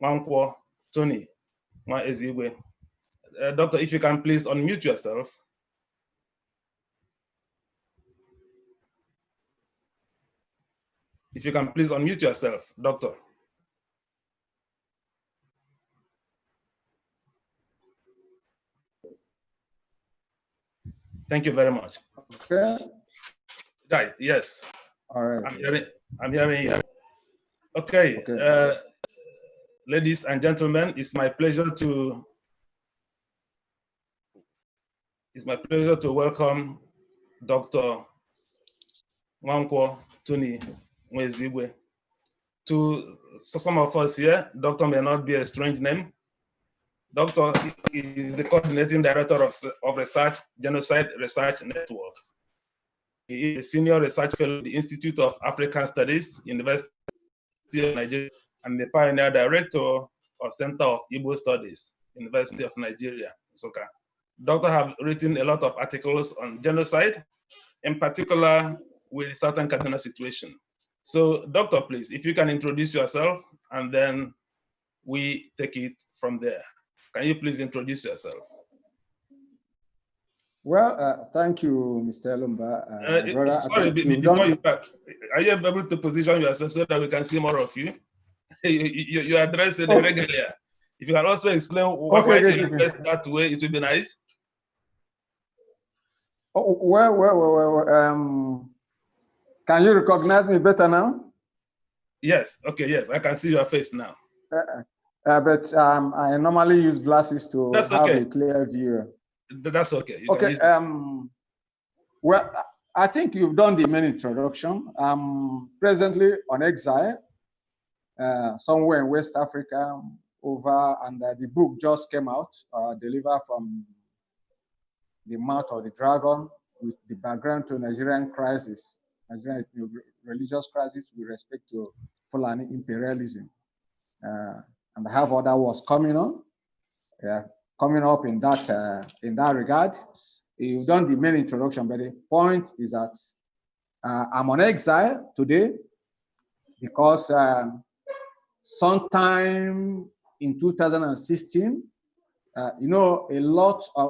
Nwankwo Tony Nwa Ezigwe. Doctor, if you can please unmute yourself. If you can please unmute yourself, Doctor. Thank you very much. Okay. Right, yes. All right. I'm hearing you. Okay. Ladies and gentlemen, it's my pleasure to welcome Dr. Nwankwo Tony Nwa Ezigwe. To some of us here, Doctor may not be a strange name. Doctor is the coordinating director of Research, Genocide Research Network. He is a senior research fellow at the Institute of African Studies, University of Nigeria, and the pioneer director of Center of Igbo Studies, University of Nigeria, Nsukka. Doctor have written a lot of articles on genocide, in particular with the Southern Kaduna situation. So, Doctor, please, if you can introduce yourself, and then we take it from there. Can you please introduce yourself? Well, thank you, Mr. Lumba. Sorry, before you back, are you able to position yourself so that we can see more of you? you address it regularly. If you can also explain why you address that way, it would be nice. Oh, well, can you recognize me better now? Yes, okay, yes, I can see your face now. But I normally use glasses to have a clear view. That's okay. Okay. Well, I think you've done the main introduction. I'm presently on exile somewhere in West Africa, and the book just came out, delivered from the mouth of the dragon, with the background to Nigerian crisis, Nigerian religious crisis with respect to Fulani imperialism. And I have other works coming on. Coming up in that regard. You've done the main introduction, but the point is that I'm on exile today because sometime in 2016, you know,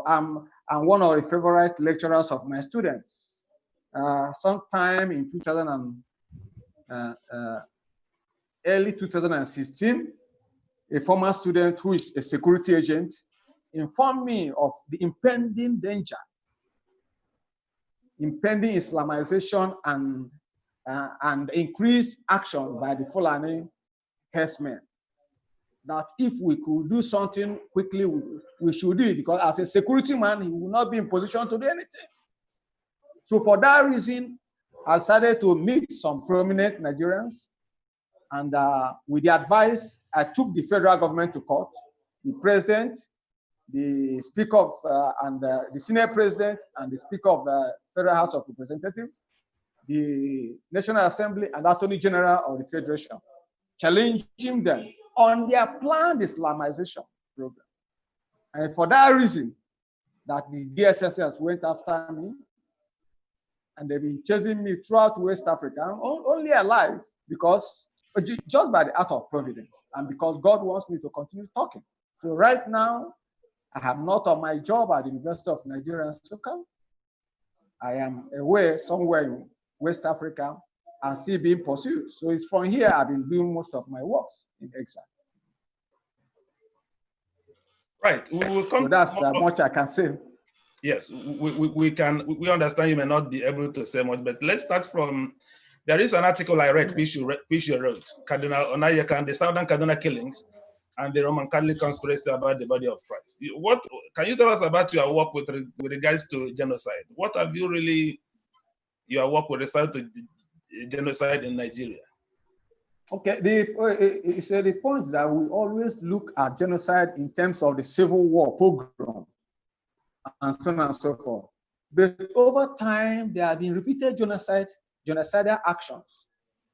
I'm one of the favorite lecturers of my students. Sometime in early 2016, a former student who is a security agent informed me of the impending danger, impending Islamization and increased action by the Fulani herdsmen. That if we could do something quickly, we should do it, because as a security man, he will not be in position to do anything. So for that reason, I decided to meet some prominent Nigerians, and with the advice, I took the federal government to court, the president, the speaker of, the Senate president, and the speaker of the Federal House of Representatives, the National Assembly, and Attorney General of the Federation, challenging them on their planned Islamization program. And for that reason, that the DSSS went after me, and they've been chasing me throughout West Africa. I'm only alive because just by the act of providence, and because God wants me to continue talking. So right now, I am not on my job at the University of Nigeria, Nsukka. I am away somewhere in West Africa and still being pursued. So it's from here I've been doing most of my works in exile. Right. We will come. So that's much I can say. Yes, we understand you may not be able to say much, but let's start from, there is an article I read, which you wrote, Kaduna, Onayekan, the Southern Kaduna killings, and the Roman Catholic conspiracy about the body of Christ. What can you tell us about your work with regards to genocide? What have you really, your work with respect to genocide in Nigeria? Okay, the point is that we always look at genocide in terms of the civil war pogrom and so on and so forth. But over time, there have been repeated genocidal actions,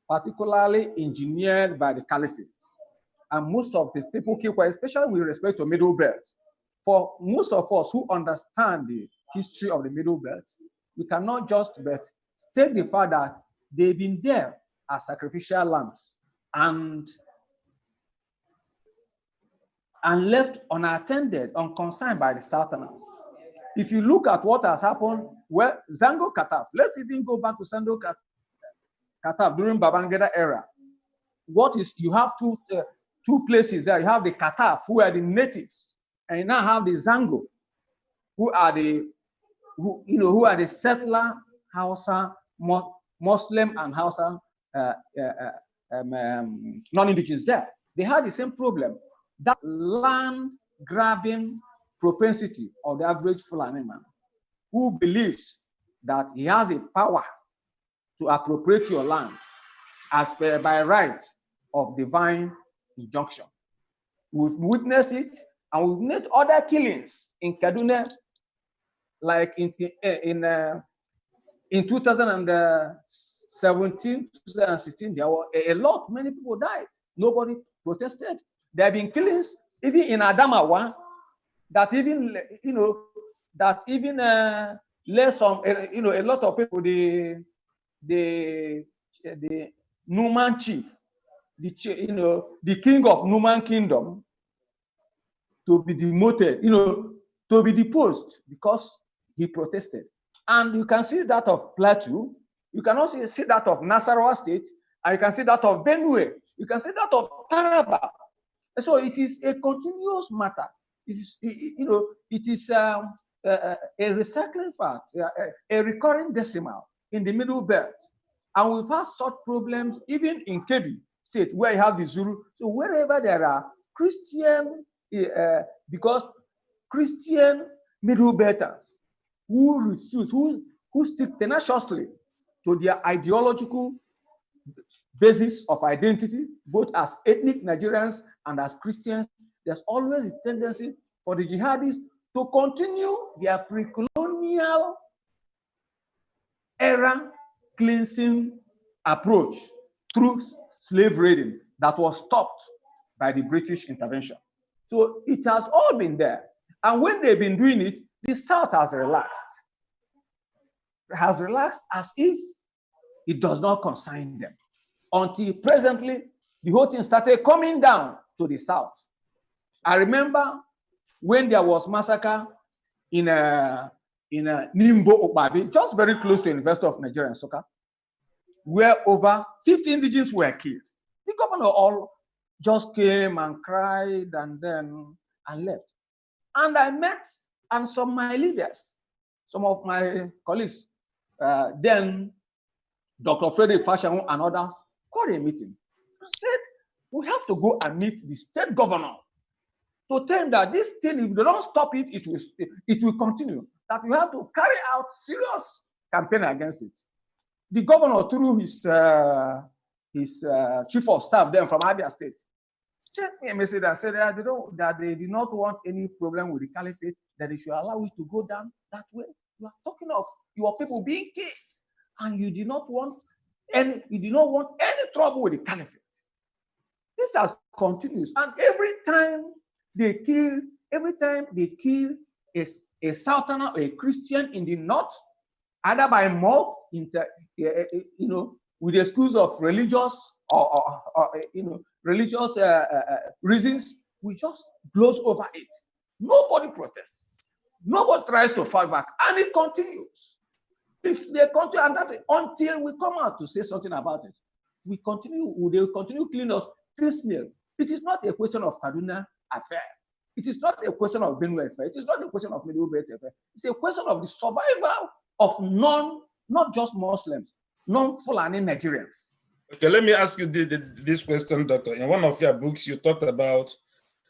particularly engineered by the caliphate. And most of the people keep quiet, especially with respect to Middle Belt. For most of us who understand the history of the Middle Belt, we cannot just but state the fact that they've been there as sacrificial lambs. And and left unattended, unconcerned by the Southerners. If you look at what has happened, well, Zango Kataf, let's even go back to Zango Kataf during Babangida era. What is, you have two places there. You have the Kataf, who are the natives, and you now have the Zango, who are the settler Hausa, Muslim and Hausa non-indigenous there. They had the same problem. That land grabbing propensity of the average Fulani man, who believes that he has a power to appropriate your land as per by right of divine injunction. We've witnessed it, and we've witnessed other killings in Kaduna, like in 2017, 2016, there were a lot, many people died. Nobody protested. There have been killings even in Adamawa that even, led some, a lot of people, the Numan chief, the king of Numan kingdom, to be demoted, to be deposed because he protested. And you can see that of Plateau, you can also see that of Nasarawa State, and you can see that of Benue, you can see that of Taraba. And so it is a continuous matter. It is a recycling fact, a recurring decimal in the Middle Belt. And we've had such problems even in Kebbi State, where you have the Zulu. So wherever there are Christian, because Christian Middle Belters who refuse, who stick tenaciously to their ideological basis of identity, both as ethnic Nigerians and as Christians, there's always a tendency for the jihadists to continue their pre-colonial era cleansing approach through slave raiding that was stopped by the British intervention. So it has all been there. And when they've been doing it, the South has relaxed. Has relaxed as if it does not concern them. Until presently, the whole thing started coming down to the South. I remember when there was massacre in Nimbo Okbabi, just very close to University of Nigeria in Soka, where over 50 indigenes were killed. The governor all just came and cried and left. And I met, and some of my leaders, some of my colleagues, then Dr. Frederick Fashion and others, called a meeting and said, we have to go and meet the state governor to tell him that this thing, if they don't stop it, it will continue. That we have to carry out serious campaign against it. The governor, through his chief of staff then from Abia State, sent me a message and said that they did not want any problem with the caliphate, that they should allow it to go down that way. You are talking of your people being killed, and you did not want any trouble with the caliphate. This has continued, and every time they kill a southerner or a Christian in the north, either by mob, with the excuse of religious religious reasons, we just gloss over it. Nobody protests. Nobody tries to fight back, and it continues. If they continue, and that's until we come out to say something about it, they will continue killing us piecemeal. It is not a question of Kaduna affair. It is not a question of Benue affair. It is not a question of Middle Belt affair. It's a question of the survival of not just Muslims, non-Fulani Nigerians. Okay, let me ask you this question, Doctor. In one of your books, you talked about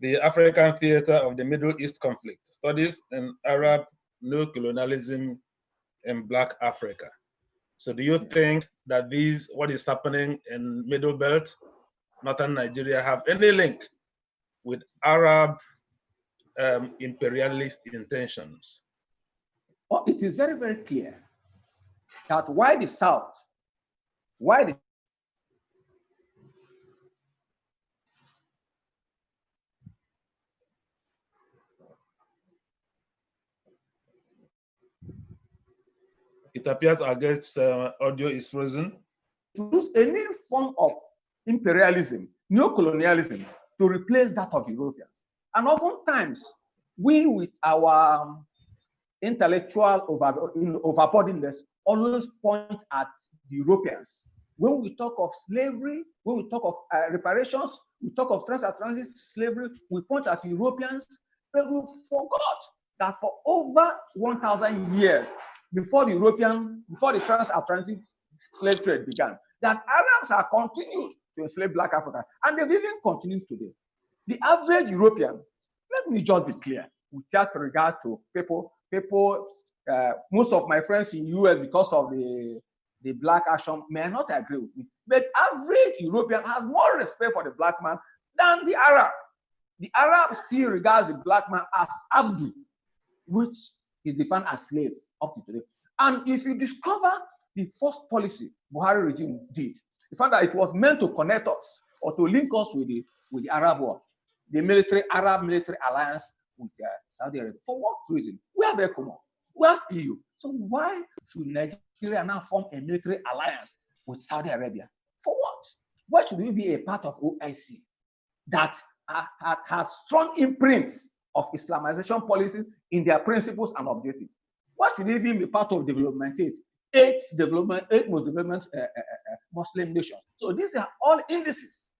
the African theater of the Middle East conflict, studies in Arab neo-colonialism in Black Africa. So do you think that what is happening in Middle Belt, Northern Nigeria, have any link with Arab imperialist intentions? Well, it is very, very clear that it appears our guest's audio is frozen. To use any form of imperialism, neo-colonialism, to replace that of Europeans. And oftentimes, we with our intellectual overburdenedness always point at the Europeans. When we talk of slavery, when we talk of reparations, we talk of transatlantic slavery, we point at Europeans, but we forgot that for over 1,000 years before the transatlantic slave trade began, that Arabs have continued to enslave Black Africa, and they've even continued today. The average European, let me just be clear, without regard to people, most of my friends in US, because of the Black action, may not agree with me. But average European has more respect for the Black man than the Arab. The Arab still regards the Black man as Abdu, which is defined as slave up to today. And if you discover the first policy Buhari regime did, you find that it was meant to connect us or to link us with the Arab world, the Arab military alliance with Saudi Arabia. For what reason? We have ECOMOG, we have EU. So why should Nigeria now form a military alliance with Saudi Arabia? For what? Why should we be a part of OIC that has strong imprints of Islamization policies in their principles and objectives? Why should we even be part of Development 8? Eight most development Muslim nations. So these are all indices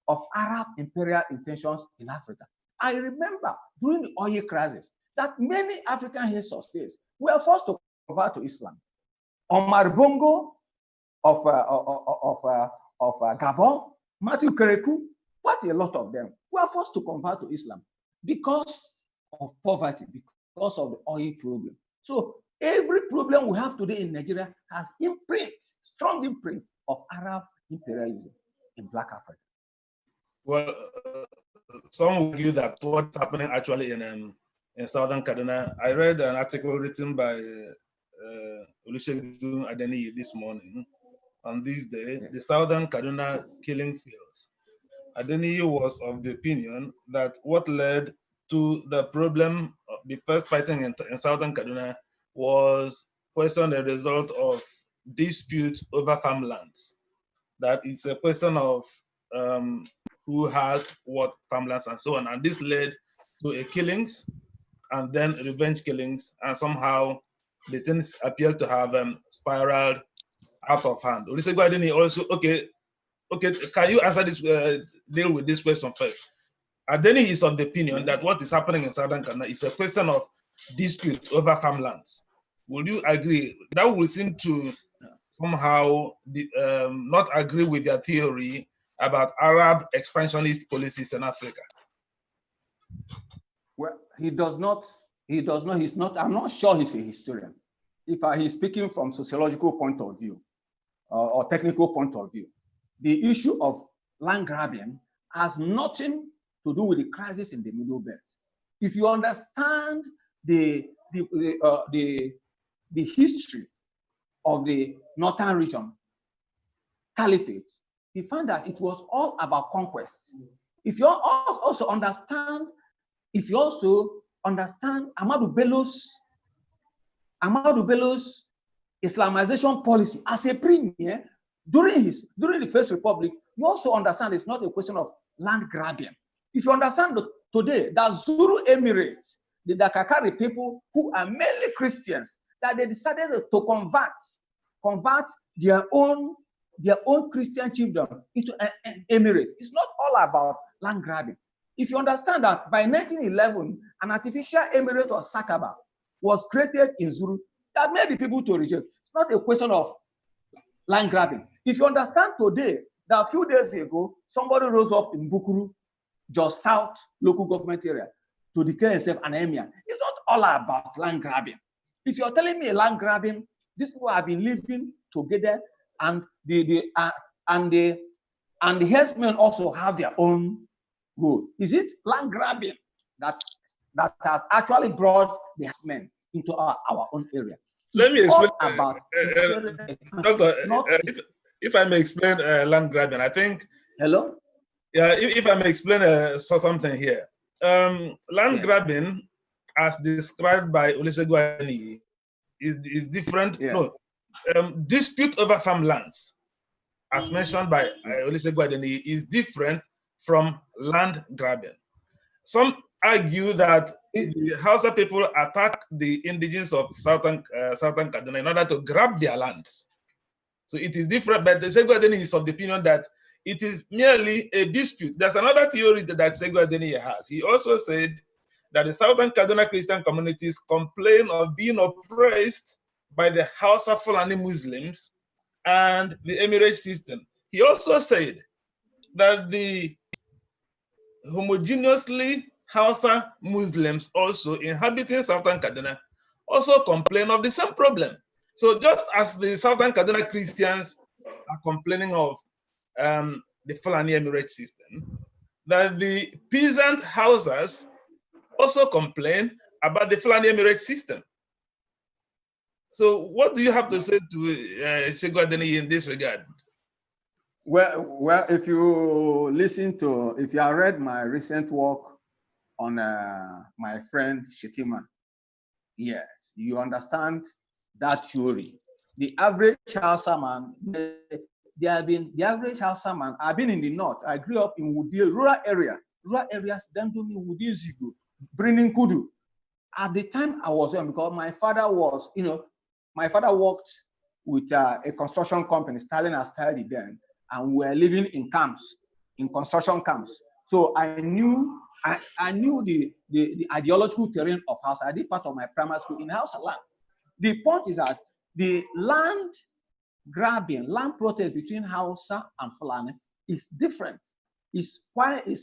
of Arab imperial intentions in Africa. I remember during the oil crisis that many African heads of states were forced to convert to Islam. Omar Bongo of Gabon, Matthew Kerekou, quite a lot of them were forced to convert to Islam because of poverty, because of the oil problem. So every problem we have today in Nigeria has strong imprint of Arab imperialism in Black Africa. Well, some will argue that what's happening actually in southern Kaduna. I read an article written by Olusegun Adeniyi this morning. On this day, the southern Kaduna killing fields. Adeniyi was of the opinion that what led to the problem of the first fighting in southern Kaduna was question the result of dispute over farmlands. That it's a question of who has what farmlands and so on. And this led to killings and then revenge killings. And somehow the things appears to have spiraled out of hand. Olusegun Adeniyi also, okay, can you answer this, deal with this question first? Adeniyi is of the opinion that what is happening in southern Kaduna is a question of dispute over farmlands. Will you agree? That will seem to somehow not agree with your theory about Arab expansionist policies in Africa. Well, he does not, he's not, I'm not sure he's a historian. If he's speaking from sociological point of view or technical point of view, the issue of land grabbing has nothing to do with the crisis in the Middle Belt. If you understand the history of the northern region caliphate, you find that it was all about conquests. If you also understand Ahmadu Bello's Islamization policy as a premier during the First Republic, you also understand it's not a question of land grabbing. If you understand today that Zulu Emirates, the Dakakari people who are mainly Christians, that they decided to convert their own Christian chiefdom into an emirate. It's not all about land grabbing. If you understand that by 1911, an artificial emirate of Sakaba was created in Zulu that made the people to reject. It's not a question of land grabbing. If you understand today that a few days ago, somebody rose up in Bukuru, just south local government area, to declare himself an emir. It's not all about land grabbing. If you're telling me land grabbing, these people have been living together, and the herdsmen also have their own role. Is it land grabbing that has actually brought the herdsmen into our own area? Let me explain. About Doctor, if I may explain land grabbing, I think. Hello? Yeah, if I may explain something here. Land grabbing, as described by Olusegun Adeniyi, is different. Yeah. No, dispute over farmlands, as mentioned by Olusegun Adeniyi, is different from land grabbing. some argue that the Hausa people attack the indigenes of southern Kaduna in order to grab their lands. So it is different, but the Segun Adeniyi is of the opinion that it is merely a dispute. There's another theory that Segun Adeniyi has. He also said that the southern Kaduna Christian communities complain of being oppressed by the Hausa Fulani Muslims and the Emirate system. He also said that the homogeneously Hausa Muslims also inhabiting southern Kaduna also complain of the same problem. So just as the southern Kaduna Christians are complaining of the Fulani Emirate system, that the peasant Hausas also complain about the Fulani Emirate system. So what do you have to say to Segun Adeniyi in this regard? Well, if you have read my recent work on my friend Shetima, yes, you understand that theory. The average Hausa man, the average Hausa man, I've been in the north. I grew up in Wudi, rural areas, them do me Wudi Zigu, bringing Kudu. At the time I was young, because my father was, my father worked with a construction company, Stalin and Stalin then, and we were living in camps, in construction camps. So I knew the ideological terrain of Hausa. I did part of my primary school in Hausa land. The point is that the land grabbing, land protest between Hausa and Fulani is different. It's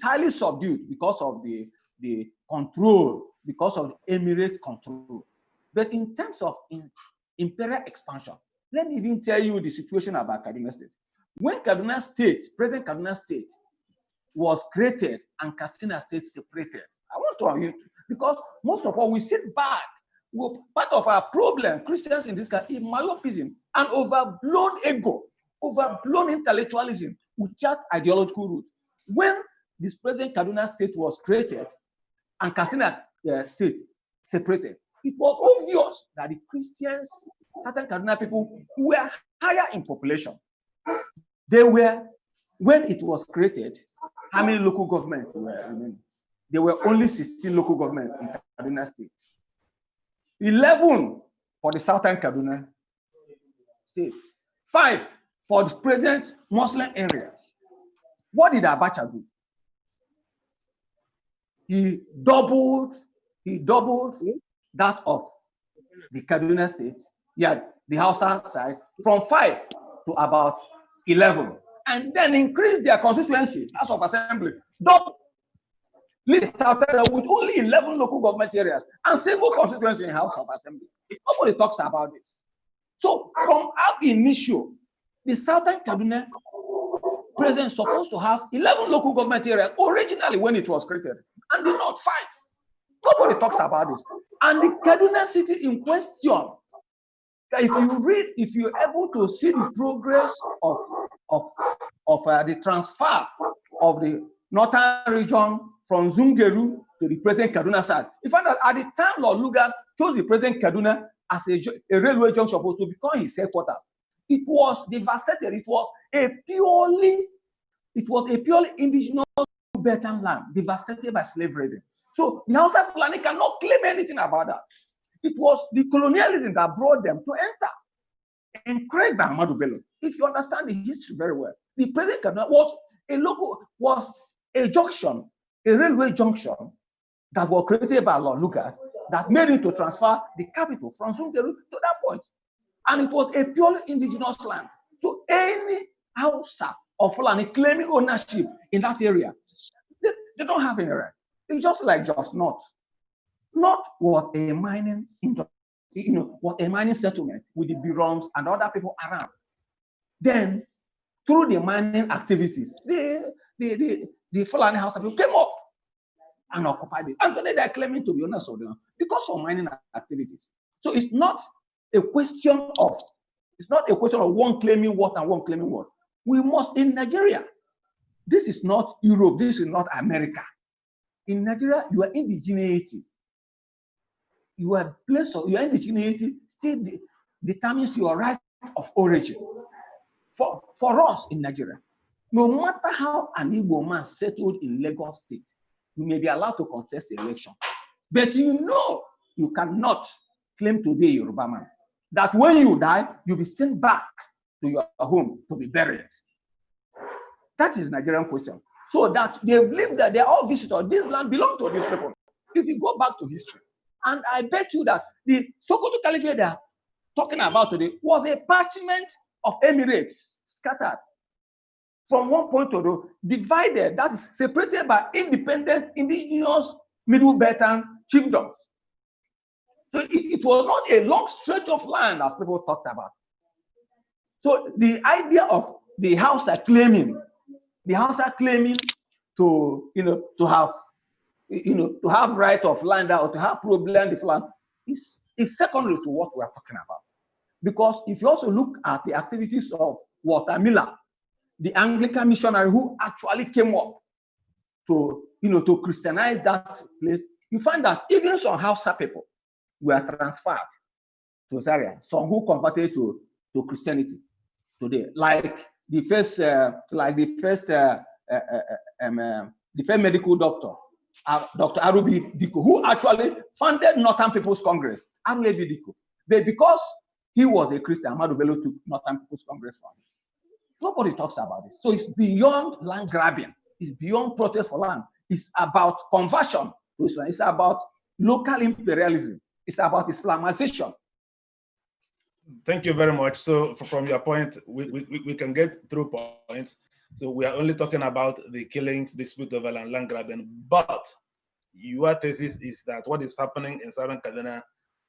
highly subdued because of the control, because of the Emirate control. But in terms of imperial expansion, let me even tell you the situation about Kaduna State. When Kaduna State, present Kaduna State, was created and Katsina State separated, I want to argue, because most of all, we sit back. Part of our problem, Christians in this country, is myopism and overblown ego, overblown intellectualism without ideological root. When this present Kaduna State was created and Katsina State separated, it was obvious that the Christians, certain Kaduna people, were higher in population. They were, when it was created, how many local governments were remaining? There were only 16 local governments in Kaduna State. 11 for the southern Kaduna State. 5 for the present Muslim areas. What did Abacha do? He doubled that of the Kaduna State, the Hausa side, from 5 to about 11, and then increased their constituency, House of Assembly, double. Lead the southern with only 11 local government areas and single constituency in House of Assembly. Nobody talks about this. So from ab initio, the southern Kaduna president is supposed to have 11 local government areas originally when it was created, and the north 5. Nobody talks about this. And the Kaduna city in question, if you're able to see the progress of the transfer of the northern region from Zungeru to the present Kaduna side, you find that at the time Lord Lugard chose the present Kaduna as a railway junction supposed to become his headquarters, it was devastated. It was a purely indigenous Tibetan land devastated by slavery. So the Hausa Fulani cannot claim anything about that. It was the colonialism that brought them to enter, encouraged by Ahmadu Bello. If you understand the history very well, the present Kaduna was a junction, a railway junction that was created by Lord Lugard that made it to transfer the capital from Zungeru to that point. And it was a purely indigenous land. So any Hausa or Fulani claiming ownership in that area, they don't have any right. It's just like just North. North was a mining industry, was a mining settlement with the Birons and other people around. Then, through the mining activities, the Fulani Hausa people came up and occupied it. And today they're claiming to be owners of them because of mining activities. So it's not a question of one claiming what and one claiming what. We must, in Nigeria, this is not Europe, this is not America. In Nigeria, your indigeneity, your indigeneity still determines your right of origin. For us in Nigeria, no matter how an Igbo man settled in Lagos State, you may be allowed to contest the election. But you know you cannot claim to be a Yoruba man. That when you die, you'll be sent back to your home to be buried. That is Nigerian question. So that they believe that they are all visitors. This land belongs to these people. If you go back to history, and I bet you that the Sokoto Caliphate they are talking about today was a parchment of emirates scattered from one point to the divided, that is separated by independent indigenous Middle Beltan chiefdoms. So it was not a long stretch of land as people talked about. So the idea of the Hausa claiming to have right of land or to have problem with land is secondary to what we are talking about. Because if you also look at the activities of Walter Miller, the Anglican missionary who actually came up to Christianize that place, you find that even some Hausa people were transferred to Zaria, some who converted to Christianity today, like the first medical doctor, Dr. Arubi Diko, who actually founded Northern People's Congress, Arubi Diko. But because he was a Christian, Ahmadu Bello took Northern People's Congress from him. Nobody talks about it. So it's beyond land grabbing. It's beyond protest for land. It's about conversion to Islam. It's about local imperialism. It's about Islamization. Thank you very much. So from your point, we can get through points. So we are only talking about the killings, dispute over land grabbing, but your thesis is that what is happening in Southern Kaduna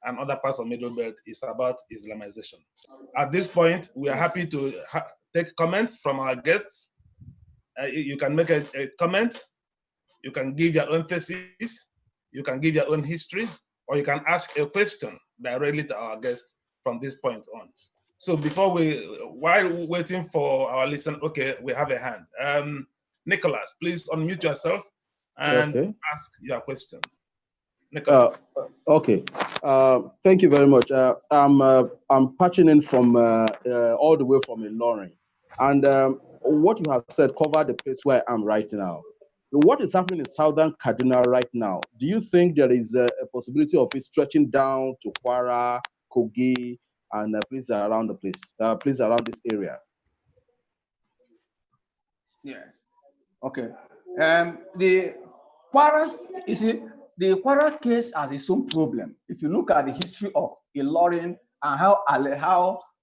and other parts of Middle Belt is about Islamization. At this point, we are happy to take comments from our guests. You can make a comment, you can give your own thesis, you can give your own history, or you can ask a question directly to our guests from this point on. So while waiting for our listen, okay, we have a hand. Nicholas, please unmute yourself and ask your question. Nicholas. Okay. Thank you very much. I'm patching in from all the way from Ilorin, and what you have said covered the place where I am right now. What is happening in Southern Kaduna right now? Do you think there is a possibility of it stretching down to Kwara, Kogi, and places around the place, places around this area? Yes. Okay. The Kwara, you see, the Kwara case has its own problem. If you look at the history of Ilorin and how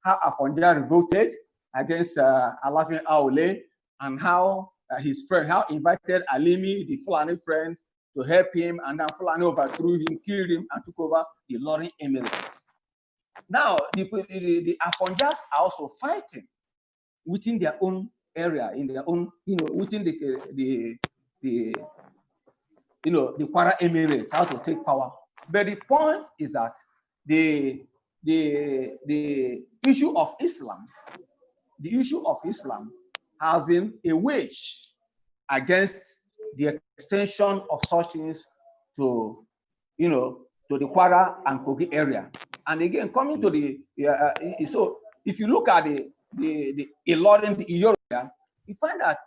Afonja revolted against Alafin Aole, and how his friend, how invited Alimi, the Fulani friend, to help him, and then Fulani overthrew him, killed him, and took over the Ilorin Emirates. Now, the Afonjas are also fighting within their own area, in their own, within the Kwara Emirates, how to take power. But the point is that the issue of Islam, has been a wage against the extension of such things to the Kwara and Kogi area. And again, coming to so if you look at the Ilorin, the Yoruba, you find that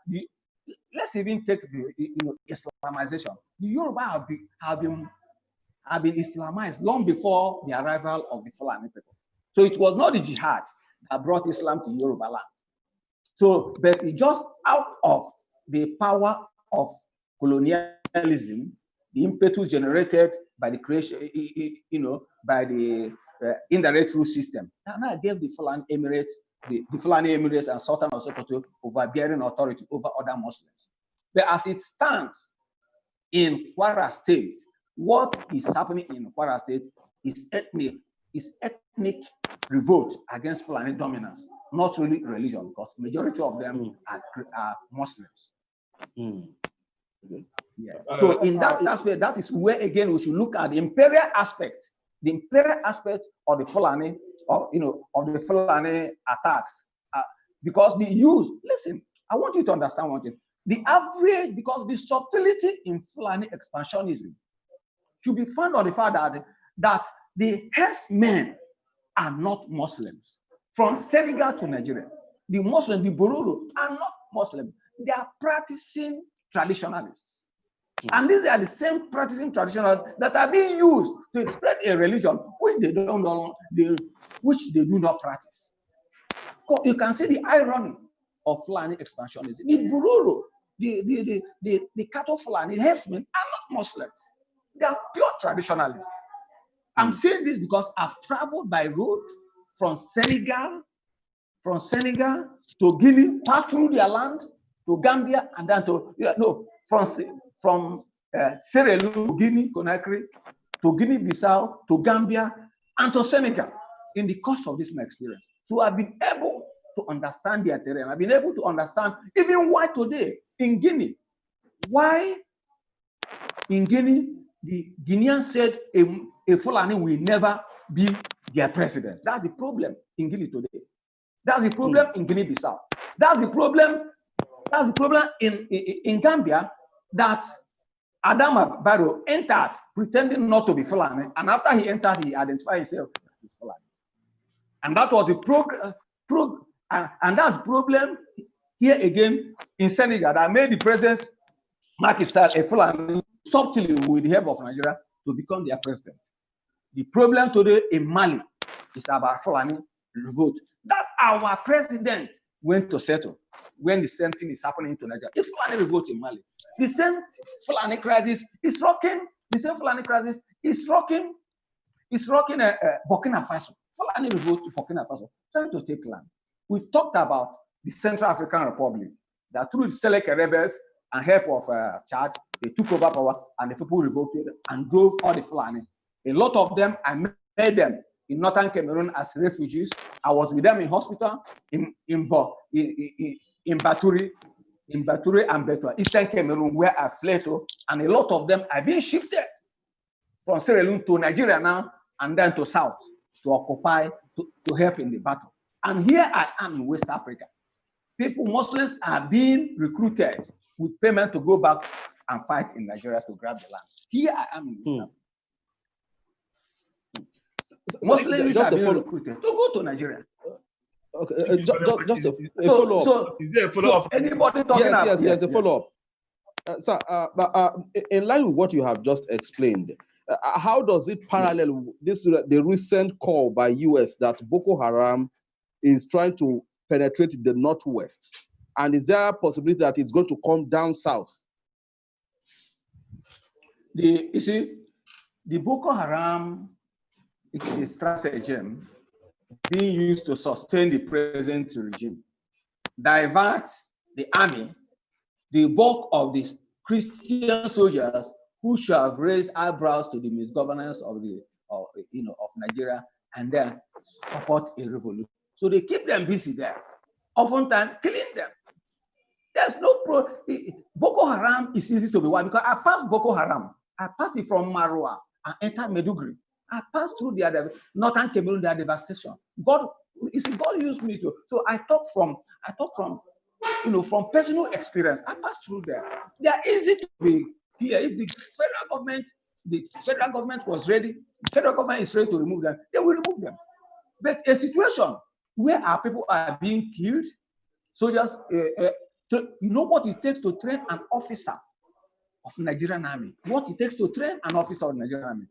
let's even take the Islamization. The Yoruba have been Islamized long before the arrival of the Fulani people. So it was not the jihad that brought Islam to Yoruba land. So, but it just out of the power of colonialism, the impetus generated by the creation, by the indirect rule system. Now gave the Fulani Emirates, the Fulani Emirates and Sultan of Sokoto overbearing authority over other Muslims. But as it stands in Kwara State, what is happening in Kwara State is ethnic revolt against Fulani dominance, not really religion, because majority of them are Muslims. Yeah. So in that aspect, that is where again we should look at the imperial aspect of the Fulani, of the Fulani attacks, because the use. Listen, I want you to understand one thing: the average, because the subtlety in Fulani expansionism should be found on the fact that the herdsmen are not Muslims. From Senegal to Nigeria, the Muslims, the Bororo, are not Muslims. They are practicing traditionalists. And these are the same practicing traditionals that are being used to spread a religion which they don't know, which they do not practice. You can see the irony of Fulani expansionism. The Bururu, the cattle Fulani herdsmen are not Muslims. They are pure traditionalists. I'm saying this because I've traveled by road from Senegal to Guinea, passed through their land to Gambia, and then from Sierra Leone, Guinea, Conakry, to Guinea-Bissau, to Gambia, and to Senegal in the course of this my experience. So I've been able to understand their terrain. I've been able to understand even why today in Guinea, the Guineans said a Fulani will never be their president. That's the problem in Guinea today. That's the problem in Guinea-Bissau. That's the problem in Gambia, that Adama Barrow entered pretending not to be Fulani, and after he entered, he identified himself as Fulani. And that was the and that's the problem here again in Senegal that made the president Macky Sall a Fulani subtly with the help of Nigeria to become their president. The problem today in Mali is about Fulani revolt. That's our president went to settle when the same thing is happening to Nigeria. It's Fulani revolt in Mali. The same Fulani crisis is rocking. The same Fulani crisis is rocking. Burkina Faso. Fulani revolt to Burkina Faso, trying to take land. We've talked about the Central African Republic, that through the Seleka rebels and help of Chad, they took over power and the people revolted and drove all the Fulani. A lot of them, I met them in northern Cameroon as refugees. I was with them in hospital in Baturi and Betua, Eastern Cameroon, where I fled to, and a lot of them have been shifted from Sierra Leone to Nigeria now, and then to South to occupy, to help in the battle. And here I am in West Africa. Muslims are being recruited with payment to go back and fight in Nigeria to grab the land. Here I am in West Africa. Muslims are being recruited to go to Nigeria. Okay, just a follow-up. So, is there a follow-up? Anybody talking about? Yes, a follow-up. In line with what you have just explained, how does it parallel the recent call by US that Boko Haram is trying to penetrate the Northwest? And is there a possibility that it's going to come down south? You see, the Boko Haram is a stratagem being used to sustain the present regime, divert the army, the bulk of the Christian soldiers who should have raised eyebrows to the misgovernance of Nigeria, and then support a revolution. So they keep them busy there, oftentimes killing them. There's no Boko Haram is easy to be won because I passed Boko Haram. I passed it from Marwa and entered Meduguri. I passed through the northern Cameroon, their devastation. God used me to. So I talk from from personal experience. I passed through there. They are easy to be here. If the federal government was ready, the federal government is ready to remove them, they will remove them. But a situation where our people are being killed, soldiers, you know what it takes to train an officer of Nigerian army? What it takes to train an officer of Nigerian army?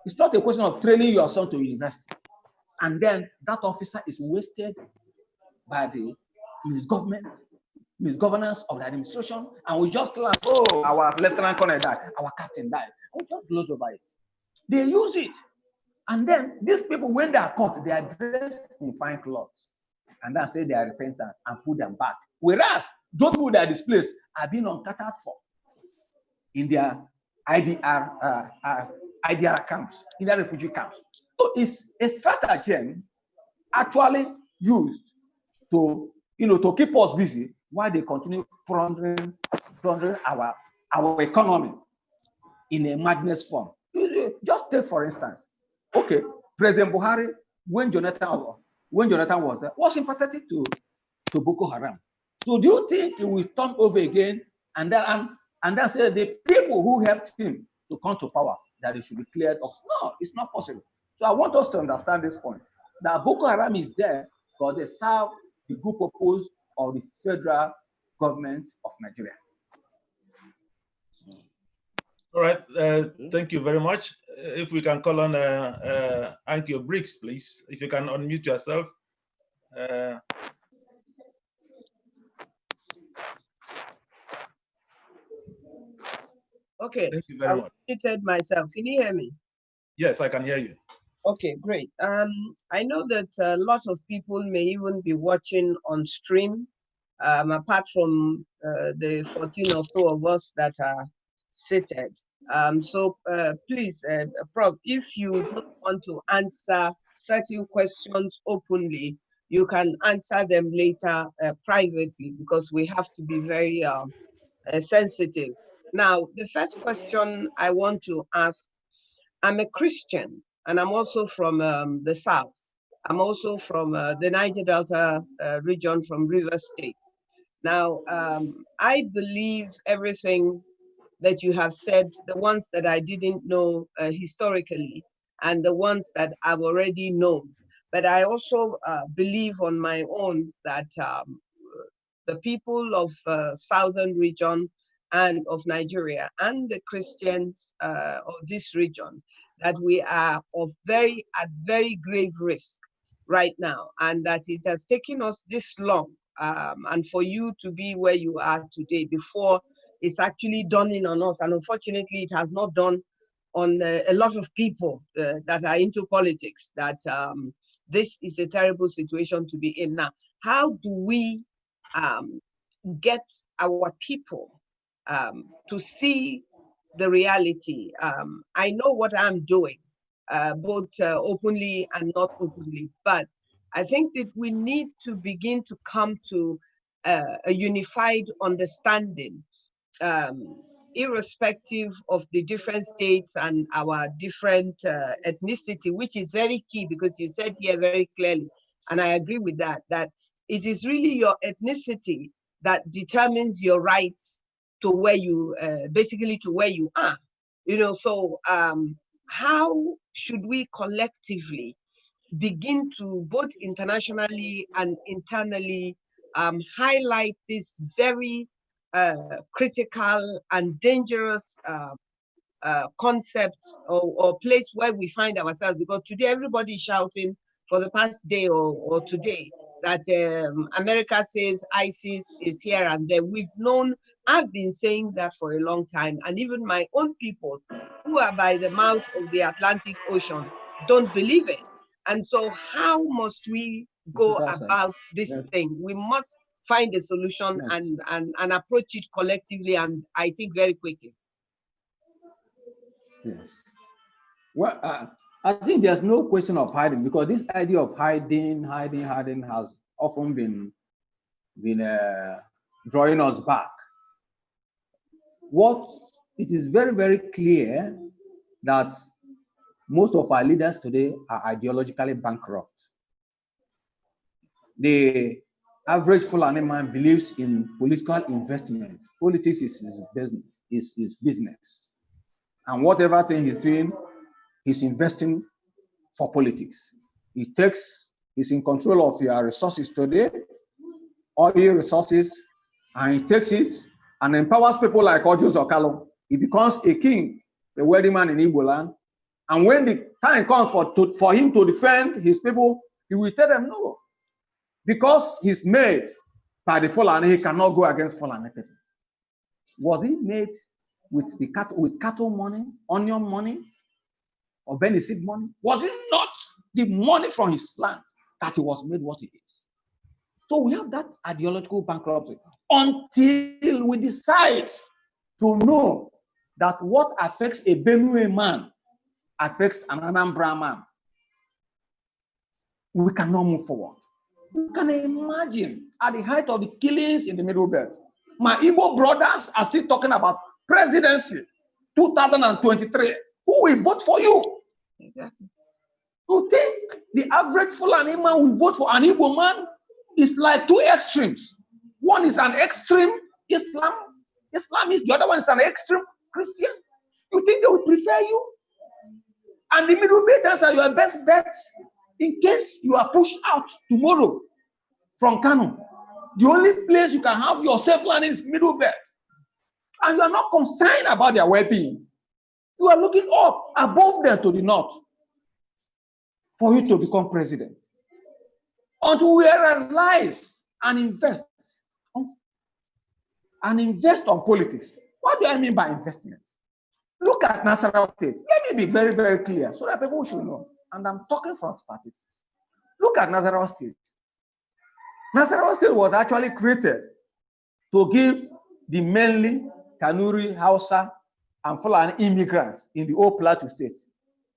It's not a question of training your son to university. And that officer is wasted by the misgovernance of the administration. And we just clap, oh, our lieutenant colonel died, our captain died. We just gloss over it. They use it. And then these people, when they are caught, they are dressed in fine clothes. And then say they are repentant and put them back. Whereas those people that are displaced are being uncatered for in their IDR camps, in their refugee camps. So it's a stratagem actually used to keep us busy while they continue plundering our economy in a madness form. Just take for instance, okay, President Buhari, when Jonathan was there, was sympathetic to Boko Haram. So do you think he will turn over again and then say the people who helped him to come to power that they should be cleared of? No, it's not possible. So I want us to understand this point, that Boko Haram is there because they serve the good purpose of the federal government of Nigeria. All right. Thank you very much. If we can call on Ankyo Briggs, please. If you can unmute yourself. Okay. Thank you very much. Muted myself. Can you hear me? Yes, I can hear you. Okay, great. I know that a lot of people may even be watching on stream, apart from the 14 or so of us that are seated. So please, Prof, if you don't want to answer certain questions openly, you can answer them later privately, because we have to be very sensitive. Now, the first question I want to ask, I'm a Christian, and I'm also from the South. I'm also from the Niger Delta region from Rivers State. Now, I believe everything that you have said, the ones that I didn't know historically, and the ones that I've already known. But I also believe on my own that the people of Southern region and of Nigeria and the Christians of this region, that we are at very grave risk right now, and that it has taken us this long, and for you to be where you are today before it's actually dawning on us. And unfortunately, it has not done on a lot of people that are into politics, that this is a terrible situation to be in now. How do we get our people to see the reality? I know what I'm doing, both openly and not openly, but I think that we need to begin to come to a unified understanding, irrespective of the different states and our different ethnicity, which is very key, because you said here very clearly, and I agree with that, that it is really your ethnicity that determines your rights to where you, basically to where you are. You know, so how should we collectively begin to, both internationally and internally, highlight this very critical and dangerous concept, or place where we find ourselves? Because today everybody is shouting for the past day or today that America says ISIS is here and there. We've known, I've been saying that for a long time, and even my own people who are by the mouth of the Atlantic Ocean don't believe it. And so how must we go about this thing? We must find a solution and approach it collectively, and I think very quickly. Yes. Well, I think there's no question of hiding, because this idea of hiding has often been drawing us back. What it is very, very clear that most of our leaders today are ideologically bankrupt. The average Fulani man believes in political investment. Politics is his business. And whatever thing he's doing, he's investing for politics. He's in control of your resources today, all your resources, and he takes it and empowers people like Ojo Zokalo. He becomes a king, a wealthy man in Igbo land. And when the time comes for him to defend his people, he will tell them no. Because he's made by the Fulani, he cannot go against Fulani people. Was he made with cattle money, onion money, or benefit money? Was it not the money from his land that he was made what he is? So we have that ideological bankruptcy until we decide to know that what affects a Benue man affects an Anambra man. We cannot move forward. You can imagine at the height of the killings in the Middle Belt, my Igbo brothers are still talking about presidency 2023. Who will vote for you? Exactly. You think the average Fulani man will vote for an Igbo man? It's like two extremes. One is an extreme Islamist, the other one is an extreme Christian. You think they would prefer you? And the Middle Belters are your best bets in case you are pushed out tomorrow from Kano. The only place you can have your safe land is Middle Belt. And you are not concerned about their well-being. You are looking up above them to the north for you to become president. Until we realize and invest on politics. What do I mean by investment? Look at Nasarawa State. Let me be very, very clear so that people should know. And I'm talking from statistics. Look at Nasarawa State. Nasarawa State was actually created to give the mainly Kanuri, Hausa, and Fulani immigrants in the old Plateau State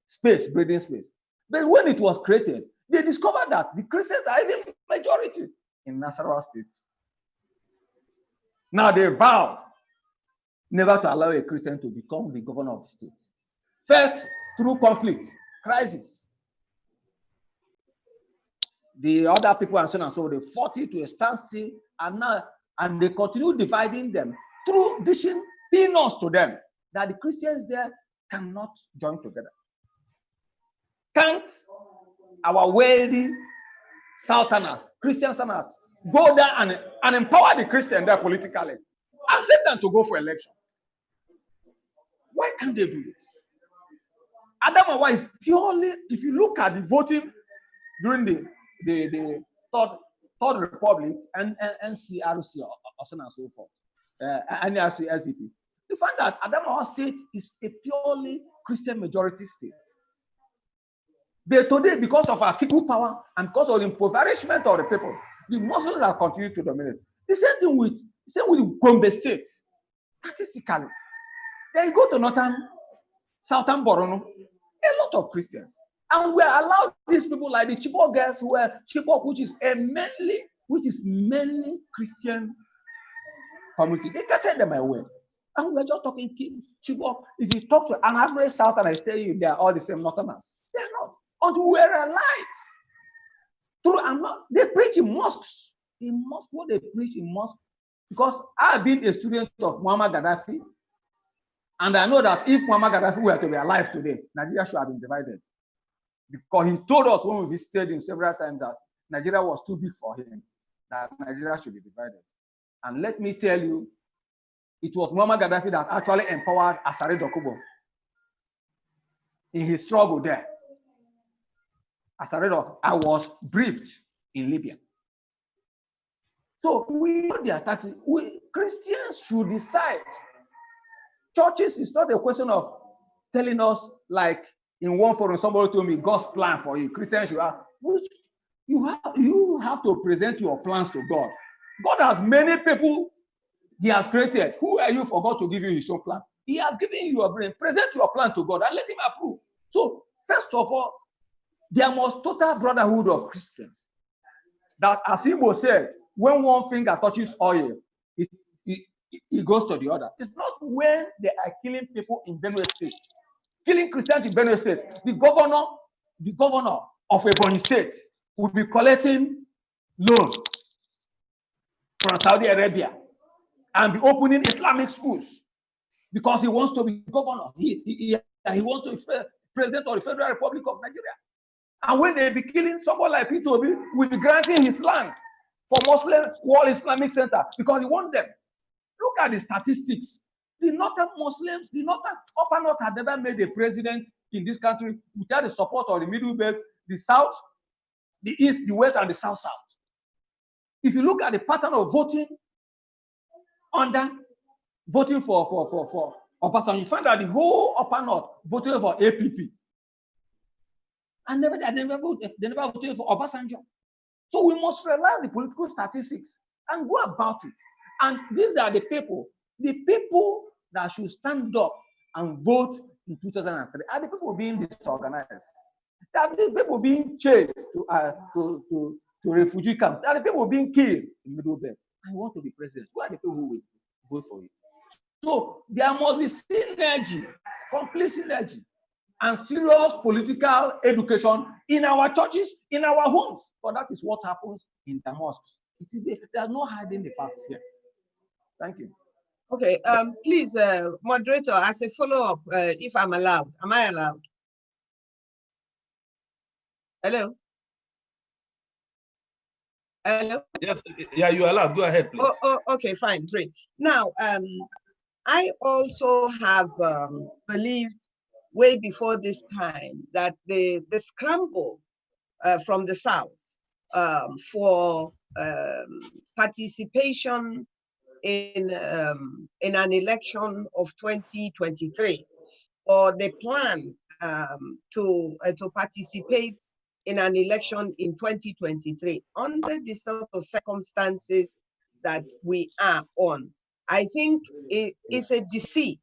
space, breeding space. But when it was created, they discovered that the Christians are even majority in Nasarawa State. Now they vow never to allow a Christian to become the governor of the state. First, through conflict, crisis. The other people and so on and so on, they fought it to a standstill, and they continue dividing them through dishing peanuts to them that the Christians there cannot join together. Can't our wealthy Southerners, Christian Southerners, go there and empower the Christian there politically and send them to go for election? Why can't they do it? Adamawa is purely, if you look at the voting during the third republic and NCRC or so on and so forth, NRC, SDP, you find that Adamawa State is a purely Christian majority state. But today, because of our fickle power and because of the impoverishment of the people, the Muslims have continued to dominate. The same thing with Gombe State. Statistically, then you go to southern Borno, a lot of Christians. And we are allowed these people like the Chibok girls who are Chibok, which is mainly Christian community. They get them away. And we're just talking Chibok. If you talk to an average Southerner, I tell you they are all the same Northerners. They're not. Until we realize they preach in mosques. In mosques, what they preach in mosques, because I've been a student of Muammar Gaddafi, and I know that if Muammar Gaddafi were to be alive today, Nigeria should have been divided. Because he told us when we visited him several times that Nigeria was too big for him, that Nigeria should be divided. And let me tell you, it was Muammar Gaddafi that actually empowered Asare Dokubo in his struggle there. Asare Dokubo, I was briefed in Libya. So we know the attacks. Christians should decide. Churches is not a question of telling us, like in one forum, somebody told me God's plan for you. Christians should have, which you have to present your plans to God. God has many people He has created. Who are you for God to give you His own plan? He has given you your brain. Present your plan to God and let Him approve. So first of all, there must total brotherhood of Christians. That, as Igbo said, when one finger touches oil, it goes to the other. It's not when they are killing people in Benue State, killing Christians in Benue State. The governor of Ebonyi State will be collecting loans from Saudi Arabia and be opening Islamic schools because he wants to be governor. He wants to be president of the Federal Republic of Nigeria. And when they be killing someone like P2B, we'll be granting his land for Muslim World Islamic Center because he wants them. Look at the statistics. The northern Muslims, the northern upper north had never made a president in this country without the support of the middle belt, the south, the east, the west, and the south. If you look at the pattern of voting for Obasanjo, you find that the whole upper north voted for APP. And they never voted for Obasanjo. So we must realize the political statistics and go about it. And these are the people that should stand up and vote in 2003 are the people being disorganized. They are the people being chased to refugee camps. They are the people being killed in Middle Belt. I want to be president. Who are the people who will vote for you? So there must be synergy, complete synergy, and serious political education in our churches, in our homes. But that is what happens in the mosques. There's no hiding the facts here. Thank you. Okay, please, moderator, as a follow-up, if I'm allowed, am I allowed? Hello? Hello? Yes, yeah, you're allowed. Go ahead, please. Okay, fine, great. Now, I also have believed way before this time that the scramble from the South for participation in an election of 2023, or the plan to participate in an election in 2023 under the sort of circumstances that we are on. I think it is a deceit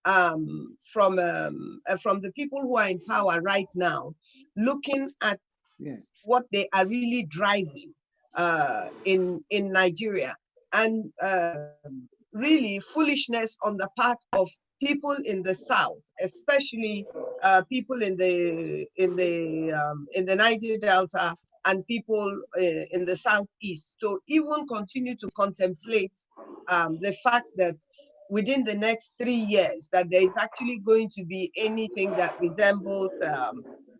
from the people who are in power right now, looking at what they are really driving in Nigeria, and really foolishness on the part of people in the South, especially people in the Niger Delta and people in the Southeast, to even continue to contemplate the fact that within the next 3 years that there is actually going to be anything that resembles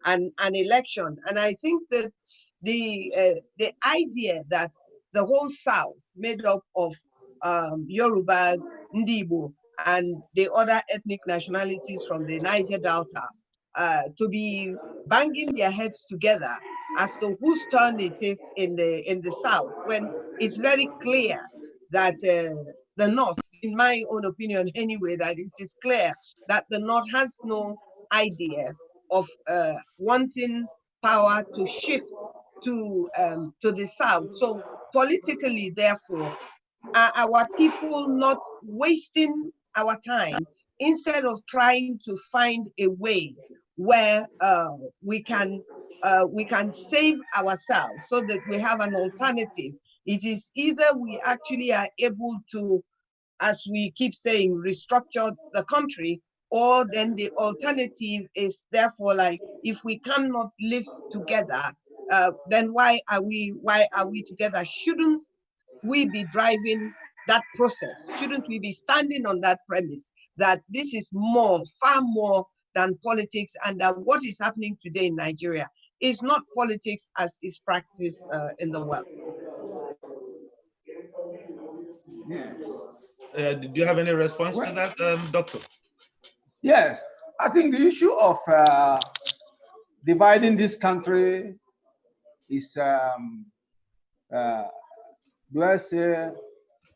an election. And I think that the idea that the whole South, made up of Yorubas, Ndibo, and the other ethnic nationalities from the Niger Delta, to be banging their heads together as to whose turn it is in the South, when it's very clear that the North, in my own opinion anyway, that it is clear that the North has no idea of wanting power to shift to the South. So politically, therefore, are our people not wasting our time instead of trying to find a way where we can save ourselves so that we have an alternative? It is either we actually are able to, as we keep saying, restructure the country, or then the alternative is therefore like, if we cannot live together, then why are we together? Shouldn't we be driving that process? Shouldn't we be standing on that premise that this is far more than politics, and that what is happening today in Nigeria is not politics as is practiced in the world? Yes. Do you have any response to that, Doctor? Yes, I think the issue of dividing this country is, do I say,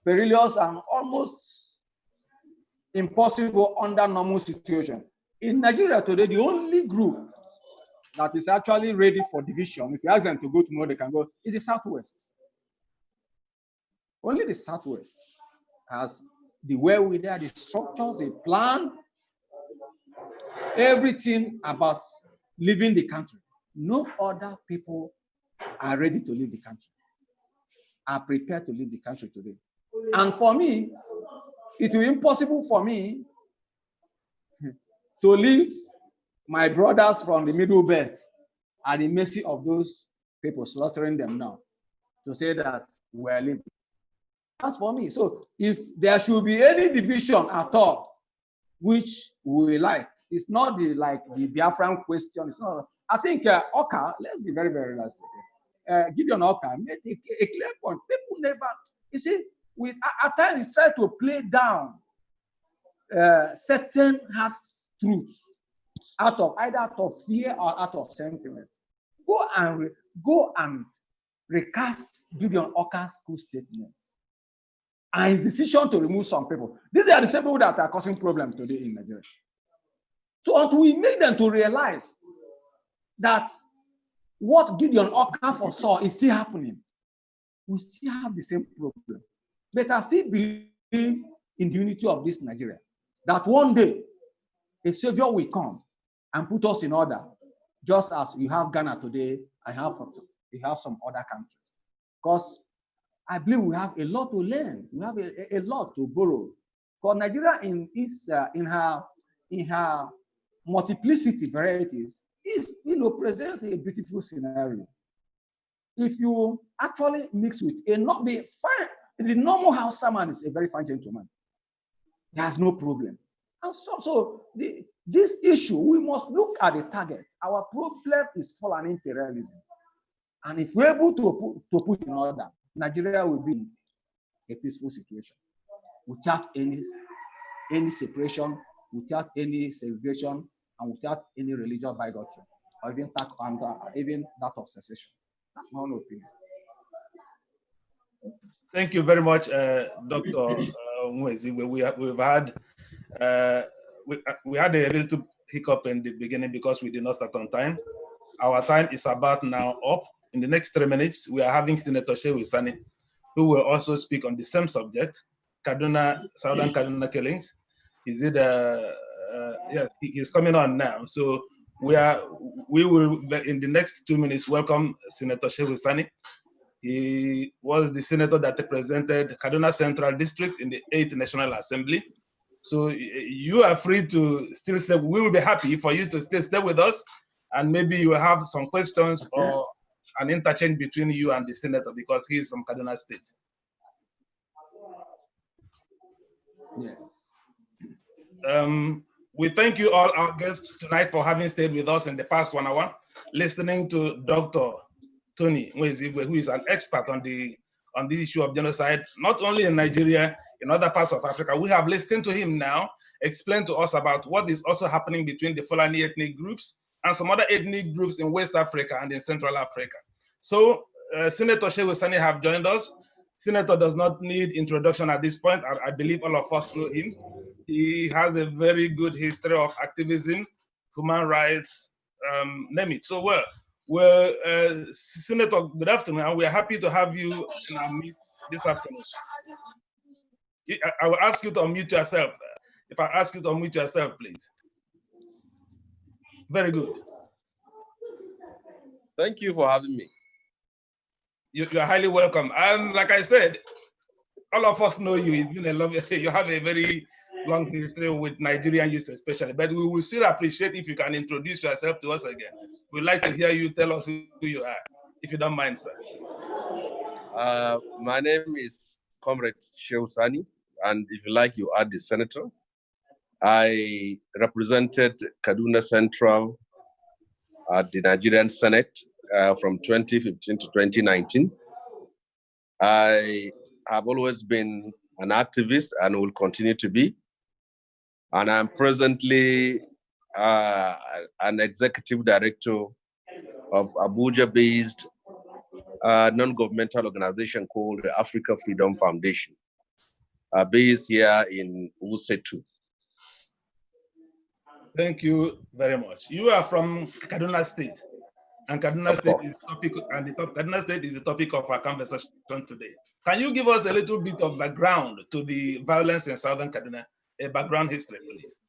perilous and almost impossible under normal situation. In Nigeria today, the only group that is actually ready for division, if you ask them to go tomorrow, they can go, is the Southwest. Only the Southwest has the wherewithal, the structures, the plan, everything about leaving the country. No other people are ready to leave the country, are prepared to leave the country today. And for me, it will be impossible for me to leave my brothers from the middle belt at the mercy of those people slaughtering them now, to say that we're leaving. That's for me. So if there should be any division at all, which we like, it's not like the Biafran question. It's not. I think Oka, let's be very, very realistic. Gideon Oka made a clear point. People never, you see, at times we try to play down certain hard truths either out of fear or out of sentiment. Go and recast Gideon Oka's school statements and his decision to remove some people. These are the same people that are causing problems today in Nigeria. So until we make them to realize that what Gideon Oka foresaw is still happening, we still have the same problem. But I still believe in the unity of this Nigeria, that one day a savior will come and put us in order, just as you have Ghana today and you have some other countries. Because I believe we have a lot to learn. We have a lot to borrow. Because Nigeria in her multiplicity varieties presents a beautiful scenario. If you actually mix with the normal Hausa man is a very fine gentleman. He has no problem. And so this issue, we must look at the target. Our problem is fallen imperialism. And if we're able to put in order, Nigeria will be in a peaceful situation without any separation, without any segregation, and without any religious bigotry, or even that of secession. That's my own opinion. Thank you very much, Dr. Nwezi. We had a little hiccup in the beginning because we did not start on time. Our time is about now up. In the next 3 minutes, we are having Senator Shehu Sani, who will also speak on the same subject, Kaduna, Southern Kaduna killings. Is it? Yes, he's coming on now. So we will in the next 2 minutes welcome Senator Shehu Sani. He was the senator that represented Kaduna Central District in the 8th National Assembly. So you are free to still stay. We will be happy for you to still stay with us, and maybe you will have some questions or an interchange between you and the senator because he is from Kaduna State. Yes. We thank you all our guests tonight for having stayed with us in the past 1 hour, listening to Dr. Tony Nwezigwe, who is an expert on the issue of genocide, not only in Nigeria, in other parts of Africa. We have listened to him now explain to us about what is also happening between the Fulani ethnic groups and some other ethnic groups in West Africa and in Central Africa. So Senator Shehu Sani have joined us. Senator does not need introduction at this point. I believe all of us know him. He has a very good history of activism, human rights, name it. So Senator, good afternoon, and we're happy to have you in our midst this afternoon. I will ask you to unmute yourself. If I ask you to unmute yourself, please. Very good. Thank you for having me. You are highly welcome. And like I said, all of us know you. It's been a long, you have a very long history with Nigerian youth especially, but we will still appreciate if you can introduce yourself to us again. We'd like to hear you tell us who you are, if you don't mind, sir. My name is Comrade Shehu Sani, and if you like, you add the senator. I represented Kaduna Central at the Nigerian Senate from 2015 to 2019. I have always been an activist and will continue to be. And I'm presently an executive director of Abuja-based non-governmental organization called the Africa Freedom Foundation, based here in Wusetu. Thank you very much. You are from Kaduna State, and Kaduna State is Kaduna State is the topic of our conversation today. Can you give us a little bit of background to the violence in Southern Kaduna? A background history, please.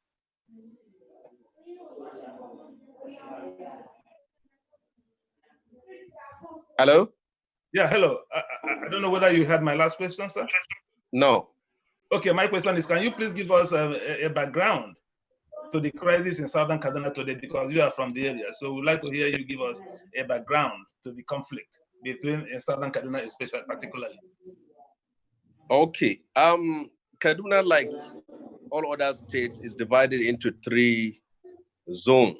Hello? Yeah, hello. I don't know whether you had my last question, sir? No. Okay, my question is, can you please give us a background to the crisis in Southern Kaduna today, because you are from the area. So we'd like to hear you give us a background to the conflict between Southern Kaduna, especially particularly. Okay. Kaduna, like all other states, is divided into 3 zones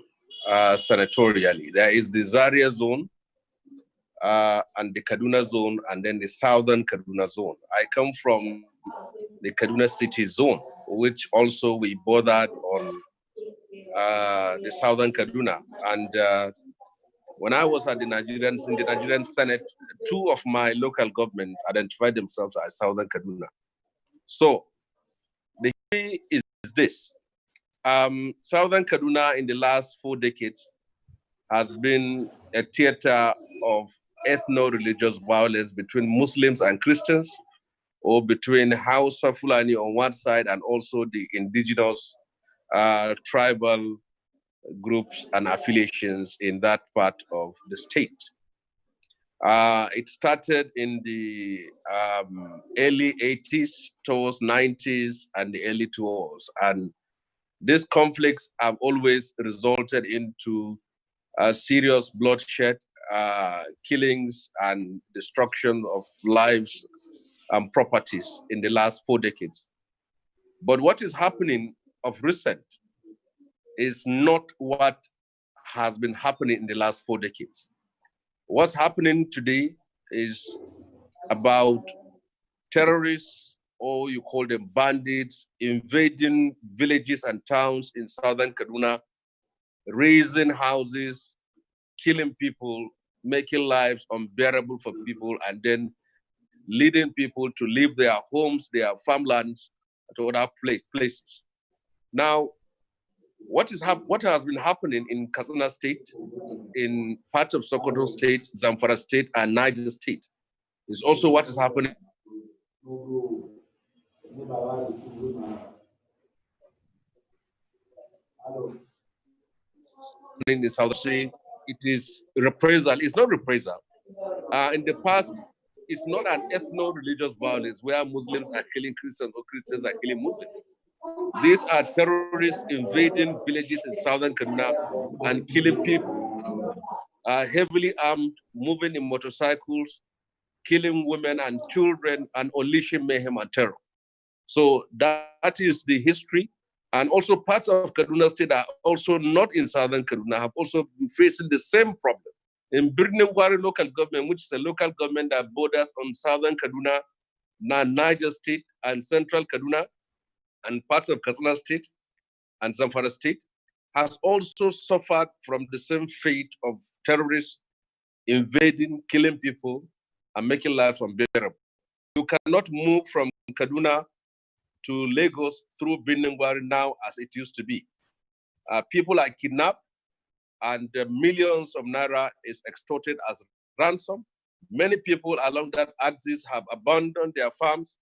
senatorially. There is the Zaria zone, and the Kaduna zone, and then the Southern Kaduna zone. I come from the Kaduna City zone, which also we bordered on the Southern Kaduna. And when I was at in the Nigerian Senate, 2 of my local governments identified themselves as Southern Kaduna. So the key is this. Southern Kaduna in the last 4 decades has been a theater of ethno-religious violence between Muslims and Christians, or between Hausa Fulani on one side and also the indigenous tribal groups and affiliations in that part of the state. It started in the early 80s, towards 90s, and the early 2000s. And these conflicts have always resulted into serious bloodshed, killings, and destruction of lives and properties in the last 4 decades. But what is happening of recent is not what has been happening in the last 4 decades. What's happening today is about terrorists, or you call them bandits, invading villages and towns in Southern Kaduna raising houses, killing people, making lives unbearable for people, and then leading people to leave their homes, their farmlands, to other places. Now, what has been happening in Kaduna State, in parts of Sokoto State, Zamfara State, and Niger State is also what is happening in the South Sea. It is reprisal. It's not reprisal. In the past, it's not an ethno-religious violence where Muslims are killing Christians or Christians are killing Muslims. These are terrorists invading villages in southern Kaduna and killing people, heavily armed, moving in motorcycles, killing women and children, and unleashing mayhem and terror. So that is the history. And also parts of Kaduna State are also not in southern Kaduna, have also been facing the same problem. In Birningwari local government, which is a local government that borders on southern Kaduna, Niger State, and central Kaduna, and parts of Kaduna State and Zamfara State, has also suffered from the same fate of terrorists invading, killing people, and making lives unbearable. You cannot move from Kaduna to Lagos through Birningwari now as it used to be. People are kidnapped, and millions of naira is extorted as ransom. Many people along that axis have abandoned their farms,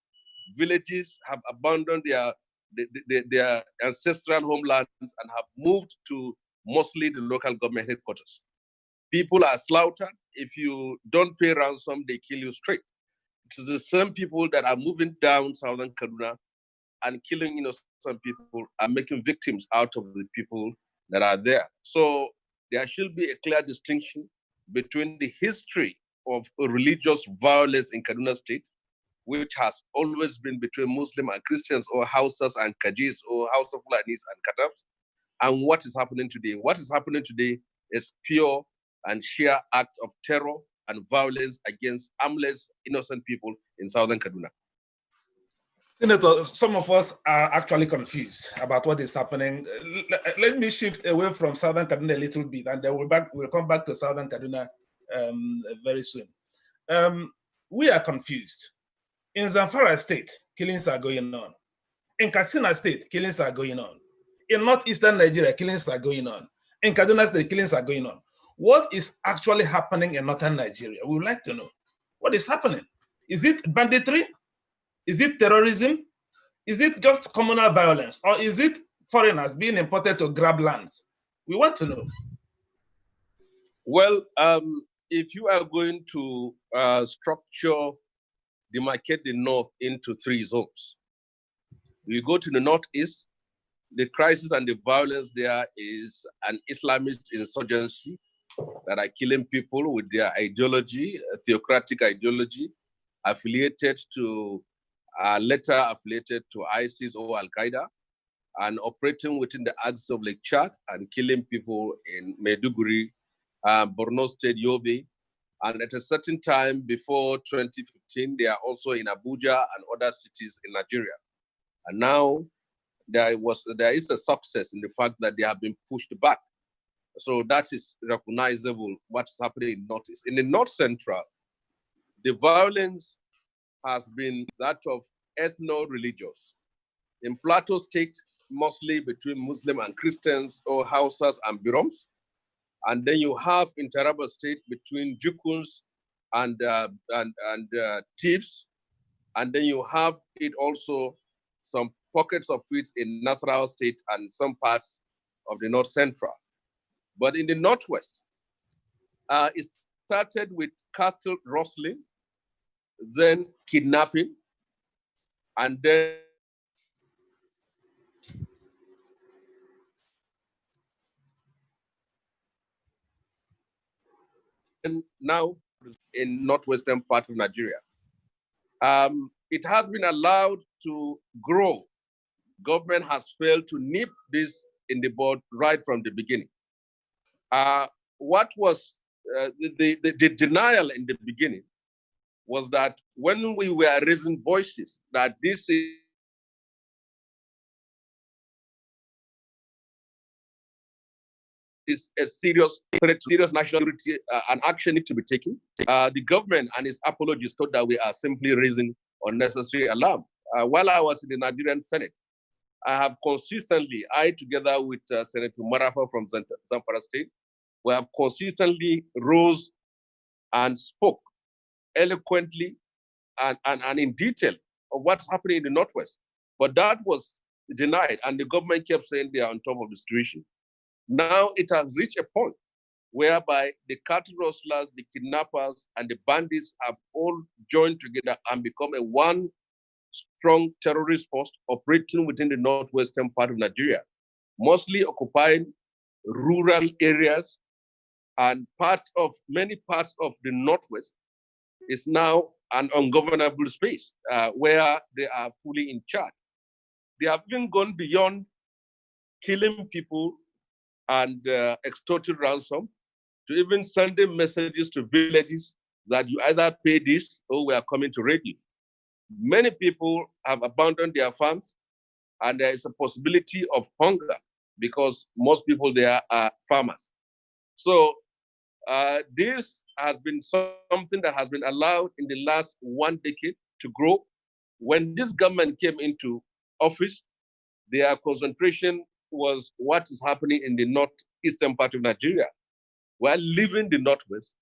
villages have abandoned their ancestral homelands and have moved to mostly the local government headquarters. People are slaughtered. If you don't pay ransom, they kill you straight. It is the same people that are moving down southern Kaduna and killing innocent people and making victims out of the people that are there. So there should be a clear distinction between the history of religious violence in Kaduna State, which has always been between Muslim and Christians, or Hausas and Kajis, or House of Fulanis and Katabs, and what is happening today. What is happening today is pure and sheer act of terror and violence against harmless, innocent people in southern Kaduna. Senator, some of us are actually confused about what is happening. Let me shift away from southern Kaduna a little bit, and then we'll come back to southern Kaduna very soon. We are confused. In Zamfara State, killings are going on. In Katsina State, killings are going on. In northeastern Nigeria, killings are going on. In Kaduna State, killings are going on. What is actually happening in northern Nigeria? We would like to know. What is happening? Is it banditry? Is it terrorism? Is it just communal violence? Or is it foreigners being imported to grab lands? We want to know. Well, if you are going to demarcate the North into 3 zones, you go to the Northeast, the crisis and the violence there is an Islamist insurgency that are killing people with their ideology, a theocratic ideology, affiliated to ISIS or Al-Qaeda, and operating within the axis of Lake Chad and killing people in Maiduguri, Borno State, Yobe. And at a certain time before 2015, they are also in Abuja and other cities in Nigeria. And now there is a success in the fact that they have been pushed back. So that is recognizable what is happening in Northeast. In the North Central, the violence has been that of ethno-religious. In Plateau State, mostly between Muslim and Christians, or Hausas and Biroms. And then you have in Taraba State between Jukuns and Thieves. And then you have it also some pockets of it in Nasarawa State and some parts of the North Central. But in the Northwest, it started with cattle rustling, then kidnapping, and then now in northwestern part of Nigeria. It has been allowed to grow. Government has failed to nip this in the bud right from the beginning. What was the denial in the beginning was that when we were raising voices that this is is a serious threat to serious national security, and action needs to be taken. The government and its apologists thought that we are simply raising unnecessary alarm. While I was in the Nigerian Senate, I have consistently, together with Senator Marafa from Zamfara State, we have consistently rose and spoke eloquently and in detail of what's happening in the Northwest. But that was denied, and the government kept saying they are on top of the situation. Now it has reached a point whereby the cattle rustlers, the kidnappers, and the bandits have all joined together and become a one strong terrorist force operating within the northwestern part of Nigeria, mostly occupying rural areas, and many parts of the Northwest is now an ungovernable space where they are fully in charge. They have even gone beyond killing people and extorting ransom to even sending messages to villages that you either pay this or we are coming to raid you. Many people have abandoned their farms, and there is a possibility of hunger because most people there are farmers. So this has been something that has been allowed in the last 1 decade to grow. When this government came into office, their concentration was what is happening in the northeastern part of Nigeria. We're leaving the Northwest,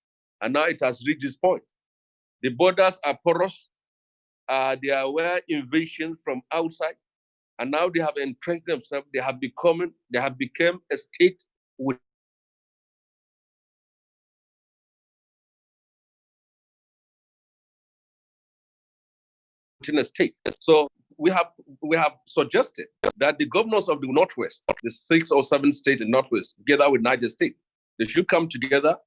and now it has reached this point. The borders are porous. There were invasions from outside, and now they have entrenched themselves. They have become a state within a state. So we have suggested that the governors of the Northwest, the 6 or 7 states in Northwest, together with Niger State, they should come together,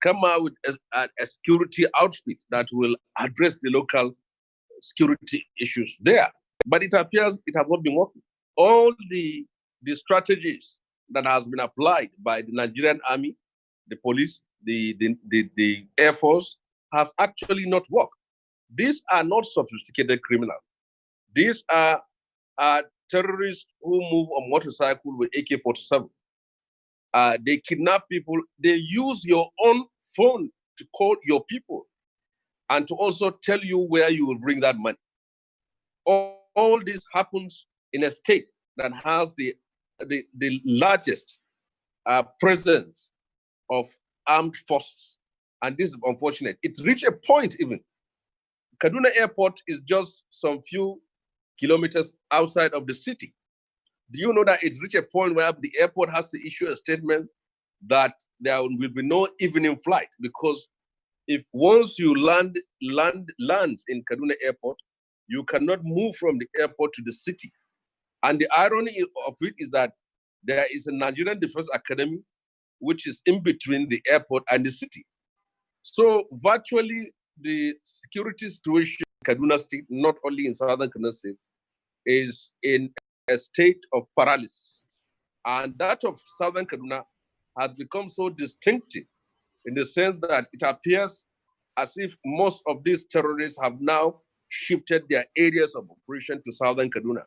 come out with a security outfit that will address the local security issues there. But it appears it has not been working. All the strategies that has been applied by the Nigerian army, the police, the Air Force have actually not worked. These are not sophisticated criminals. These are terrorists who move on motorcycle with AK-47. They kidnap people. They use your own phone to call your people and to also tell you where you will bring that money. All this happens in a state that has the largest presence of armed forces. And this is unfortunate. It reached a point even. Kaduna Airport is just some few kilometers outside of the city. Do you know that it's reached a point where the airport has to issue a statement that there will be no evening flight? Because if once you land in Kaduna Airport, you cannot move from the airport to the city. And the irony of it is that there is a Nigerian Defense Academy, which is in between the airport and the city. So virtually the security situation in Kaduna State, not only in southern Kaduna State, is in a state of paralysis. And that of southern Kaduna has become so distinctive in the sense that it appears as if most of these terrorists have now shifted their areas of operation to southern Kaduna.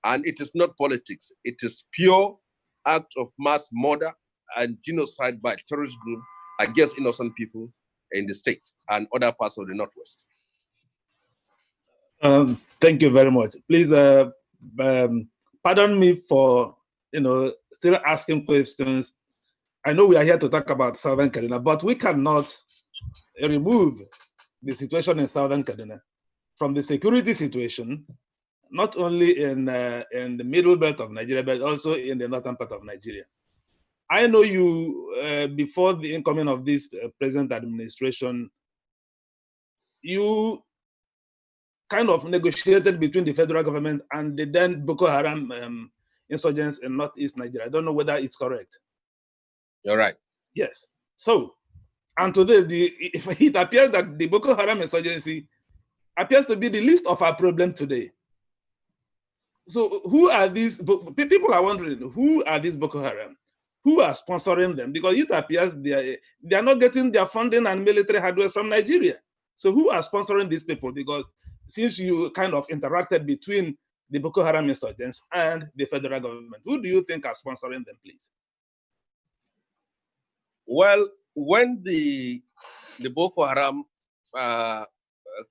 And it is not politics. It is pure act of mass murder and genocide by terrorist group against innocent people in the state and other parts of the Northwest. Thank you very much. Please pardon me for still asking questions. I know we are here to talk about southern Kaduna, but we cannot remove the situation in southern Kaduna from the security situation, not only in the middle belt of Nigeria, but also in the northern part of Nigeria. I know you, before the incoming of this present administration, you kind of negotiated between the federal government and the then Boko Haram insurgents in northeast Nigeria. I don't know whether it's correct. You're right. Yes. So, and today, it appears that the Boko Haram insurgency appears to be the least of our problem today. So who are these? People are wondering, who are these Boko Haram? Who are sponsoring them? Because it appears they are not getting their funding and military hardware from Nigeria. So who are sponsoring these people? Because since you kind of interacted between the Boko Haram insurgents and the federal government, who do you think are sponsoring them, please? Well, when the Boko Haram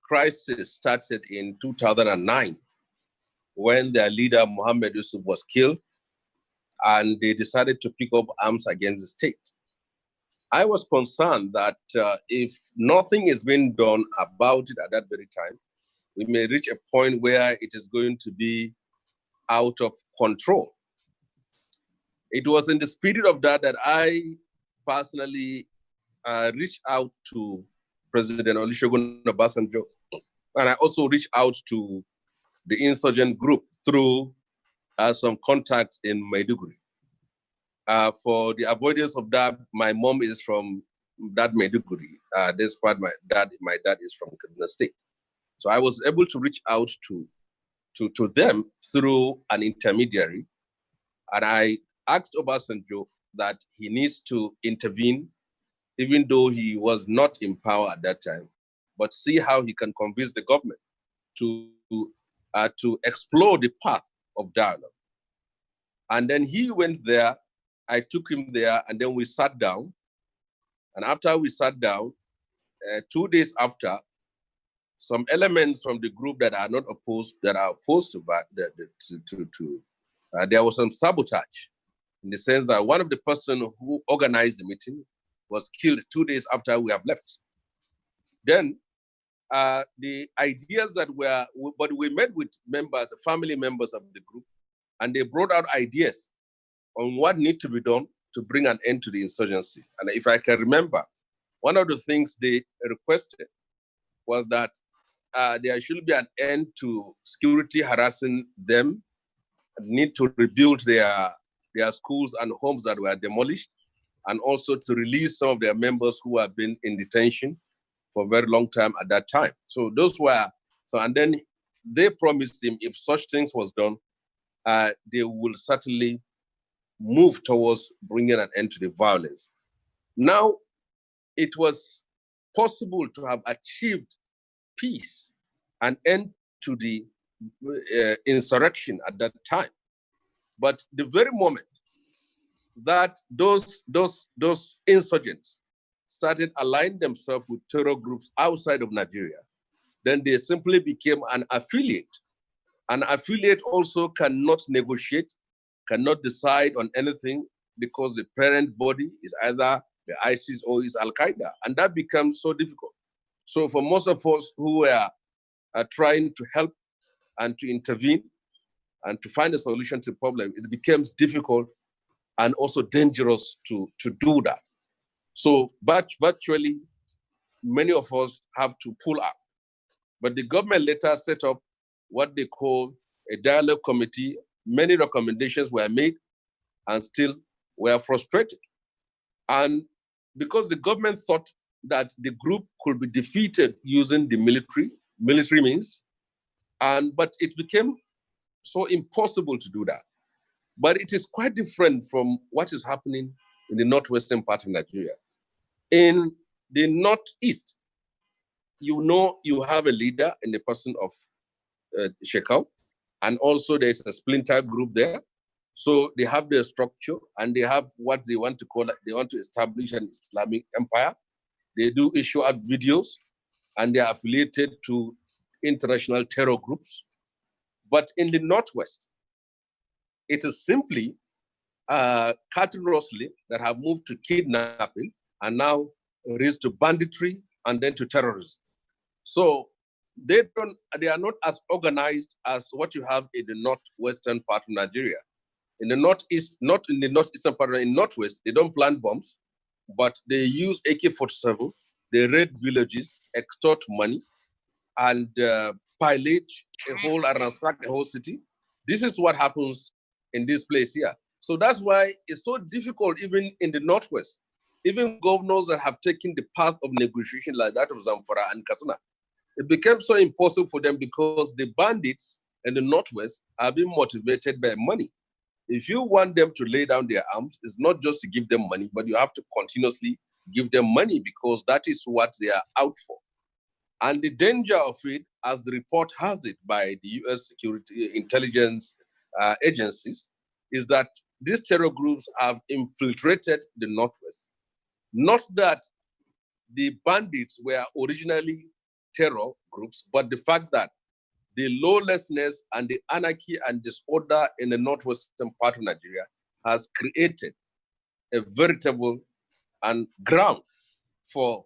crisis started in 2009, when their leader Mohammed Yusuf was killed, and they decided to pick up arms against the state, I was concerned that if nothing is being done about it at that very time, we may reach a point where it is going to be out of control. It was in the spirit of that I personally reached out to President Olusegun Obasanjo, and I also reached out to the insurgent group through some contacts in Maiduguri. For the avoidance of that, my mom is from that Maiduguri. Despite my dad is from Kaduna State. So I was able to reach out to them through an intermediary. And I asked Obasanjo that he needs to intervene, even though he was not in power at that time, but see how he can convince the government to explore the path of dialogue. And then he went there, I took him there, and then we sat down. And after we sat down, 2 days after, some elements from the group that are not opposed, that are opposed to there was some sabotage, in the sense that one of the person who organized the meeting was killed 2 days after we have left. Then the ideas that but we met with members, family members of the group, and they brought out ideas on what needs to be done to bring an end to the insurgency. And if I can remember, one of the things they requested was that there should be an end to security harassing them, need to rebuild their schools and homes that were demolished, and also to release some of their members who have been in detention for a very long time at that time. So those were, and then they promised him if such things was done, they will certainly move towards bringing an end to the violence. Now, it was possible to have achieved peace and end to the insurrection at that time. But the very moment that those insurgents started aligning themselves with terror groups outside of Nigeria, then they simply became an affiliate. An affiliate also cannot negotiate, cannot decide on anything, because the parent body is either the ISIS or is Al-Qaeda, and that becomes so difficult. So for most of us who are trying to help and to intervene and to find a solution to the problem, it becomes difficult and also dangerous to do that. So but virtually, many of us have to pull out. But the government later set up what they call a dialogue committee. Many recommendations were made and still were frustrated. And because the government thought that the group could be defeated using the military means, but it became so impossible to do that. But it is quite different from what is happening in the northwestern part of Nigeria. In the northeast, you have a leader in the person of Shekau, and also there's a splinter group there. So they have their structure, and they have what they want to call, they want to establish an Islamic empire. They do issue out videos, and they are affiliated to international terror groups. But in the northwest, it is simply cattle rustling that have moved to kidnapping and now raised to banditry and then to terrorism. So they are not as organized as what you have in the northwestern part of Nigeria. In the northeast, not in the northeastern part, in northwest, they don't plant bombs, but they use AK-47, they raid villages, extort money, and pillage ransack a whole city. This is what happens in this place here. So that's why it's so difficult even in the northwest. Even governors that have taken the path of negotiation like that of Zamfara and Katsina, it became so impossible for them because the bandits in the northwest are being motivated by money. If you want them to lay down their arms, it's not just to give them money, but you have to continuously give them money because that is what they are out for. And the danger of it, as the report has it by the US security intelligence agencies, is that these terror groups have infiltrated the northwest. Not that the bandits were originally terror groups, but the fact that the lawlessness and the anarchy and disorder in the northwestern part of Nigeria has created a veritable and ground for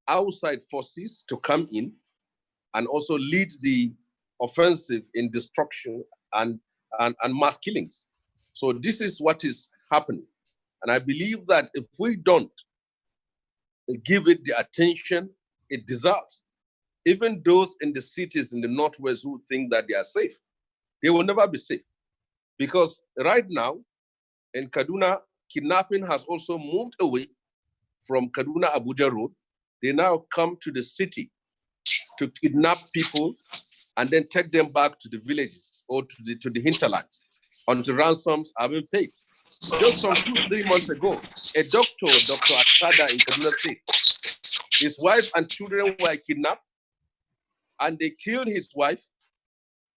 outside forces to come in and also lead the offensive in destruction and mass killings. So this is what is happening. And I believe that if we don't give it the attention it deserves, even those in the cities in the Northwest who think that they are safe, they will never be safe. Because right now in Kaduna, kidnapping has also moved away from Kaduna-Abuja Road. They now come to the city to kidnap people and then take them back to the villages or to the hinterlands until ransoms are being paid. Just some 2-3 months ago, a doctor, Dr. Aksada in Kaduna State, his wife and children were kidnapped and they killed his wife,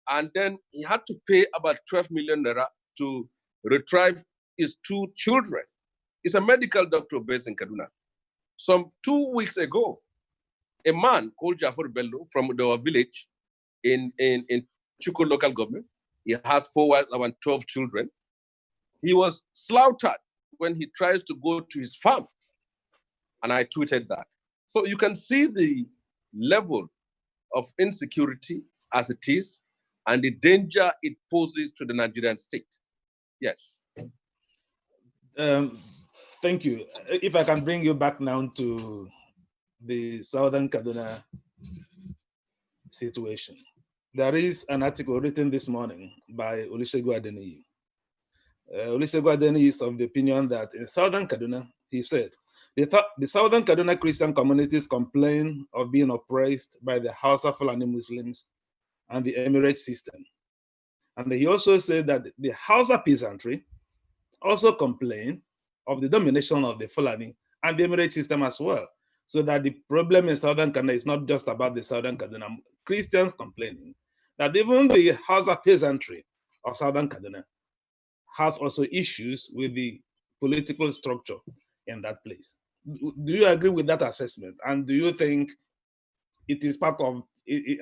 and then he had to pay about 12 million naira to retrieve his 2 children. He's a medical doctor based in Kaduna. Some 2 weeks ago, a man called Jafar Bello from our village in Chuku local government, he has 4 wives and 12 children. He was slaughtered when he tries to go to his farm. And I tweeted that. So you can see the level of insecurity as it is and the danger it poses to the Nigerian state. Yes. Thank you. If I can bring you back now to the Southern Kaduna situation. There is an article written this morning by Olusegun Adeniyi. Olusegun Adeniyi is of the opinion that in Southern Kaduna, he said, the Southern Kaduna Christian communities complain of being oppressed by the Hausa Fulani Muslims and the Emirate system. And he also said that the Hausa peasantry also complain of the domination of the Fulani and the Emirate system as well. So that the problem in Southern Kaduna is not just about the Southern Kaduna Christians complaining, that even the Hausa peasantry of Southern Kaduna has also issues with the political structure in that place. Do you agree with that assessment? And do you think it is part of,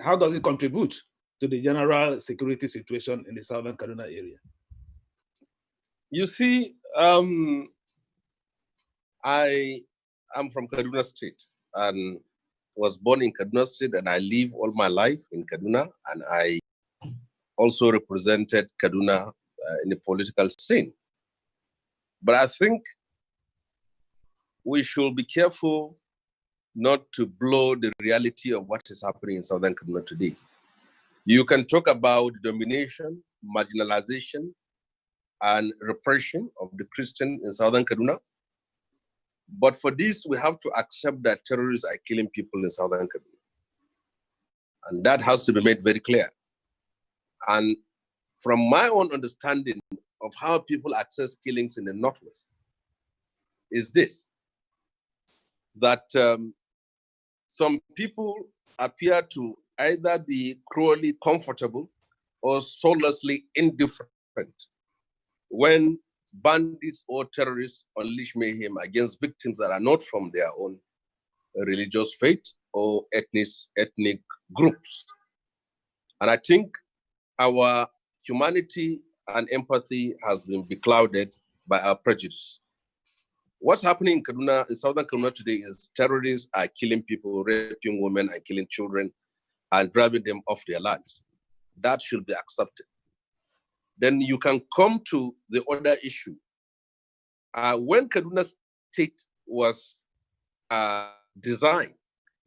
how does it contribute to the general security situation in the Southern Kaduna area? You see, I am from Kaduna State and was born in Kaduna State, and I live all my life in Kaduna, and I also represented Kaduna in the political scene. But I think we should be careful not to blow the reality of what is happening in Southern Kaduna today. You can talk about domination, marginalization, and repression of the Christian in Southern Kaduna. But for this, we have to accept that terrorists are killing people in Southern Kaduna. And that has to be made very clear. And from my own understanding of how people access killings in the Northwest is this, that some people appear to either be cruelly comfortable or soullessly indifferent when bandits or terrorists unleash mayhem against victims that are not from their own religious faith or ethnic groups. And I think our humanity and empathy has been beclouded by our prejudice. What's happening in Kaduna, in Southern Kaduna today, is terrorists are killing people, raping women, and killing children, and driving them off their lands. That should be accepted. Then you can come to the other issue. When Kaduna State was designed,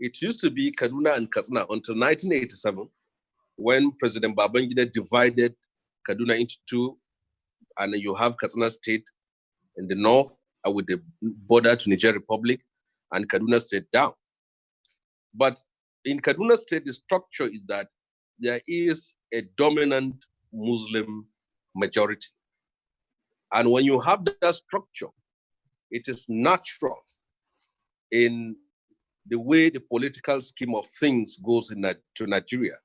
it used to be Kaduna and Katsina until 1987, when President Babangida divided Kaduna into 2, and you have Katsina State in the north with the border to Niger Republic, and Kaduna State down. But in Kaduna State, the structure is that there is a dominant Muslim majority. And when you have that structure, it is natural in the way the political scheme of things goes to Nigeria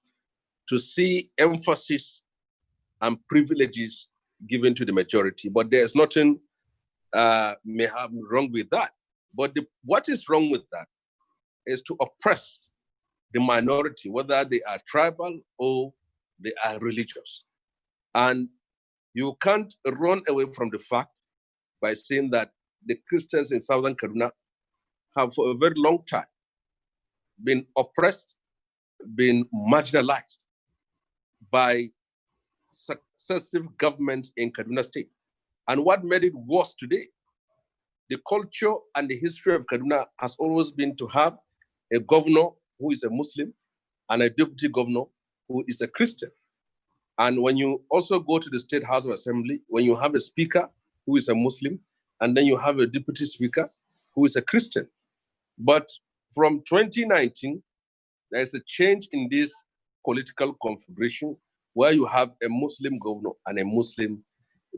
to see emphasis and privileges given to the majority. But there's nothing may have wrong with that. But what is wrong with that is to oppress the minority, whether they are tribal or they are religious. And you can't run away from the fact by saying that the Christians in Southern Kaduna have for a very long time been oppressed, been marginalized by successive governments in Kaduna State. And what made it worse today, the culture and the history of Kaduna has always been to have a governor who is a Muslim and a deputy governor who is a Christian. And when you also go to the State House of Assembly, when you have a speaker who is a Muslim, and then you have a deputy speaker who is a Christian. But from 2019, there's a change in this political configuration where you have a Muslim governor and a Muslim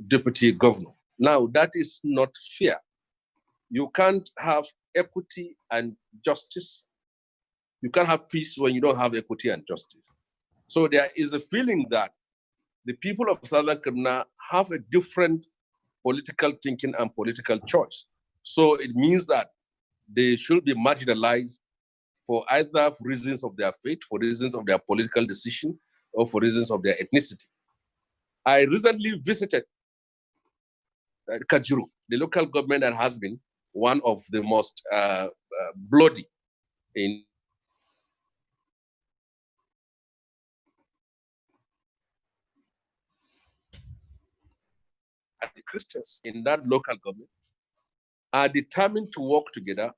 deputy governor. Now, that is not fair. You can't have equity and justice. You can't have peace when you don't have equity and justice. So there is a feeling that the people of Southern Kaduna have a different political thinking and political choice. So it means that they should be marginalized for either reasons of their faith, for reasons of their political decision, or for reasons of their ethnicity. I recently visited Kajuru, the local government that has been one of the most bloody in the Christians in that local government are determined to work together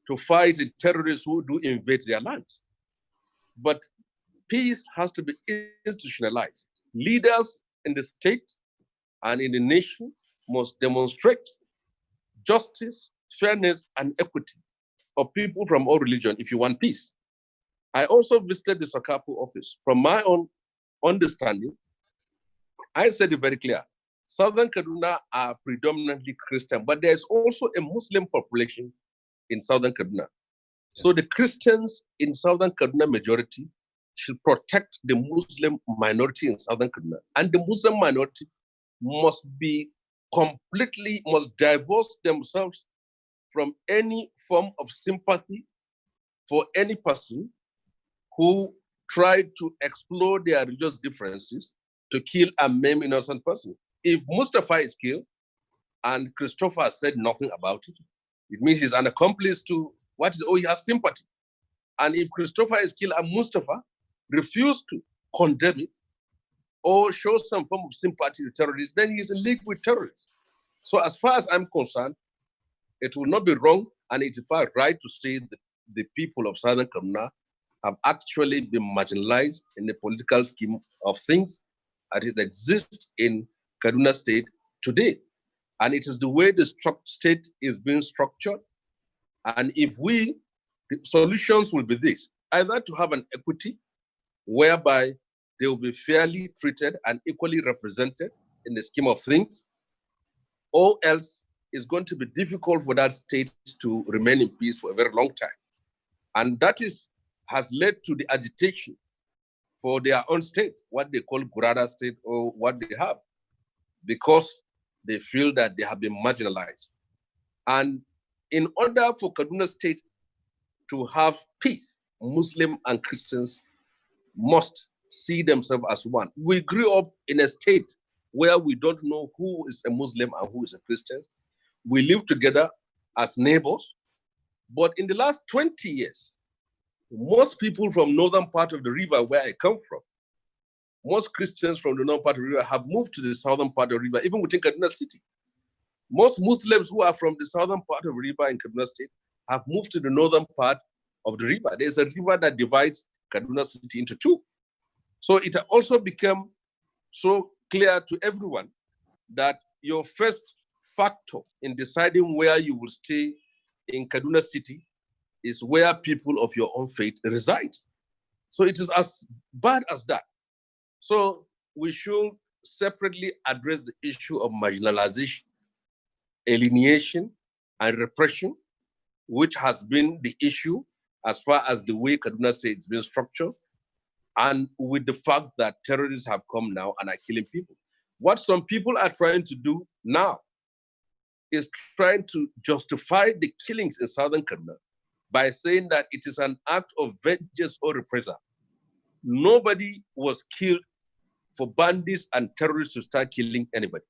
to fight the terrorists who do invade their lands. But peace has to be institutionalized. Leaders in the state and in the nation must demonstrate justice, fairness, and equity of people from all religions if you want peace. I also visited the Sokapu office. From my own understanding, I said it very clear. Southern Kaduna are predominantly Christian, but there's also a Muslim population in Southern Kaduna. So the Christians in Southern Kaduna majority should protect the Muslim minority in Southern Kaduna. And the Muslim minority must divorce themselves from any form of sympathy for any person who tried to explore their religious differences to kill and maim innocent person. If Mustafa is killed and Christopher said nothing about it, it means he's an accomplice to he has sympathy. And if Christopher is killed and Mustafa refused to condemn it or show some form of sympathy to terrorists, then he's in league with terrorists. So as far as I'm concerned, it will not be wrong and it is far right to say that the people of Southern Kaduna have actually been marginalized in the political scheme of things as it exists in Kaduna State today. And it is the way the state is being structured. And the solutions will be this, either to have an equity whereby they will be fairly treated and equally represented in the scheme of things, or else it's going to be difficult for that state to remain in peace for a very long time. And that has led to the agitation for their own state, what they call Gurada state or what they have, because they feel that they have been marginalized. And in order for Kaduna State to have peace, Muslim and Christians must see themselves as one. We grew up in a state where we don't know who is a Muslim and who is a Christian. We live together as neighbors. But in the last 20 years, most people from northern part of the river where I come from, most Christians from the northern part of the river have moved to the southern part of the river, even within Kaduna City. Most Muslims who are from the southern part of the river in Kaduna State have moved to the northern part of the river. There's a river that divides Kaduna City into two. So it also became so clear to everyone that your first factor in deciding where you will stay in Kaduna City is where people of your own faith reside. So it is as bad as that. So we should separately address the issue of marginalization, alienation, and repression, which has been the issue as far as the way Kaduna State is being structured, and with the fact that terrorists have come now and are killing people. What some people are trying to do now is trying to justify the killings in southern Kaduna by saying that it is an act of vengeance or reprisal. Nobody was killed for bandits and terrorists to start killing anybody.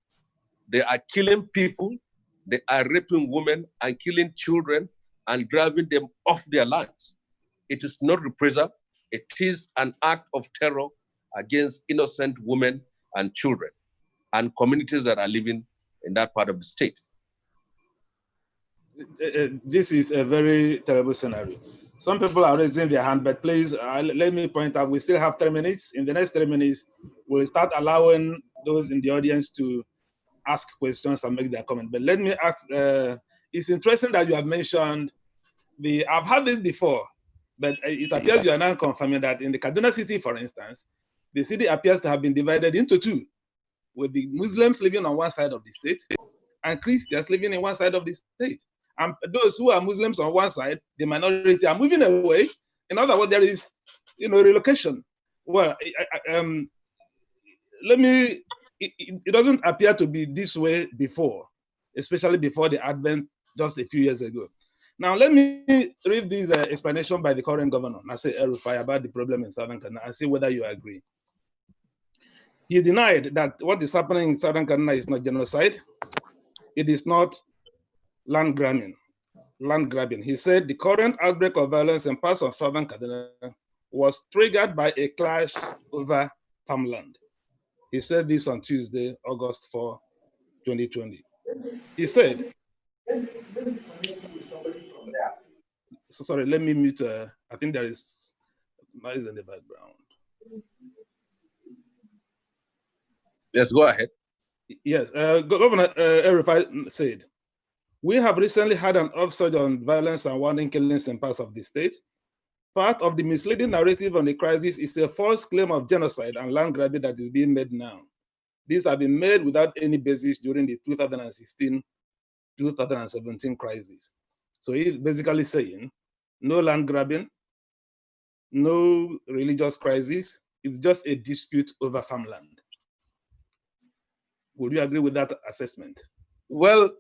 They are killing people, they are raping women and killing children and driving them off their lands. It is not reprisal, it is an act of terror against innocent women and children and communities that are living in that part of the state. This is a very terrible scenario. Some people are raising their hand, but please let me point out, we still have 3 minutes. In the next 3 minutes, we'll start allowing those in the audience to ask questions and make their comment. But let me ask, it's interesting that you have mentioned I've had this before, but it appears you are now confirming that in the Kaduna city, for instance, the city appears to have been divided into two, with the Muslims living on one side of the state and Christians living in one side of the state. And those who are Muslims on one side, the minority are moving away. In other words, there is, relocation. Well, it doesn't appear to be this way before, especially before the advent just a few years ago. Now, let me read this explanation by the current governor, Nasir El-Rufai, about the problem in Southern Kaduna and see whether you agree. He denied that what is happening in Southern Kaduna is not genocide. It is not land grabbing. He said the current outbreak of violence in parts of Southern Kaduna was triggered by a clash over farmland. He said this on Tuesday, August 4, 2020. He said, sorry, let me mute. I think there is noise in the background. Yes, go ahead. Yes, Governor El-Rufai said, we have recently had an upsurge on violence and wanton killings in parts of the state. Part of the misleading narrative on the crisis is a false claim of genocide and land grabbing that is being made now. These have been made without any basis during the 2016-2017 crisis. So he's basically saying, no land grabbing, no religious crisis, it's just a dispute over farmland. Would you agree with that assessment? Well,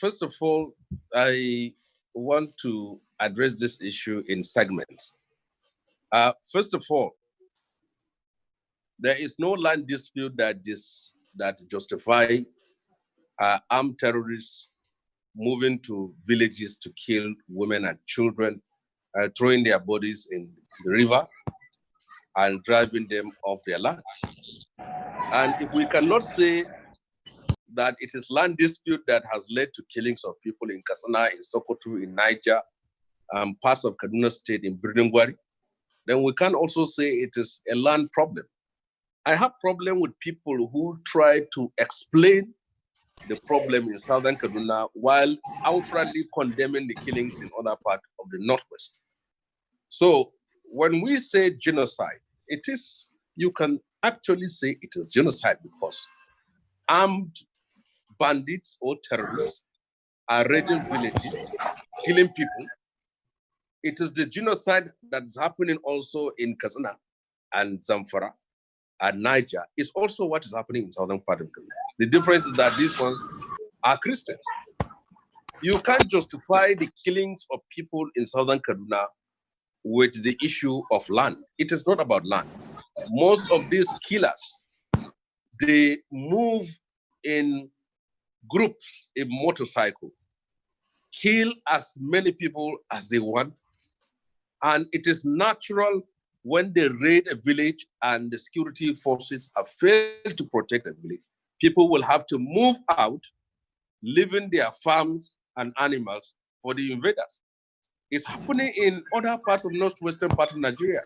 first of all, I want to address this issue in segments. First of all, there is no land dispute that justify armed terrorists moving to villages to kill women and children, throwing their bodies in the river and driving them off their lands. And if we cannot say that it is land dispute that has led to killings of people in Katsina, in Sokoto, in Niger, parts of Kaduna State, in Birdingwari, then we can also say it is a land problem. I have problem with people who try to explain the problem in Southern Kaduna while outrightly condemning the killings in other parts of the Northwest. So when we say genocide, you can actually say it is genocide because armed bandits or terrorists are raiding villages, killing people. It is the genocide that is happening also in Katsina and Zamfara and Niger. Is also what is happening in southern part of Kaduna. The difference is that these ones are Christians. You can't justify the killings of people in southern Kaduna with the issue of land. It is not about land. Most of these killers, they move in groups, a motorcycle, kill as many people as they want. And it is natural when they raid a village and the security forces have failed to protect the village, people will have to move out, leaving their farms and animals for the invaders. It's happening in other parts of northwestern part of Nigeria.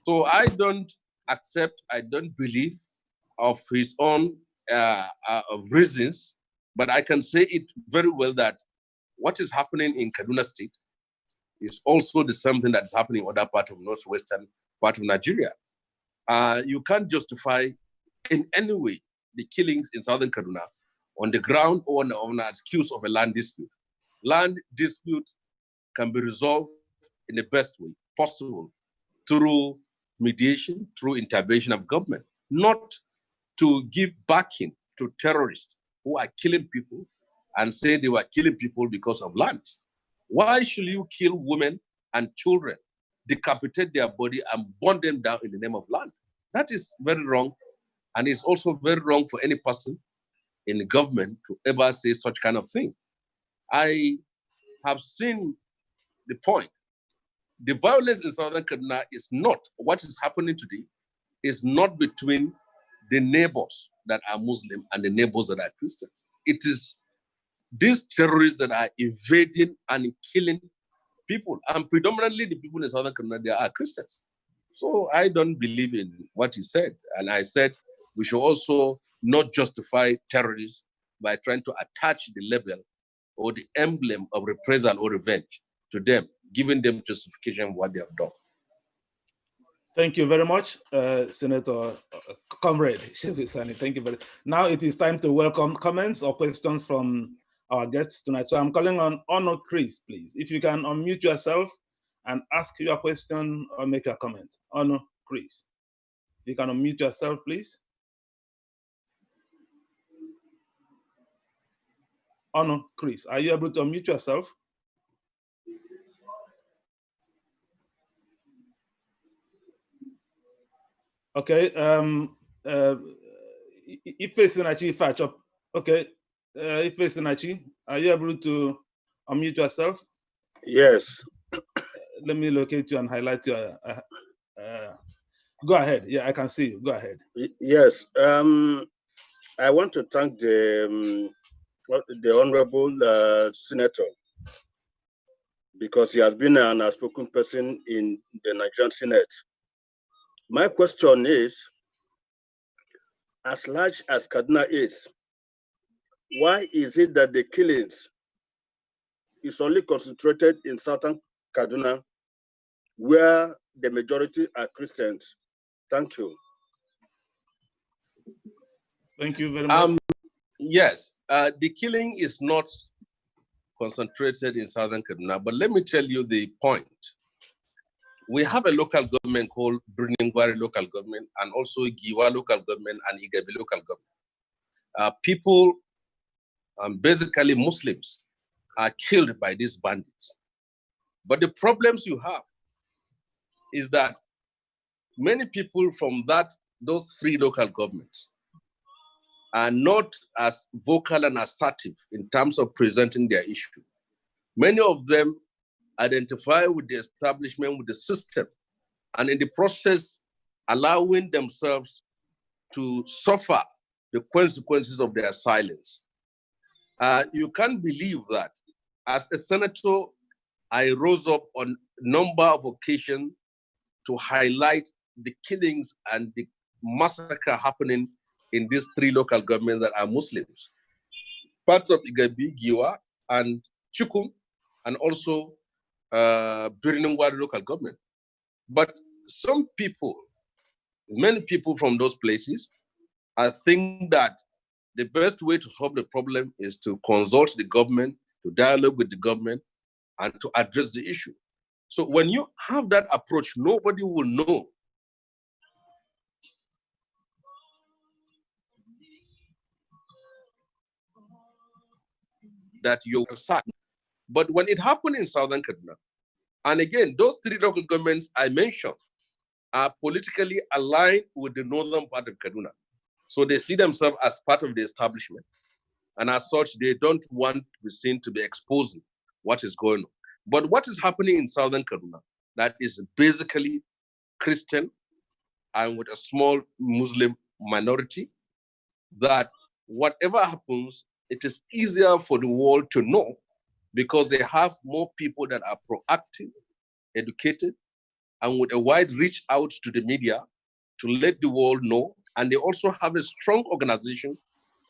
So I don't accept, I don't believe of his own reasons, but I can say it very well that what is happening in Kaduna State is also the same thing that is happening in other parts of northwestern part of Nigeria. You can't justify in any way the killings in southern Kaduna on the ground or on the excuse of a land dispute. Land disputes can be resolved in the best way possible through mediation, through intervention of government, not to give backing to terrorists who are killing people, and say they were killing people because of land. Why should you kill women and children, decapitate their body, and burn them down in the name of land? That is very wrong. And it's also very wrong for any person in the government to ever say such kind of thing. I have seen the point. The violence in Southern Kaduna is not, what is happening today is not between the neighbors that are Muslim and the neighbors that are Christians. It is these terrorists that are invading and killing people, and predominantly the people in Southern Kaduna, they are Christians. So I don't believe in what he said. And I said we should also not justify terrorists by trying to attach the label or the emblem of reprisal or revenge to them, giving them justification of what they have done. Thank you very much, Senator Comrade Sani. Thank you very much. Now it is time to welcome comments or questions from our guests tonight. So I'm calling on Honor Chris, please. If you can unmute yourself and ask your question or make a comment. Honor Chris. You can unmute yourself, please. Honor Chris, are you able to unmute yourself? Okay. Ife Sinachi Fachop. Okay. Ife Sinachi, are you able to unmute yourself? Yes. Let me locate you and highlight you. Go ahead. Yeah, I can see you. Go ahead. Yes. I want to thank the honorable senator, because he has been an outspoken person in the Nigerian Senate. My question is, as large as Kaduna is, why is it that the killings is only concentrated in southern Kaduna, where the majority are Christians? Thank you. Thank you very much. Yes, the killing is not concentrated in southern Kaduna, but let me tell you the point. We have a local government called Bruningwari local government, and also Giwa local government and Igabi local government. People, basically Muslims, are killed by these bandits. But the problems you have is that many people from those three local governments are not as vocal and assertive in terms of presenting their issue. Many of them identify with the establishment, with the system, and in the process, allowing themselves to suffer the consequences of their silence. You can't believe that. As a senator, I rose up on a number of occasions to highlight the killings and the massacre happening in these three local governments that are Muslims. Parts of Igabi, Giwa, and Chukum, and also Birinungwari local government. But some people, many people from those places, I think that the best way to solve the problem is to consult the government, to dialogue with the government, and to address the issue. So when you have that approach, nobody will know that you're sad. But when it happened in southern Kaduna, and again, those three local governments I mentioned are politically aligned with the northern part of Kaduna. So they see themselves as part of the establishment. And as such, they don't want to be seen to be exposing what is going on. But what is happening in southern Kaduna, that is basically Christian and with a small Muslim minority, that whatever happens, it is easier for the world to know because they have more people that are proactive, educated, and with a wide reach out to the media to let the world know. And they also have a strong organization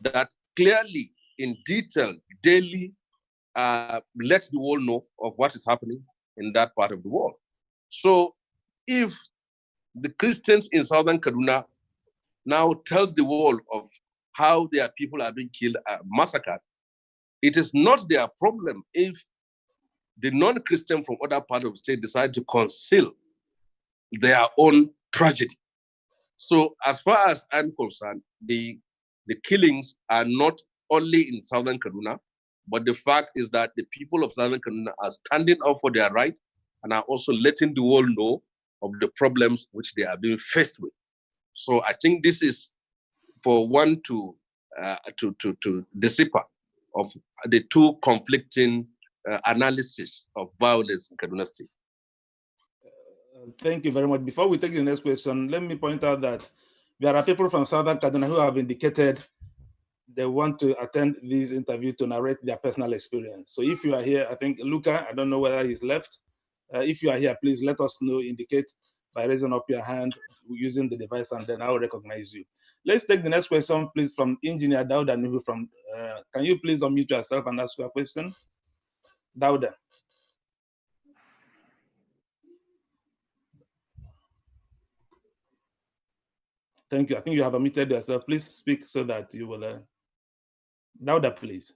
that clearly, in detail, daily, let the world know of what is happening in that part of the world. So if the Christians in southern Kaduna now tells the world of how their people are being killed, massacred, it is not their problem if the non-Christian from other parts of the state decide to conceal their own tragedy. So as far as I'm concerned, the killings are not only in southern Kaduna, But the fact is that the people of Southern Kaduna are standing up for their right and are also letting the world know of the problems which they are being faced with. So I think this is for one to decipher of the two conflicting analysis of violence in Kaduna State. Thank you very much. Before we take the next question, let me point out that there are people from Southern Kaduna who have indicated they want to attend this interview to narrate their personal experience. So if you are here, I think Luca, I don't know whether he's left. If you are here, please let us know, indicate by raising up your hand using the device, and then I will recognize you. Let's take the next question, please, from Engineer Dauda Nuhu from, can you please unmute yourself and ask your question? Dauda. Thank you. I think you have unmuted yourself. Please speak so that you will. Dauda, please.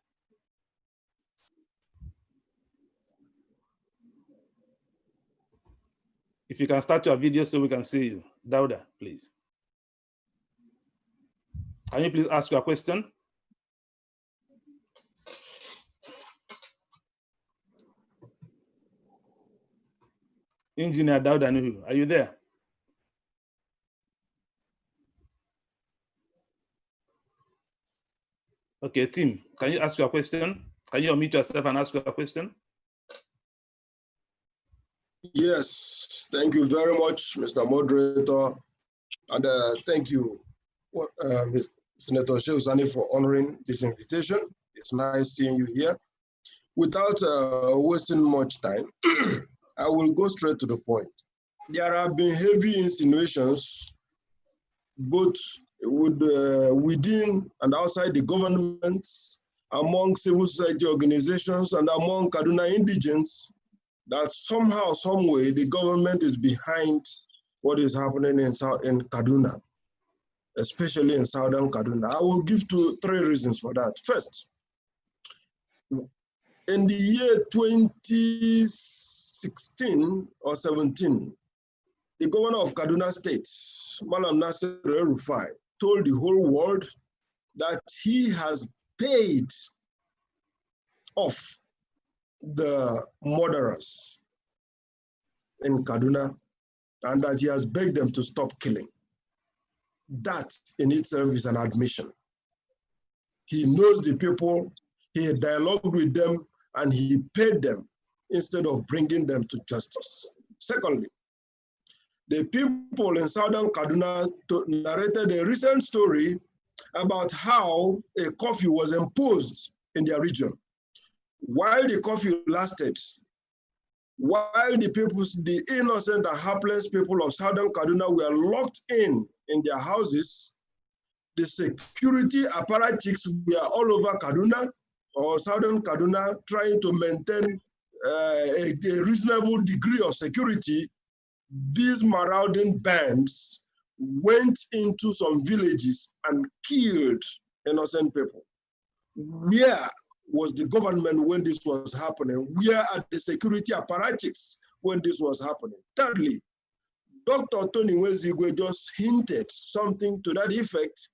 If you can start your video so we can see you. Dauda, please. Can you please ask your question? Engineer Dauda Nuhu, are you there? Okay, Tim, can you ask your question? Can you unmute yourself and ask your question? Yes, thank you very much, Mr. Moderator. And thank you, Senator Sani, for honoring this invitation. It's nice seeing you here. Without wasting much time, I will go straight to the point. There have been heavy insinuations, both within and outside the governments, among civil society organizations, and among Kaduna indigents, that somehow, some way, the government is behind what is happening in Kaduna, especially in Southern Kaduna. I will give three reasons for that. First, in the year 2016 or 17, the governor of Kaduna State, Malam Nasir El-Rufai, told the whole world that he has paid off the murderers in Kaduna and that he has begged them to stop killing. That in itself is an admission. He knows the people, he dialogued with them, and he paid them instead of bringing them to justice. Secondly, the people in Southern Kaduna narrated a recent story about how a curfew was imposed in their region. While the curfew lasted, while the innocent and helpless people of Southern Kaduna were locked in their houses, the security apparatchiks were all over Kaduna or Southern Kaduna trying to maintain a reasonable degree of security. These marauding bands went into some villages and killed innocent people. Where was the government when this was happening? Where are the security apparatchiks when this was happening? Thirdly, Dr. Tony Nwezigwe just hinted something to that effect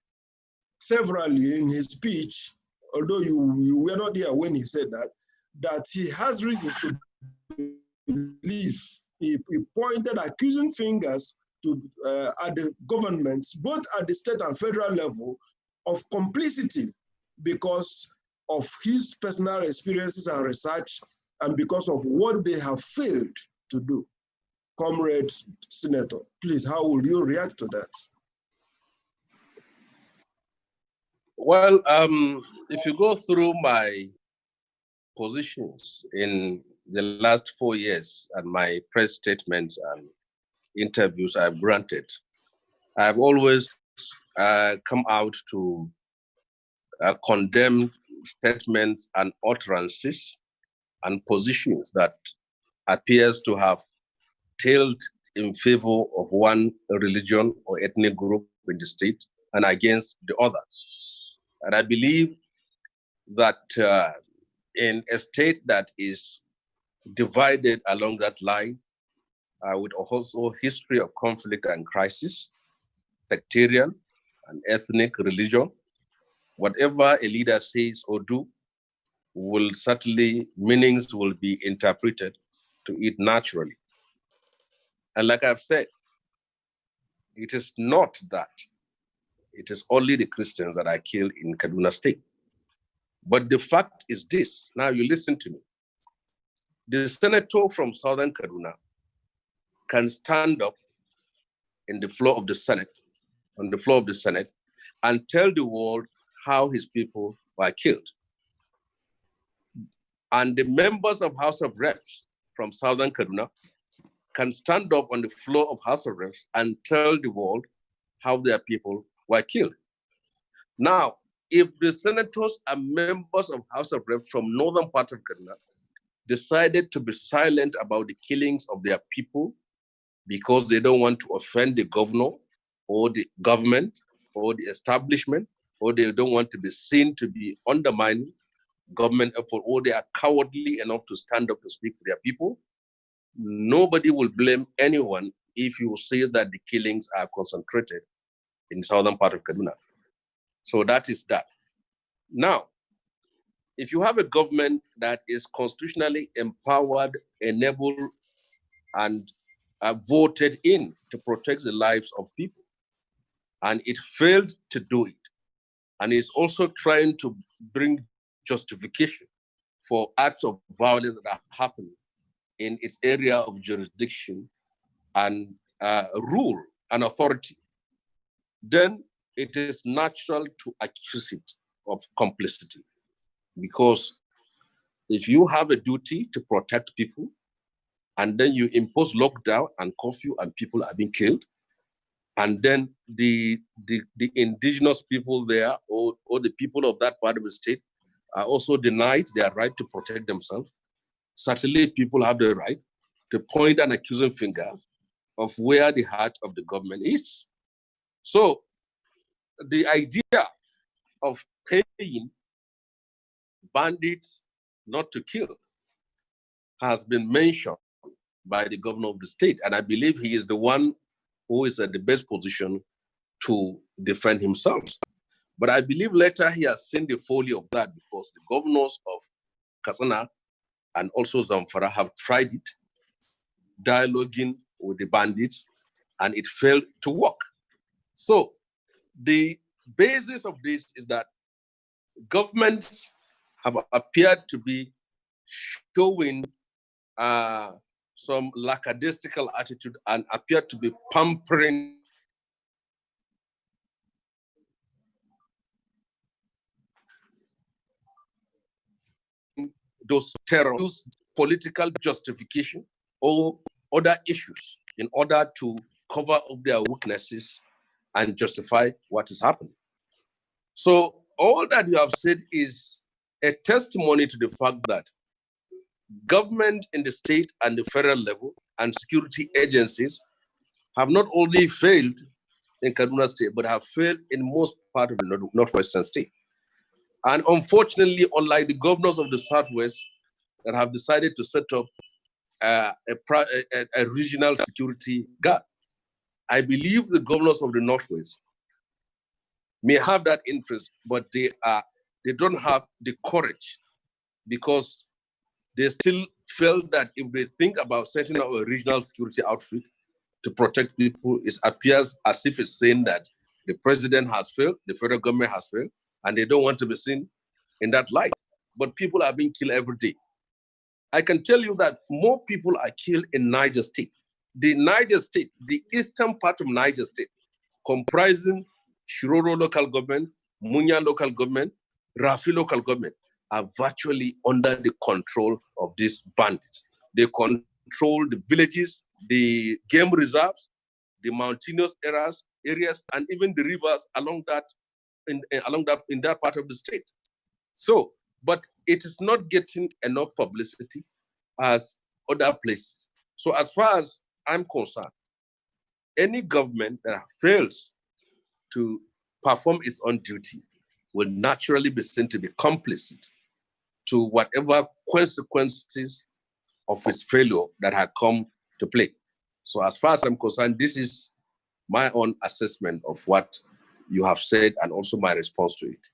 severally in his speech, although you were not there when he said that he has reasons to believe. He pointed accusing fingers at the governments, both at the state and federal level, of complicity because of his personal experiences and research and because of what they have failed to do. Comrade Senator, please, how will you react to that? Well, if you go through my positions in the last 4 years and my press statements and interviews I've granted, I've always come out to condemn statements and utterances and positions that appears to have tilted in favor of one religion or ethnic group in the state and against the other. And I believe that in a state that is divided along that line, with also history of conflict and crisis, sectarian and ethnic religion, whatever a leader says or do will certainly, meanings will be interpreted to it naturally. And like I've said, it is not that. It is only the Christians that are killed in Kaduna State. But the fact is this, now you listen to me. The senator from Southern Kaduna can stand up in the floor of the Senate, on the floor of the Senate, and tell the world how his people were killed. And the members of House of Reps from Southern Kaduna can stand up on the floor of House of Reps and tell the world how their people were killed. Now, if the senators and members of House of Reps from northern part of Kaduna decided to be silent about the killings of their people because they don't want to offend the governor or the government or the establishment, or they don't want to be seen to be undermining government effort, or they are cowardly enough to stand up to speak for their people, nobody will blame anyone if you say that the killings are concentrated in the southern part of Kaduna. So that is that. Now, if you have a government that is constitutionally empowered, enabled, and voted in to protect the lives of people, and it failed to do it, and is also trying to bring justification for acts of violence that are happening in its area of jurisdiction and rule and authority, then it is natural to accuse it of complicity. Because if you have a duty to protect people, and then you impose lockdown and curfew and people are being killed, and then the indigenous people there or the people of that part of the state are also denied their right to protect themselves, certainly people have the right to point an accusing finger of where the heart of the government is. So the idea of paying bandits not to kill has been mentioned by the governor of the state. And I believe he is the one who is at the best position to defend himself. But I believe later he has seen the folly of that, because the governors of Katsina and also Zamfara have tried it, dialoguing with the bandits, and it failed to work. So the basis of this is that governments have appeared to be showing some lackadaisical attitude and appear to be pampering those terrorists, political justification or other issues in order to cover up their weaknesses and justify what is happening. So all that you have said is a testimony to the fact that government in the state and the federal level and security agencies have not only failed in Kaduna State, but have failed in most part of the northwestern state. And unfortunately, unlike the governors of the Southwest that have decided to set up a regional security guard, I believe the governors of the Northwest may have that interest, but they don't have the courage, because they still feel that if they think about setting up a regional security outfit to protect people, it appears as if it's saying that the president has failed, the federal government has failed, and they don't want to be seen in that light. But people are being killed every day. I can tell you that more people are killed in Niger State. The Niger State, the eastern part of Niger State, comprising Shiroro local government, Munya local government, Rafi local government, are virtually under the control of these bandits. They control the villages, the game reserves, the mountainous areas, and even the rivers along that in that part of the state. So, but it is not getting enough publicity as other places. So as far as I'm concerned, any government that fails to perform its own duty will naturally be seen to be complicit to whatever consequences of its failure that have come to play. So as far as I'm concerned, this is my own assessment of what you have said and also my response to it.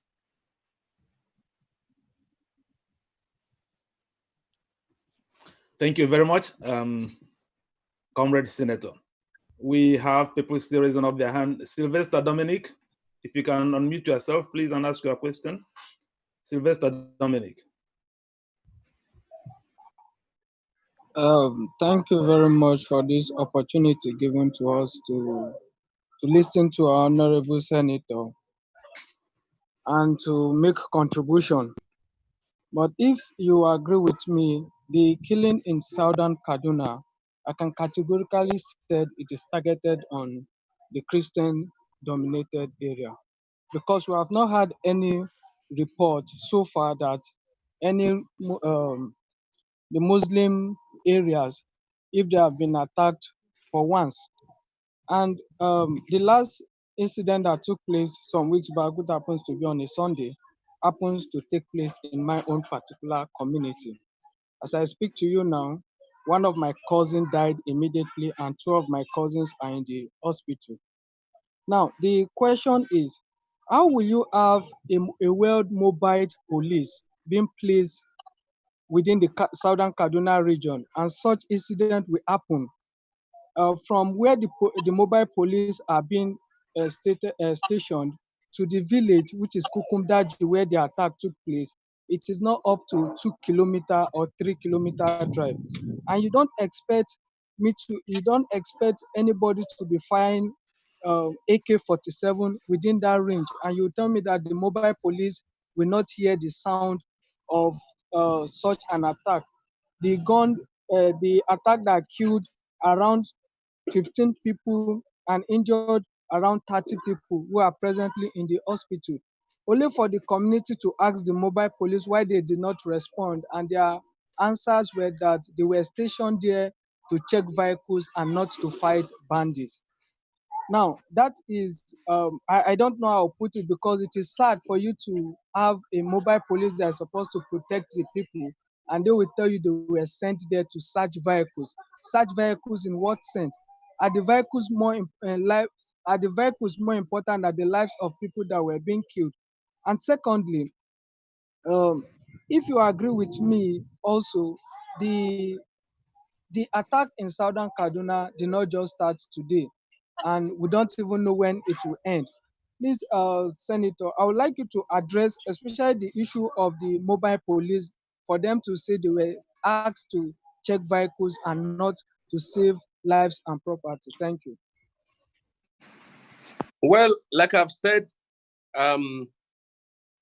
Thank you very much, Comrade Senator. We have people still raising up their hand. Sylvester Dominic, if you can unmute yourself, please, and ask your question. Sylvester Dominic. Thank you very much for this opportunity given to us to listen to our honorable senator and to make contribution. But if you agree with me, the killing in southern Kaduna, I can categorically say it is targeted on the Christian-dominated area, because we have not had any report so far that any the Muslim areas, if they have been attacked for once. And the last incident that took place some weeks back, which happens to be on a Sunday, happens to take place in my own particular community. As I speak to you now, one of my cousins died immediately and two of my cousins are in the hospital. Now, the question is, how will you have a world mobile police being placed within the southern Kaduna region, and such incident will happen from where the mobile police are being stationed to the village, which is Kukumdaji, where the attack took place? It is not up to 2 kilometer or 3 kilometer drive, and you don't expect anybody to be firing AK-47 within that range, and you tell me that the mobile police will not hear the sound of such an attack. The attack that killed around 15 people and injured around 30 people who are presently in the hospital, only for the community to ask the mobile police why they did not respond, and their answers were that they were stationed there to check vehicles and not to fight bandits. Now, that is, I don't know how to put it, because it is sad for you to have a mobile police that is supposed to protect the people, and they will tell you they were sent there to search vehicles. Search vehicles in what sense? Are the vehicles more important than the lives of people that were being killed? And secondly, if you agree with me also, the attack in southern Kaduna did not just start today, and we don't even know when it will end. Please, Senator, I would like you to address especially the issue of the mobile police, for them to say they were asked to check vehicles and not to save lives and property. Thank you. Well, like I've said,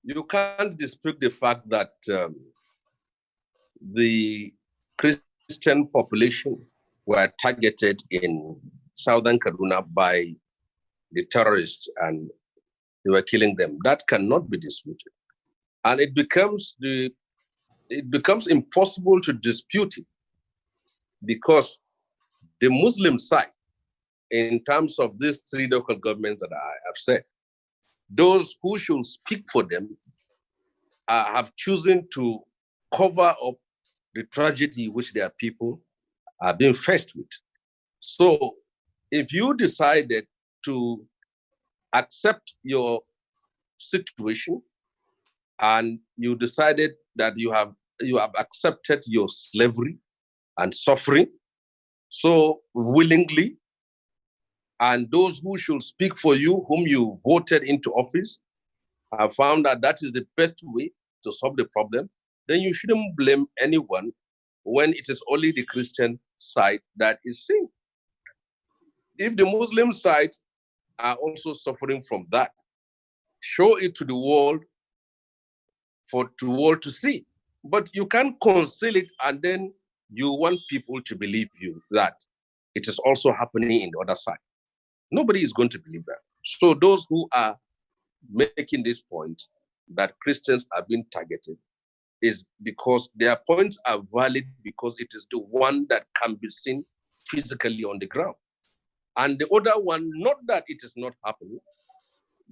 you can't dispute the fact that the Christian population were targeted in southern Kaduna by the terrorists, and they were killing them. That cannot be disputed. And it becomes impossible to dispute it, because the Muslim side, in terms of these three local governments that I have said, those who should speak for them have chosen to cover up the tragedy which their people are being faced with. So if you decided to accept your situation and you decided that you have accepted your slavery and suffering so willingly, and those who should speak for you, whom you voted into office, have found that that is the best way to solve the problem, then you shouldn't blame anyone when it is only the Christian side that is sin. If the Muslim side are also suffering from that, show it to the world for the world to see. But you can't conceal it and then you want people to believe you that it is also happening in the other side. Nobody is going to believe that. So those who are making this point that Christians are being targeted is because their points are valid, because it is the one that can be seen physically on the ground. And the other one, not that it is not happening,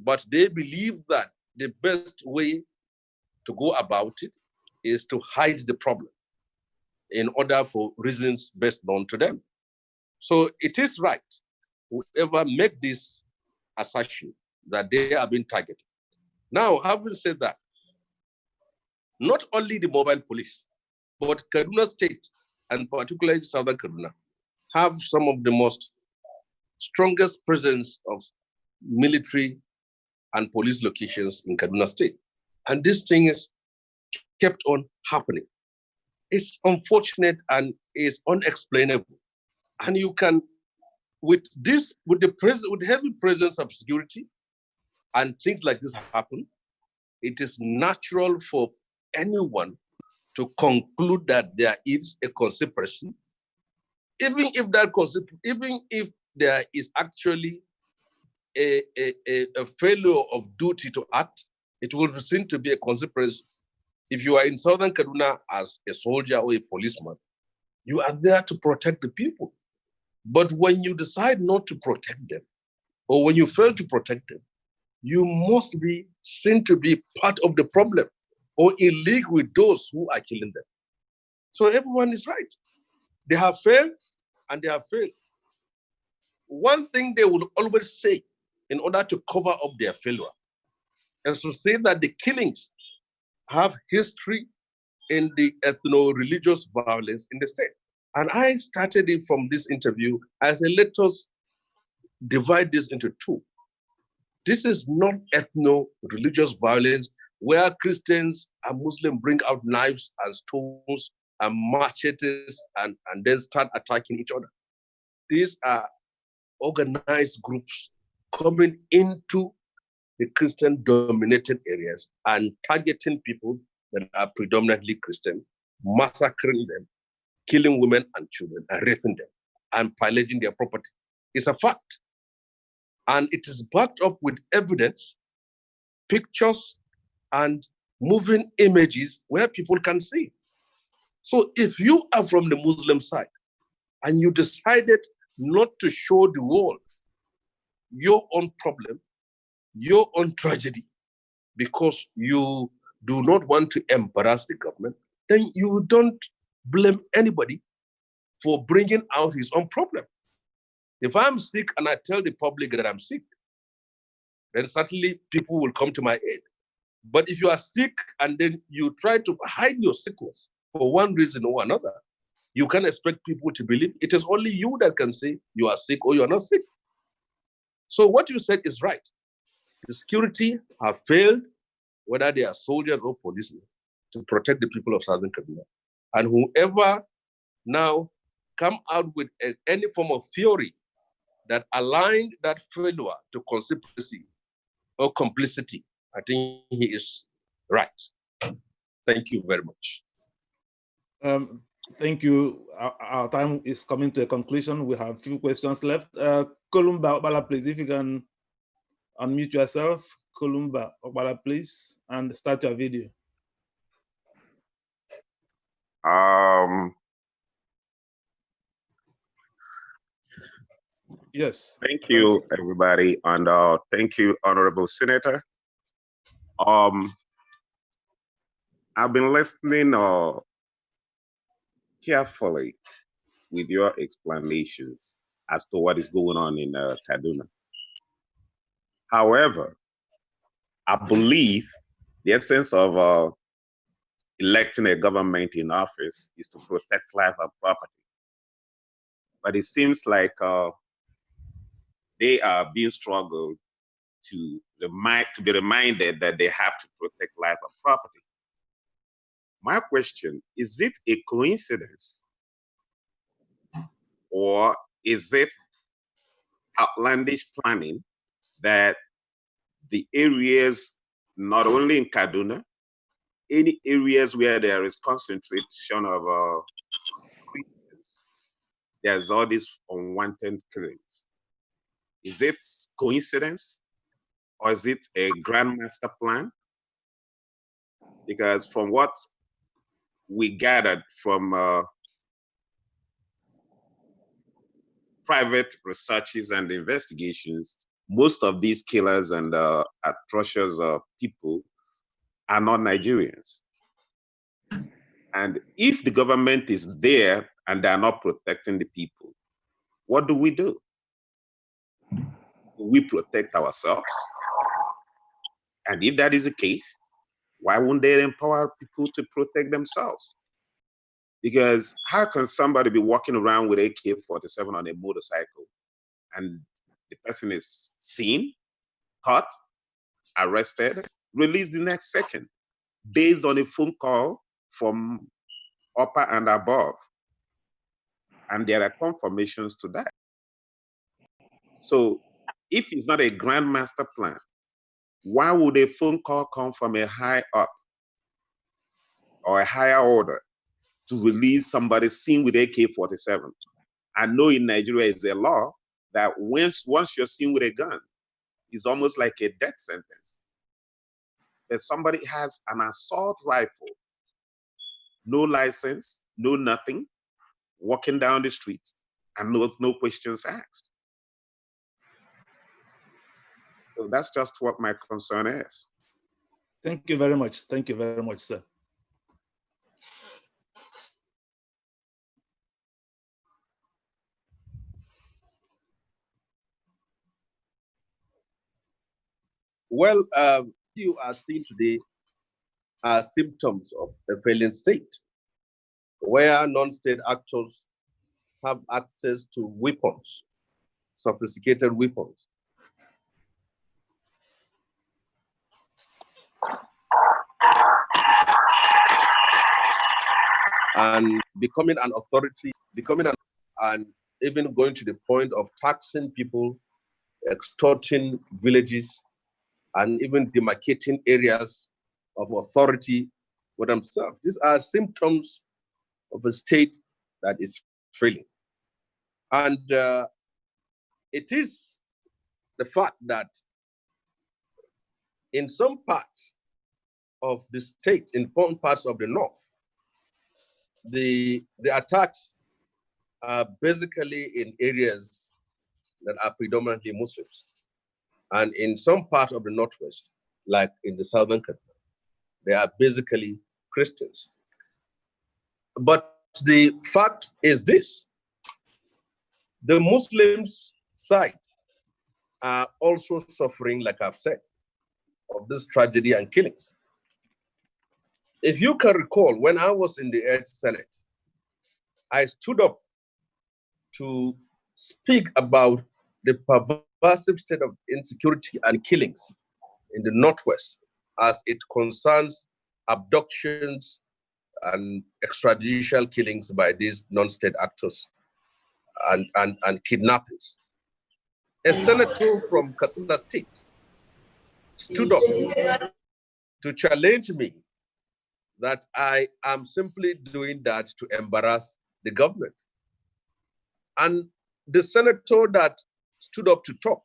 but they believe that the best way to go about it is to hide the problem in order for reasons best known to them. So it is right, whoever make this assertion that they are being targeted. Now, having said that, not only the mobile police, but Kaduna State and particularly Southern Kaduna, have some of the most strongest presence of military and police locations in Kaduna State. And this thing is kept on happening. It's unfortunate and is unexplainable. And you can, with the heavy presence of security and things like this happen, it is natural for anyone to conclude that there is a conspiracy, even if there is actually a failure of duty to act, it will seem to be a conspiracy. If you are in Southern Kaduna as a soldier or a policeman, you are there to protect the people. But when you decide not to protect them, or when you fail to protect them, you must be seen to be part of the problem or in league with those who are killing them. So everyone is right. They have failed and they have failed. One thing they will always say in order to cover up their failure is to say that the killings have history in the ethno-religious violence in the state. And I started it from this interview as a let us divide this into two. This is not ethno-religious violence where Christians and Muslims bring out knives and stones and machetes and then start attacking each other. These are organized groups coming into the Christian-dominated areas and targeting people that are predominantly Christian, massacring them, killing women and children, and raping them, and pillaging their property. It's a fact. And it is backed up with evidence, pictures, and moving images where people can see. So if you are from the Muslim side and you decided not to show the world your own problem, your own tragedy, because you do not want to embarrass the government, then you don't blame anybody for bringing out his own problem. If I'm sick and I tell the public that I'm sick, then certainly people will come to my aid. But if you are sick and then you try to hide your sickness for one reason or another, you can expect people to believe it is only you that can say you are sick or you are not sick. So what you said is right. The security have failed, whether they are soldiers or policemen, to protect the people of Southern Kaduna. And whoever now come out with any form of theory that aligned that failure to conspiracy or complicity, I think he is right. Thank you very much. Thank you. Our time is coming to a conclusion. We have a few questions left. Kolumba Okbala, please, if you can unmute yourself. Kolumba Okbala, please, and start your video. Yes. Thank you, everybody, and thank you, Honorable Senator. I've been listening carefully with your explanations as to what is going on in Kaduna. However, I believe the essence of electing a government in office is to protect life and property. But it seems like they are being struggled to be reminded that they have to protect life and property. My question, is it a coincidence or is it outlandish planning that the areas, not only in Kaduna, any areas where there is concentration of Christians, there's all these unwanted killings? Is it coincidence or is it a grand master plan? Because from what we gathered from private researches and investigations, most of these killers and atrocious people are not Nigerians. And if the government is there and they are not protecting the people, what do? Do we protect ourselves? And if that is the case, why won't they empower people to protect themselves? Because how can somebody be walking around with AK-47 on a motorcycle and the person is seen, caught, arrested, released the next second based on a phone call from upper and above? And there are confirmations to that. So if it's not a grand master plan, why would a phone call come from a high up or a higher order to release somebody seen with AK-47? I know in Nigeria is a law that once you're seen with a gun, it's almost like a death sentence. That somebody has an assault rifle, no license, no nothing, walking down the street, and no questions asked. So that's just what my concern is. Thank you very much. Thank you very much, sir. Well, you are seeing today are symptoms of a failing state, where non-state actors have access to weapons, sophisticated weapons. And becoming an authority, and even going to the point of taxing people, extorting villages, and even demarcating areas of authority for themselves. These are symptoms of a state that is failing. And it is the fact that in some parts of the state, in some parts of the north, the attacks are basically in areas that are predominantly Muslims. And in some part of the Northwest, like in the southern country, they are basically Christians. But the fact is this: the Muslims side are also suffering, like I've said, of this tragedy and killings. If you can recall, when I was in the 8th Senate, I stood up to speak about the pervasive state of insecurity and killings in the Northwest as it concerns abductions and extrajudicial killings by these non-state actors and kidnappings. A senator from Kaduna State stood up to challenge me that I am simply doing that to embarrass the government. And the senator that stood up to talk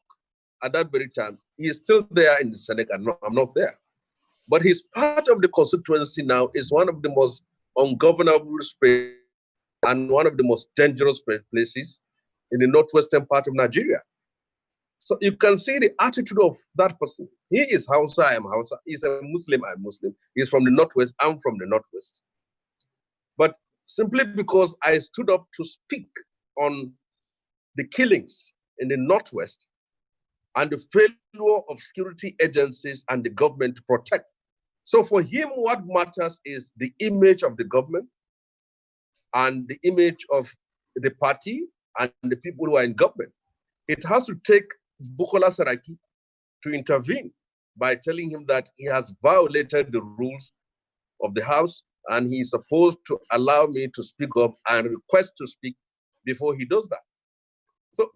at that very time, he is still there in the Senate, and I'm not there. But he's part of the constituency now, is one of the most ungovernable spaces and one of the most dangerous places in the northwestern part of Nigeria. So you can see the attitude of that person. He is Hausa, I am Hausa. He's a Muslim, I'm Muslim. He's from the Northwest, I'm from the Northwest. But simply because I stood up to speak on the killings in the Northwest and the failure of security agencies and the government to protect. So for him, what matters is the image of the government and the image of the party and the people who are in government. It has to take Bukola Saraki to intervene by telling him that he has violated the rules of the House and he is supposed to allow me to speak up and request to speak before he does that. So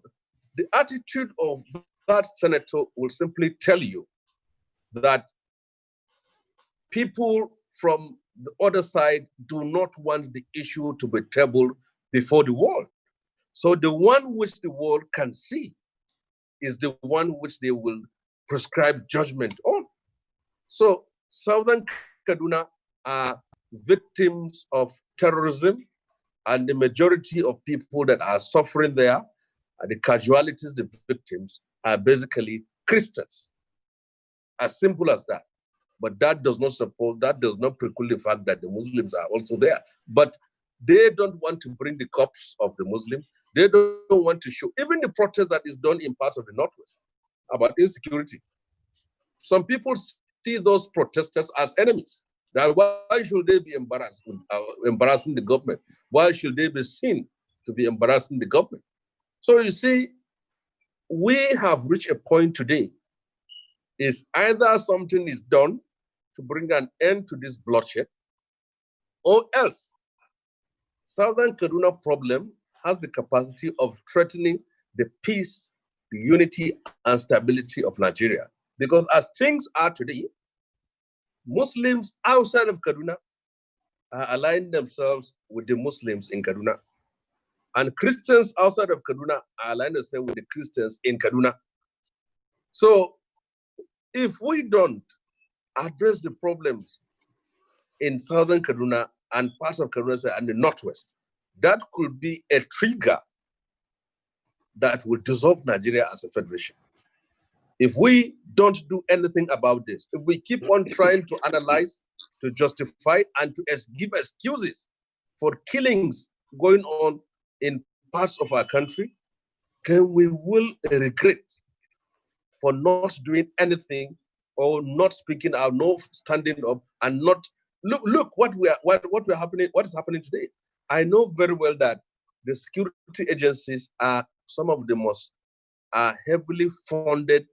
the attitude of that senator will simply tell you that people from the other side do not want the issue to be tabled before the world. So the one which the world can see is the one which they will prescribe judgment on. So Southern Kaduna are victims of terrorism, and the majority of people that are suffering there, the casualties, the victims, are basically Christians. As simple as that. But that does not support, that does not preclude the fact that the Muslims are also there. But they don't want to bring the corpse of the Muslim. They don't want to show, even the protest that is done in parts of the Northwest about insecurity. Some people see those protesters as enemies. That why should they be embarrassing the government? Why should they be seen to be embarrassing the government? So you see, we have reached a point today, is either something is done to bring an end to this bloodshed, or else Southern Kaduna problem has the capacity of threatening the peace, the unity, and stability of Nigeria. Because as things are today, Muslims outside of Kaduna are aligning themselves with the Muslims in Kaduna. And Christians outside of Kaduna are aligning themselves with the Christians in Kaduna. So if we don't address the problems in Southern Kaduna and parts of Kaduna and the Northwest, that could be a trigger that will dissolve Nigeria as a federation. If we don't do anything about this, if we keep on trying to analyze, to justify, and to give excuses for killings going on in parts of our country, then we will regret for not doing anything or not speaking out, not standing up, and not look what is happening today. I know very well that the security agencies are some of the most heavily funded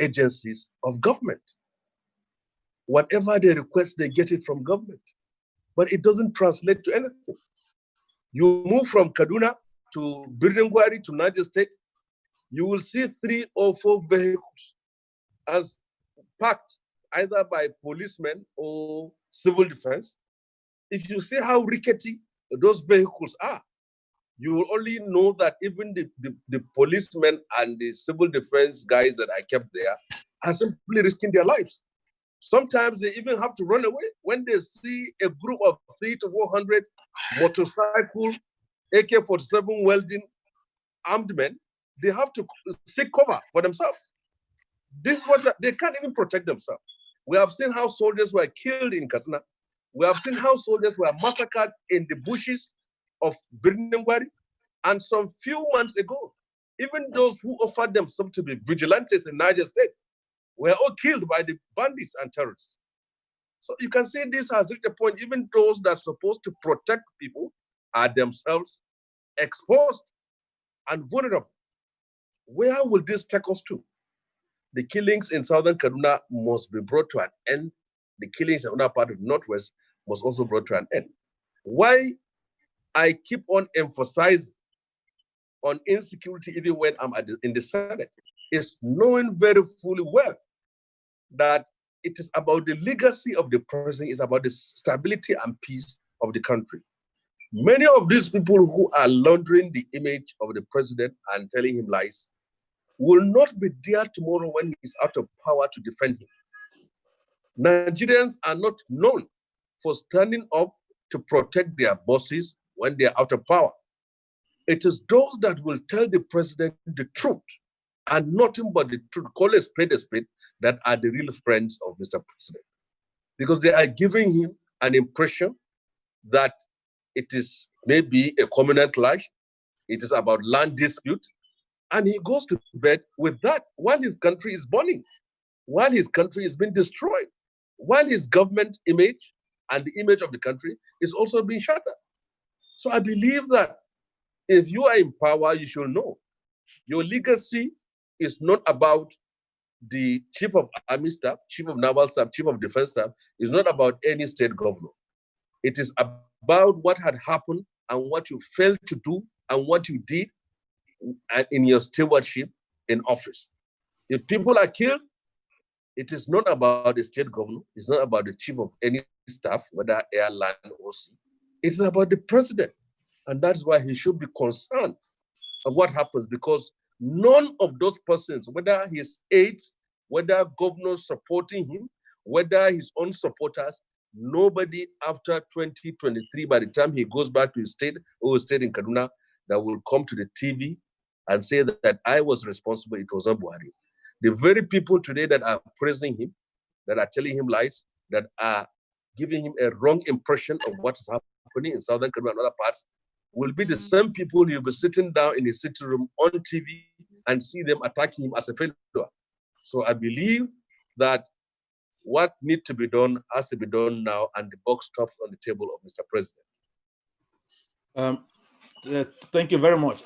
agencies of government. Whatever they request, they get it from government, but it doesn't translate to anything. You move from Kaduna to Birningwari to Niger State, you will see 3 or 4 vehicles as parked either by policemen or civil defense. If you see how rickety those vehicles are, you will only know that even the policemen and the civil defense guys that I kept there are simply risking their lives. Sometimes they even have to run away when they see a group of 300 to 400 motorcycle AK-47 welding armed men. They have to seek cover for themselves. This is what they can't even protect themselves. We have seen how soldiers were killed in Kaduna. We have seen how soldiers were massacred in the bushes of Birningwari. And some few months ago, even those who offered themselves to be vigilantes in Niger State were all killed by the bandits and terrorists. So you can see this has reached a point, even those that are supposed to protect people are themselves exposed and vulnerable. Where will this take us to? The killings in Southern Kaduna must be brought to an end. The killings in another part of the Northwest must also be brought to an end. Why I keep on emphasizing on insecurity even when I'm in the Senate is knowing very fully well that it is about the legacy of the president, it's about the stability and peace of the country. Many of these people who are laundering the image of the president and telling him lies will not be there tomorrow when he's out of power to defend him. Nigerians are not known for standing up to protect their bosses when they're out of power. It is those that will tell the president the truth and nothing but the truth, call a spade, that are the real friends of Mr. President. Because they are giving him an impression that it is maybe a communal clash, it is about land dispute, and he goes to bed with that while his country is burning, while his country is being destroyed, while his government image and the image of the country is also being shattered. So I believe that if you are in power, you should know your legacy is not about the chief of army staff, chief of naval staff, chief of defense staff. It's not about any state governor. It is about what had happened and what you failed to do and what you did in your stewardship in office. If people are killed, it is not about the state governor. It's not about the chief of any staff, whether air, land, or sea. It's about the president. And that's why he should be concerned of what happens, because none of those persons, whether his aides, whether governors supporting him, whether his own supporters, nobody after 2023, by the time he goes back to his state or his state in Kaduna, that will come to the TV and say that I was responsible, it was not Buhari. The very people today that are praising him, that are telling him lies, that are giving him a wrong impression of what is happening in Southern Kaduna and other parts, will be the same people you'll be sitting down in his sitting room on TV and see them attacking him as a failure. So I believe that what needs to be done has to be done now, and the buck stops on the table of Mr. President. Thank you very much.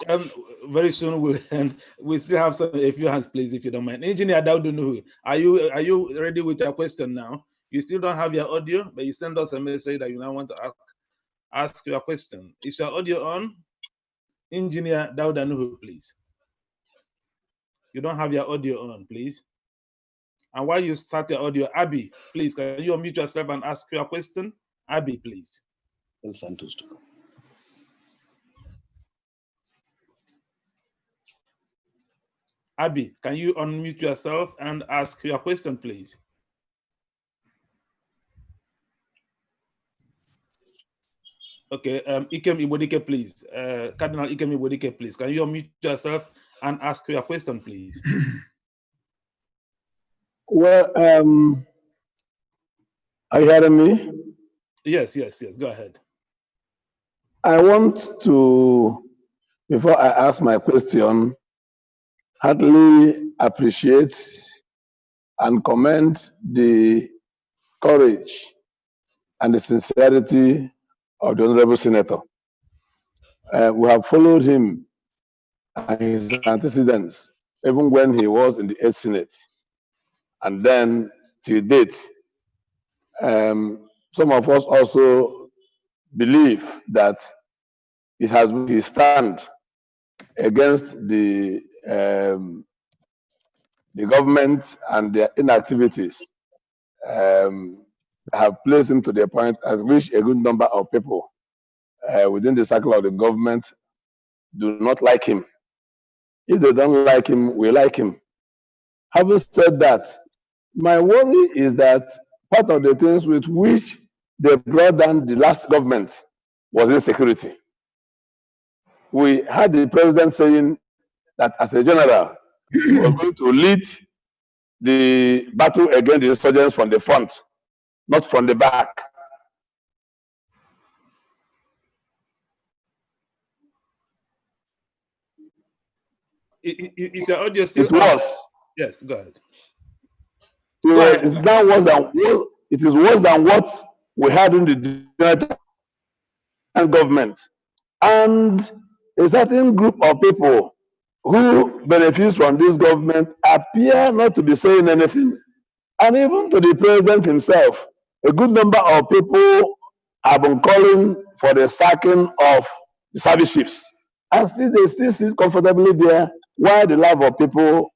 Very soon we'll end. We still have a few hands, please, if you don't mind. Engineer Daudunuhu, are you ready with your question now? You still don't have your audio, but you send us a message that you now want to ask your question. Is your audio on? Engineer Daudunuhu, please. You don't have your audio on, please. And while you start your audio, Abby, please, can you unmute yourself and ask your question? Abby, please. Abby, can you unmute yourself and ask your question, please? Okay, Ikem Ibodike, please. Cardinal Ikem Ibodike, please. Can you unmute yourself and ask your question, please? Well, are you hearing me? Yes. Go ahead. I want to, before I ask my question, heartily appreciate and commend the courage and the sincerity of the Honorable Senator. We have followed him and his antecedents, even when he was in the 8th Senate. And then to date, some of us also believe that it has been his stand against the government and their inactivities have placed him to the point at which a good number of people within the circle of the government do not like him. If they don't like him, we like him. Having said that, my worry is that part of the things with which they brought down the last government was insecurity. We had the president saying that as a general, he was going to lead the battle against the insurgents from the front, not from the back. Is your audio still? It was. Yes, go ahead. It's now worse than, it is worse than what we had in the government. And a certain group of people who benefit from this government appear not to be saying anything. And even to the president himself, a good number of people have been calling for the sacking of the service chiefs. And still they still sit comfortably there while the life of people,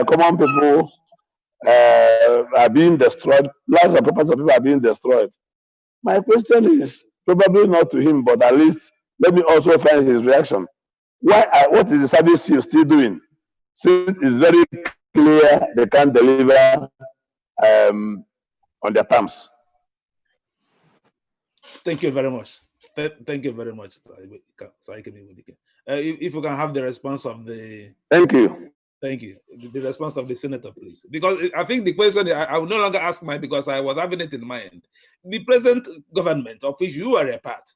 common people, are being destroyed, lives and properties of people are being destroyed. My question is probably not to him, but at least let me also find his reaction. What is the service chief still doing? Since it's very clear they can't deliver on their terms. Thank you very much. Thank you very much. If you can have the response of the. Thank you. Thank you. The response of the senator, please. Because I think the question, I will no longer ask mine because I was having it in mind. The present government, of which you are a part,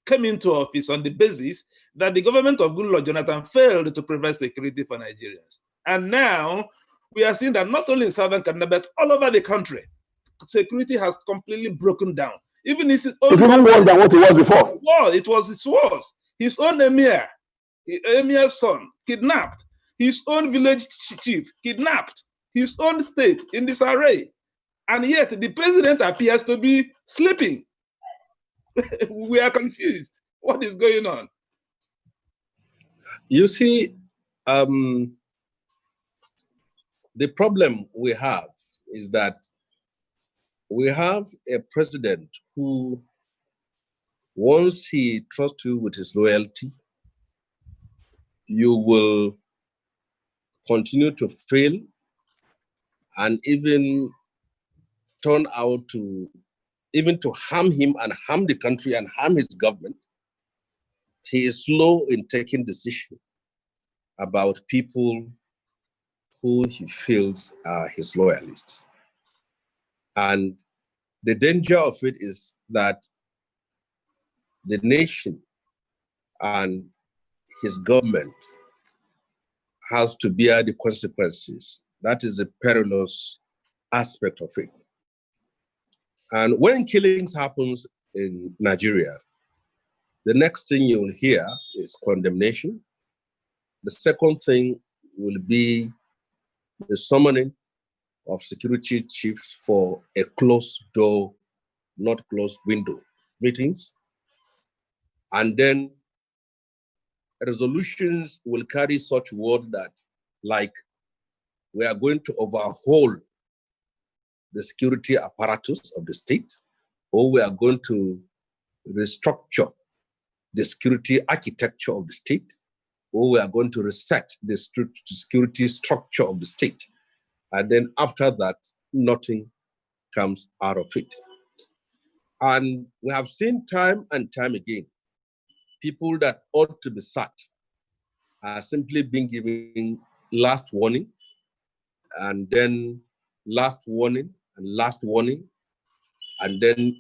came into office on the basis that the government of Goodluck Jonathan failed to provide security for Nigerians. And now we are seeing that not only in Southern Kaduna, but all over the country, security has completely broken down. Even his own. It's even worse than what it was before. Well, it was worse. His own emir's son, kidnapped. His own village chief, kidnapped. His own state in disarray. And yet the president appears to be sleeping. We are confused. What is going on? You see, the problem we have is that we have a president who, once he trusts you with his loyalty, you will continue to fail and even turn out to harm him and harm the country and harm his government. He is slow in taking decisions about people who he feels are his loyalists. And the danger of it is that the nation and his government has to bear the consequences. That is the perilous aspect of it. And when killings happens in Nigeria, the next thing you will hear is condemnation. The second thing will be the summoning of security chiefs for a closed door, not closed window meetings. And then resolutions will carry such word that, like, we are going to overhaul the security apparatus of the state, or we are going to restructure the security architecture of the state, or we are going to reset the security structure of the state. And then after that, nothing comes out of it. And we have seen time and time again, people that ought to be sacked are simply being given last warning, and then last warning, and last warning, and then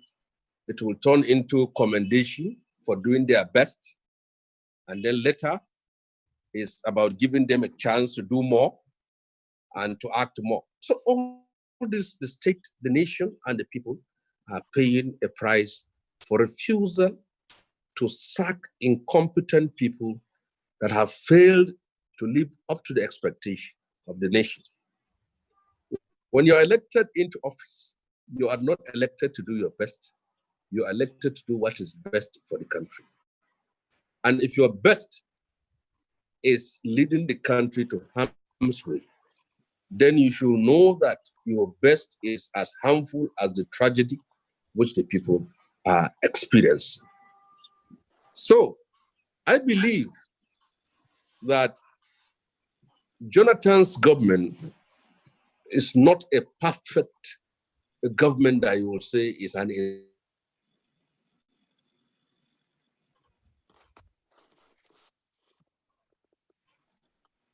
it will turn into commendation for doing their best. And then later is about giving them a chance to do more and to act more. So all this, the state, the nation, and the people are paying a price for refusal to sack incompetent people that have failed to live up to the expectation of the nation. When you're elected into office, you are not elected to do your best. You are elected to do what is best for the country. And if your best is leading the country to harm's way, then you should know that your best is as harmful as the tragedy which the people are experiencing. So I believe that Jonathan's government is not a perfect government that you will say is an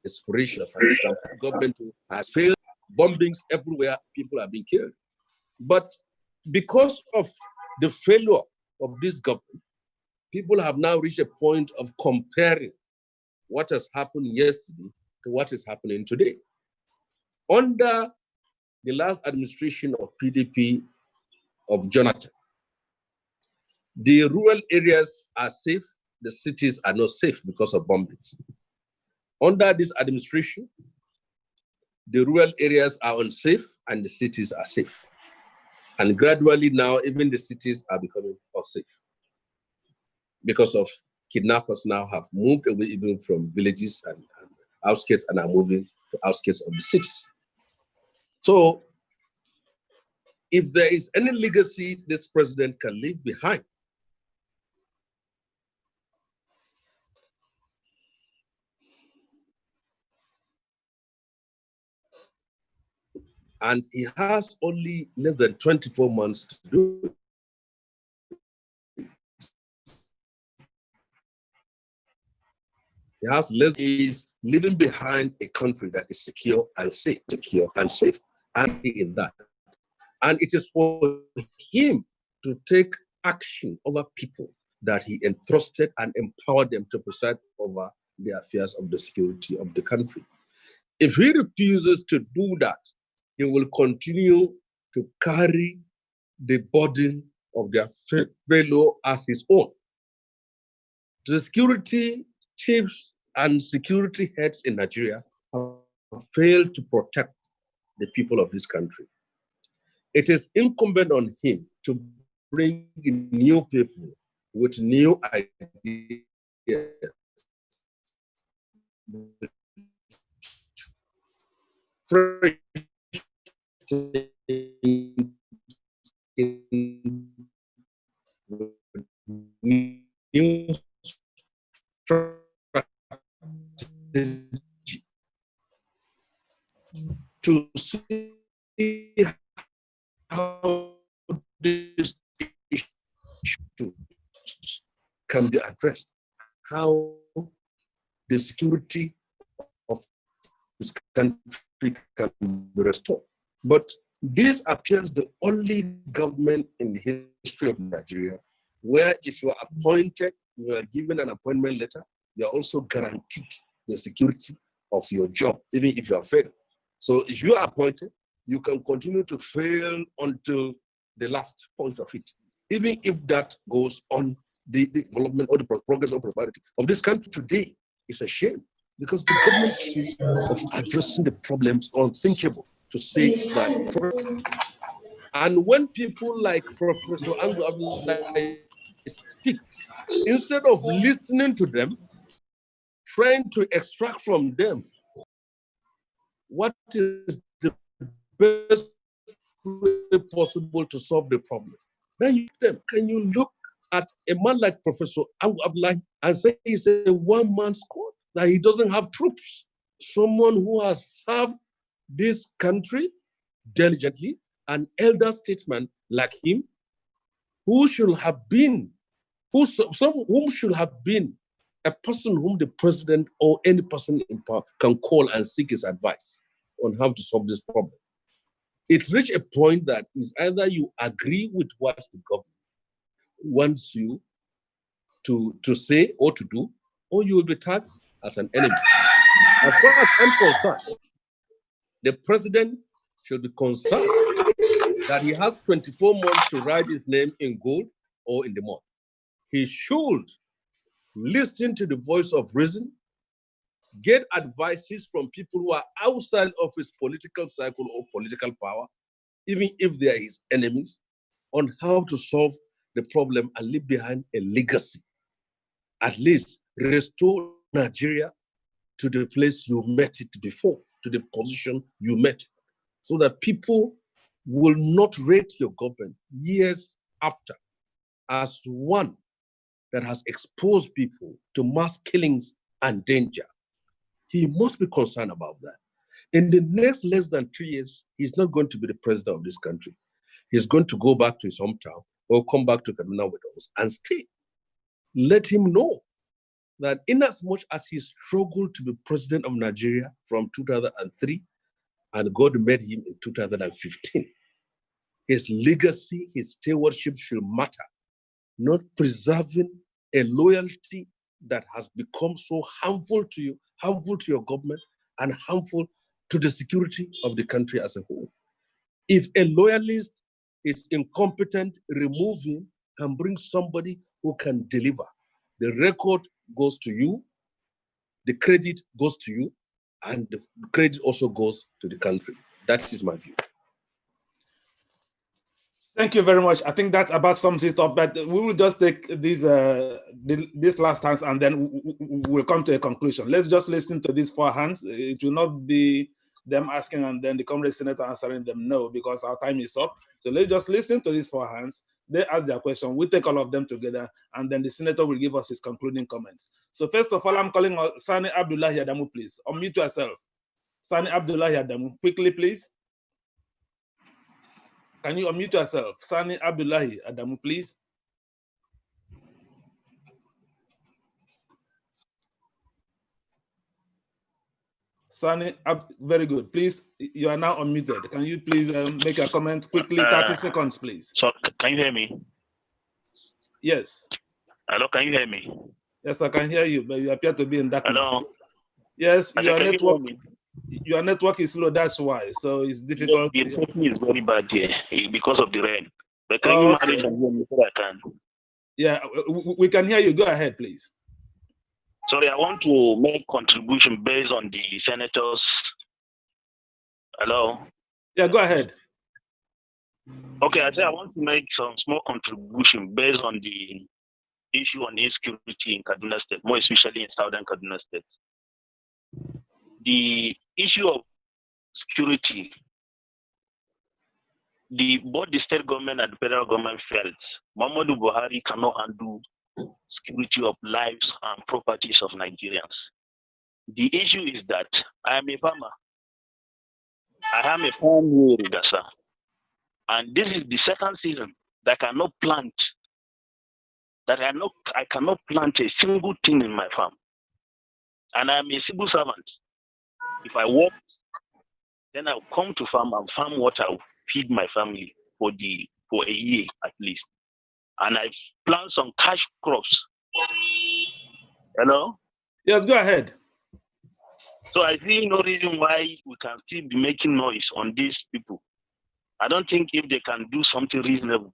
inspiration. For example, government has failed, bombings everywhere, people are being killed. But because of the failure of this government, people have now reached a point of comparing what has happened yesterday to what is happening today. Under the last administration of PDP of Jonathan, the rural areas are safe, the cities are not safe because of bombings. Under this administration, the rural areas are unsafe and the cities are safe. And gradually now, even the cities are becoming unsafe because of kidnappers now have moved away even from villages and outskirts and are moving to outskirts of the cities. So if there is any legacy this president can leave behind, and he has only less than 24 months to do it. He has less, is leaving behind a country that is secure and safe, and in that. And it is for him to take action over people that he entrusted and empowered them to preside over the affairs of the security of the country. If he refuses to do that, he will continue to carry the burden of their failure as his own. The security chiefs and security heads in Nigeria have failed to protect the people of this country. It is incumbent on him to bring in new people with new ideas, fresh new strategy to see how this issue can be addressed, how the security of this country can be restored. But this appears the only government in the history of Nigeria where if you are appointed, you are given an appointment letter, you are also guaranteed the security of your job, even if you are failed. So if you are appointed, you can continue to fail until the last point of it. Even if that goes on, the development or the progress or prosperity of this country today is a shame, because the government is of addressing the problems unthinkable to say that. And when people like Professor Angu Abdullahi speaks, instead of listening to them, trying to extract from them what is the best way possible to solve the problem, then can you look at a man like Professor Angu Abdullahi and say he's a one-man squad, that he doesn't have troops? Someone who has served this country diligently, an elder statesman like him, who should have been, whom should have been a person whom the president or any person in power can call and seek his advice on how to solve this problem. It's reached a point that is either you agree with what the government wants you to say or to do, or you will be tagged as an enemy. As far as I'm concerned, the president should be concerned that he has 24 months to write his name in gold or in the mud. He should listen to the voice of reason, get advices from people who are outside of his political cycle or political power, even if they are his enemies, on how to solve the problem and leave behind a legacy. At least restore Nigeria to the place you met it before, to the position you met it, so that people will not rate your government years after as one that has exposed people to mass killings and danger. He must be concerned about that. In the next less than 3 years, he's not going to be the president of this country. He's going to go back to his hometown or come back to Kaduna with us and stay. Let him know that in as much as he struggled to be president of Nigeria from 2003, and God made him in 2015, his legacy, his stewardship should matter, not preserving a loyalty that has become so harmful to you, harmful to your government, and harmful to the security of the country as a whole. If a loyalist is incompetent, remove him and bring somebody who can deliver. The record goes to you, the credit goes to you, and the credit also goes to the country. That is my view. Thank you very much. I think that about sums it up, but we will just take these this last hands and then we'll come to a conclusion. Let's just listen to these 4 hands. It will not be them asking and then the Comrade Senator answering them no, because our time is up. So let's just listen to these 4 hands. They ask their question. We'll take all of them together and then the Senator will give us his concluding comments. So first of all, I'm calling Sani Abdullahi Adamu, please. Unmute yourself. Sani Abdullahi Adamu, quickly, please. Can you unmute yourself? Sani Abdullahi Adamu, please. Sani, very good. Please, you are now unmuted. Can you please make a comment quickly, 30 seconds, please? So, can you hear me? Yes. Hello, can you hear me? Yes, I can hear you, but you appear to be in darkness. Hello? Yes, your network is slow, that's why. So it's difficult. The network is very bad here because of the rain. But can you manage and hear me so I can? Yeah, we can hear you. Go ahead, please. Sorry, I want to make contribution based on the senators. Hello? Yeah, go ahead. Okay, I want to make some small contribution based on the issue on insecurity in Kaduna State, more especially in southern Kaduna State. The issue of security, both the state government and the federal government felt Muhammadu Buhari cannot handle security of lives and properties of Nigerians. The issue is that I am a farmer. I am a farm near Rigasa. And this is the second season that I cannot plant, I cannot plant a single thing in my farm. And I am a civil servant. If I work, then I'll come to farm and farm what I'll feed my family for a year at least. And I plant some cash crops. Hello? Yes, go ahead. So I see no reason why we can still be making noise on these people. I don't think if they can do something reasonable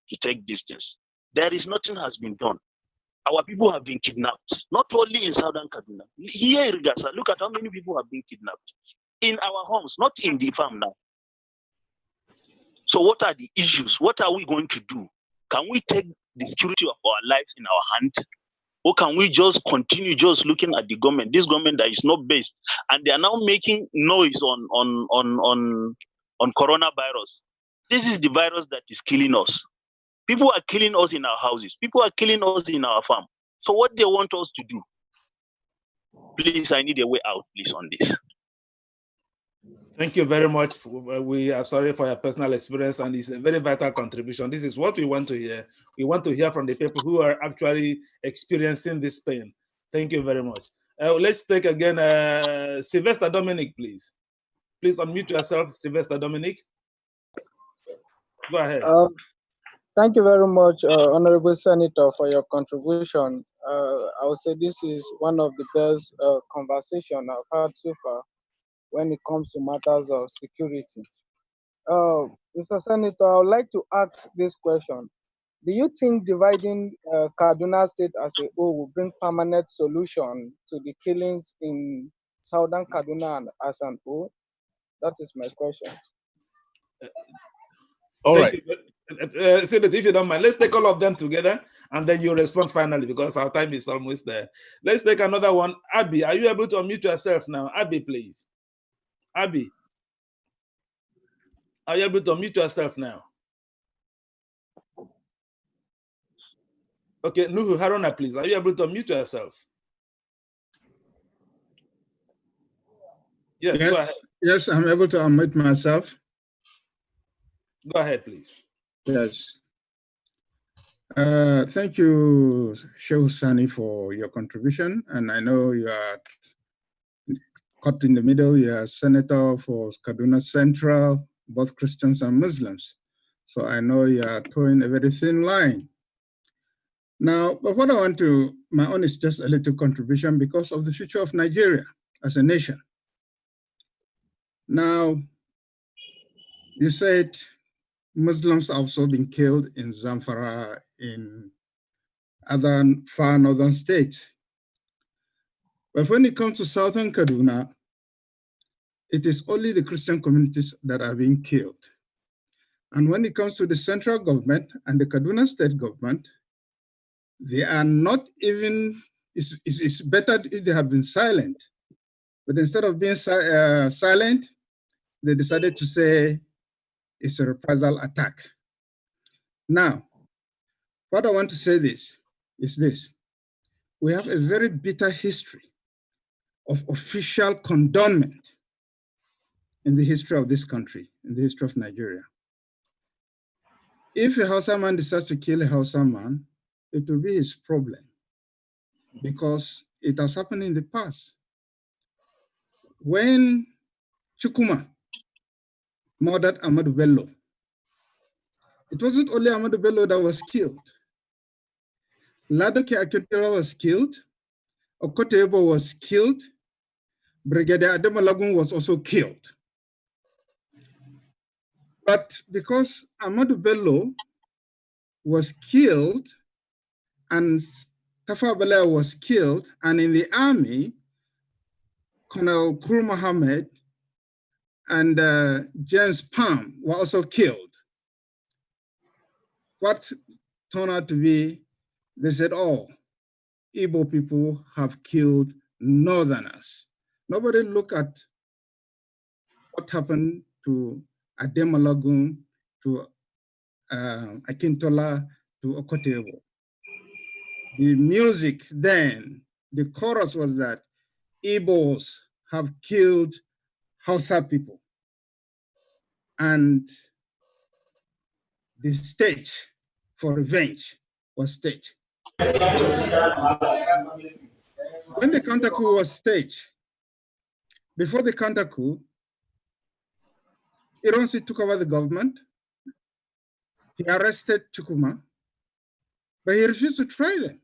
to take distance. There is nothing has been done. Our people have been kidnapped, not only in southern Kaduna. Here in Rigasa, look at how many people have been kidnapped in our homes, not in the farm now. So what are the issues? What are we going to do? Can we take the security of our lives in our hand? Or can we just continue just looking at the government, this government that is not based, and they are now making noise on coronavirus. This is the virus that is killing us. People are killing us in our houses. People are killing us in our farm. So what they want us to do? Please, I need a way out, please, on this. Thank you very much. We are sorry for your personal experience, and it's a very vital contribution. This is what we want to hear. We want to hear from the people who are actually experiencing this pain. Thank you very much. Let's take again Sylvester Dominic, please. Please unmute yourself, Sylvester Dominic. Go ahead. Thank you very much, Honorable Senator, for your contribution. I would say this is one of the best conversations I've had so far when it comes to matters of security. Mr. Senator, I would like to ask this question. Do you think dividing Kaduna State as a whole will bring permanent solution to the killings in southern Kaduna as an whole? That is my question. All right. Senator, if you don't mind, let's take all of them together and then you respond finally because our time is almost there. Let's take another one. Abby, are you able to unmute yourself now? Abby, please. Abby, are you able to unmute yourself now? Okay, Nuhu Haruna, please. Are you able to unmute yourself? Yes, go ahead. Yes, I'm able to unmute myself. Go ahead, please. Yes. Thank you, Sheikh Sani, for your contribution. And I know you are caught in the middle. You are Senator for Kaduna Central, both Christians and Muslims. So I know you are towing a very thin line. Now, but what I want to, my own is just a little contribution because of the future of Nigeria as a nation. Now, you said Muslims have also been killed in Zamfara, in other far northern states. But when it comes to southern Kaduna, it is only the Christian communities that are being killed. And when it comes to the central government and the Kaduna state government, they are not even, it's better if they have been silent. But instead of being silent, they decided to say it's a reprisal attack. Now, what I want to say is this. We have a very bitter history of official condonment in the history of this country, in the history of Nigeria. If a Hausa man decides to kill a Hausa man, it will be his problem because it has happened in the past. When Chukuma murdered Ahmadu Bello, it wasn't only Ahmadu Bello that was killed. Ladoke Akintola was killed, Okotebo was killed, Brigadier Ademolagun was also killed. But because Ahmadu Bello was killed and Tafa Balewa was killed, and in the army, Colonel Kuru Mohammed and James Palm were also killed. What turned out to be, they said, oh, Igbo people have killed Northerners. Nobody looked at what happened to Ademolagun, to Akintola, to Okotebo. The music then, the chorus was that Igbos have killed Hausa people. And the stage for revenge was staged. When the counter coup was staged, before the counter coup, Ironsi took over the government. He arrested Chukuma, but he refused to try them.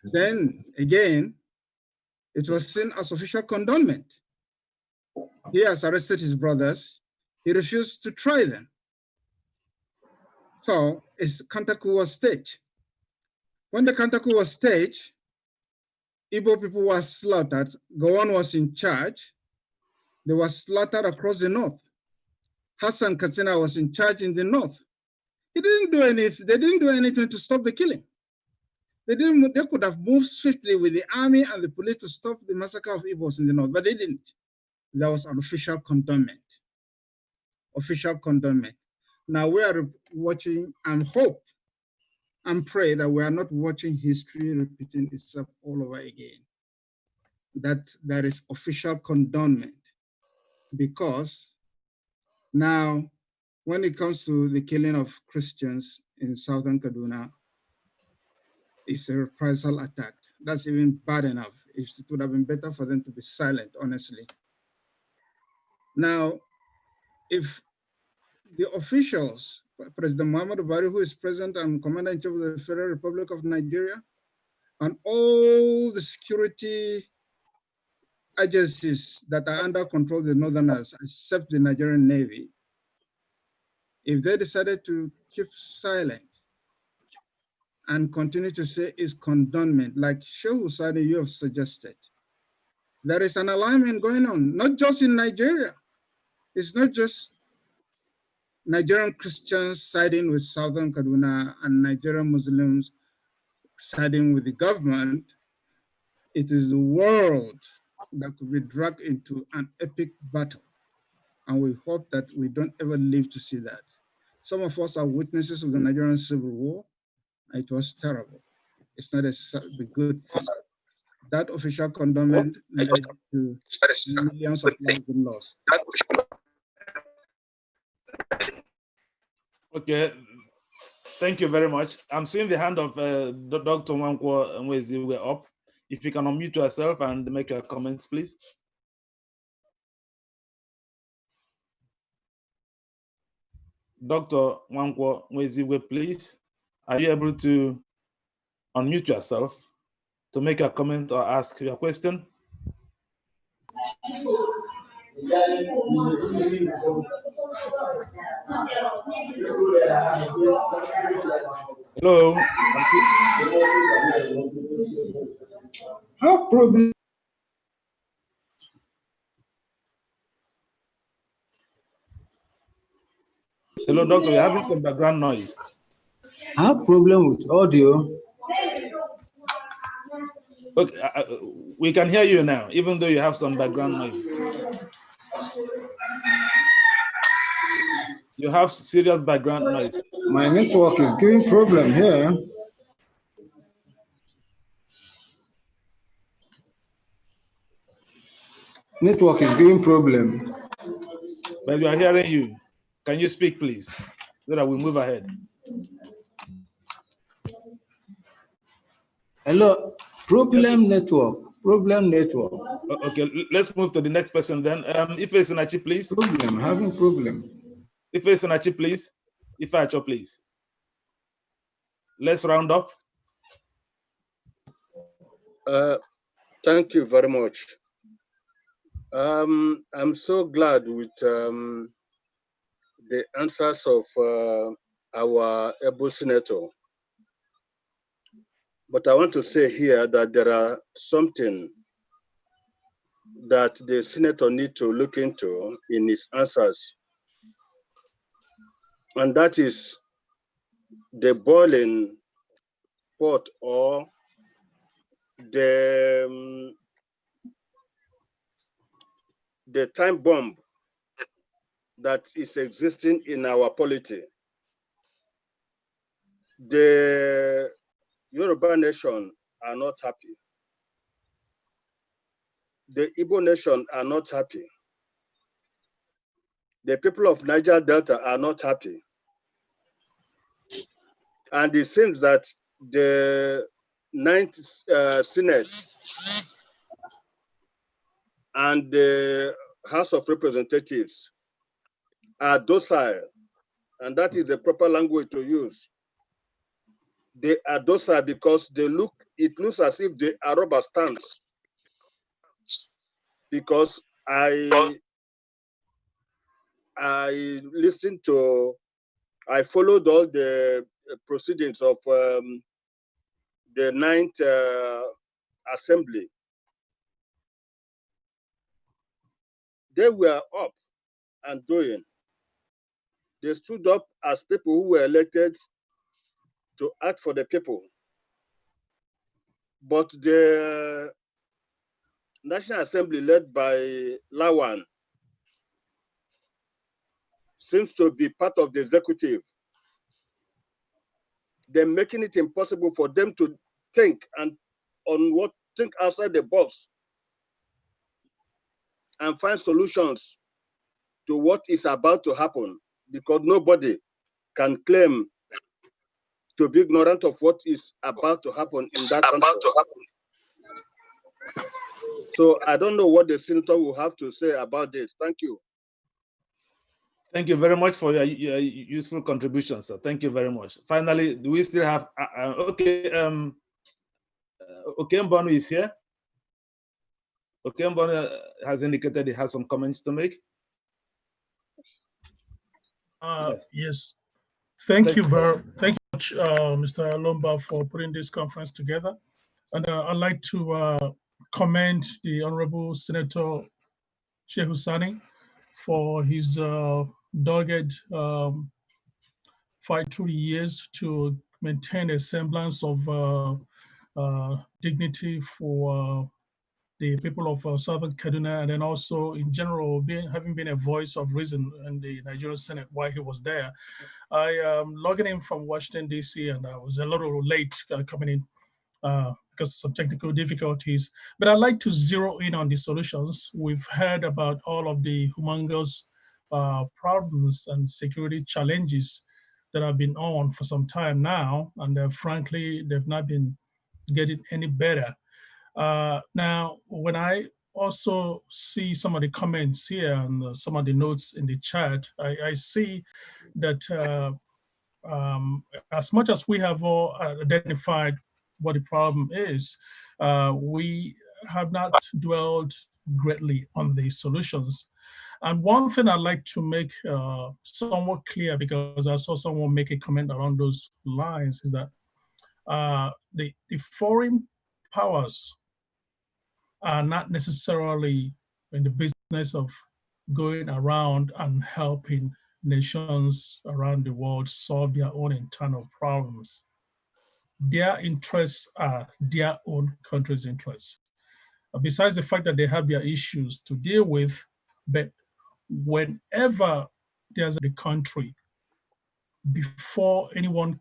Then again, it was seen as official condonment. He has arrested his brothers. He refused to try them. So Kantaku was staged. When the Kantaku was staged, Igbo people were slaughtered. Gowon was in charge. They were slaughtered across the north. Hassan Katsina was in charge in the north. He didn't do anything. They didn't do anything to stop the killing. They could have moved swiftly with the army and the police to stop the massacre of Igbos in the north, but they didn't. There was an official condemnment. Official condemnment. Now we are watching and hope and pray that we are not watching history repeating itself all over again. That there is official condemnment, because now when it comes to the killing of Christians in southern Kaduna, it's a reprisal attack. That's even bad enough. It would have been better for them to be silent, honestly. Now, if the officials, President Muhammadu Buhari, who is President and Commander-in-Chief of the Federal Republic of Nigeria, and all the security agencies that are under control of the Northerners, except the Nigerian Navy, if they decided to keep silent and continue to say it's condemnment, like Sani, you have suggested, there is an alignment going on, not just in Nigeria. It's not just Nigerian Christians siding with Southern Kaduna and Nigerian Muslims siding with the government. It is the world that could be dragged into an epic battle. And we hope that we don't ever live to see that. Some of us are witnesses of the Nigerian Civil War. It was terrible. It's not a good thing. That official condemnation led to millions of lives being lost. Okay, thank you very much. I'm seeing the hand of Dr. Nwankwo Nweziwe up. If you can unmute yourself and make your comments, please. Dr. Nwankwo Nweziwe, please. Are you able to unmute yourself to make a comment or ask your question? Hello. Hello, doctor. You're having some background noise. I have problem with audio. Okay, we can hear you now, even though you have some background noise. You have serious background noise. My network is giving problem here. Network is giving problem. But we are hearing you. Can you speak, please, so that we move ahead? Hello, problem network. Problem network. Okay, let's move to the next person then. Ife Sinachi, please. Problem, having problem. Ife Sinachi, please. Ife Acho, please. Let's round up. Thank you very much. I'm so glad with the answers of our able senator. But I want to say here that there are something that the senator need to look into in his answers. And that is the boiling pot or the time bomb that is existing in our polity. The Yoruba nation are not happy. The Igbo nation are not happy. The people of Niger Delta are not happy. And it seems that the 9th Senate and the House of Representatives are docile, and that is the proper language to use. They are docile because it looks as if they are rubber stamps. Because I I followed all the proceedings of the 9th Assembly. They were up and doing. They stood up as people who were elected to act for the people. But the National Assembly led by Lawan seems to be part of the executive. They're making it impossible for them to think outside the box and find solutions to what is about to happen, because nobody can claim to be ignorant of what is about to happen in that country. So I don't know what the senator will have to say about this. Thank you. Thank you very much for your useful contributions, sir. Thank you very much. Finally, do we still have, Okembonu is here. Okembonu has indicated he has some comments to make. Yes. Thank you very much, Mr. Lomba, for putting this conference together. And I'd like to commend the Honorable Senator Shehu Sani for his dogged fight through the years to maintain a semblance of dignity for the people of Southern Kaduna, and then also in general, having been a voice of reason in the Nigerian Senate while he was there. I am logging in from Washington, D.C., and I was a little late coming in because of some technical difficulties. But I'd like to zero in on the solutions. We've heard about all of the humongous problems and security challenges that have been on for some time now, and frankly, they've not been getting any better. Now, when I also see some of the comments here and some of the notes in the chat, I see that as much as we have all identified what the problem is, we have not dwelled greatly on the solutions. And one thing I'd like to make somewhat clear, because I saw someone make a comment around those lines, is that the foreign powers are not necessarily in the business of going around and helping nations around the world solve their own internal problems. Their interests are their own country's interests. Besides the fact that they have their issues to deal with, but whenever there's a country, before anyone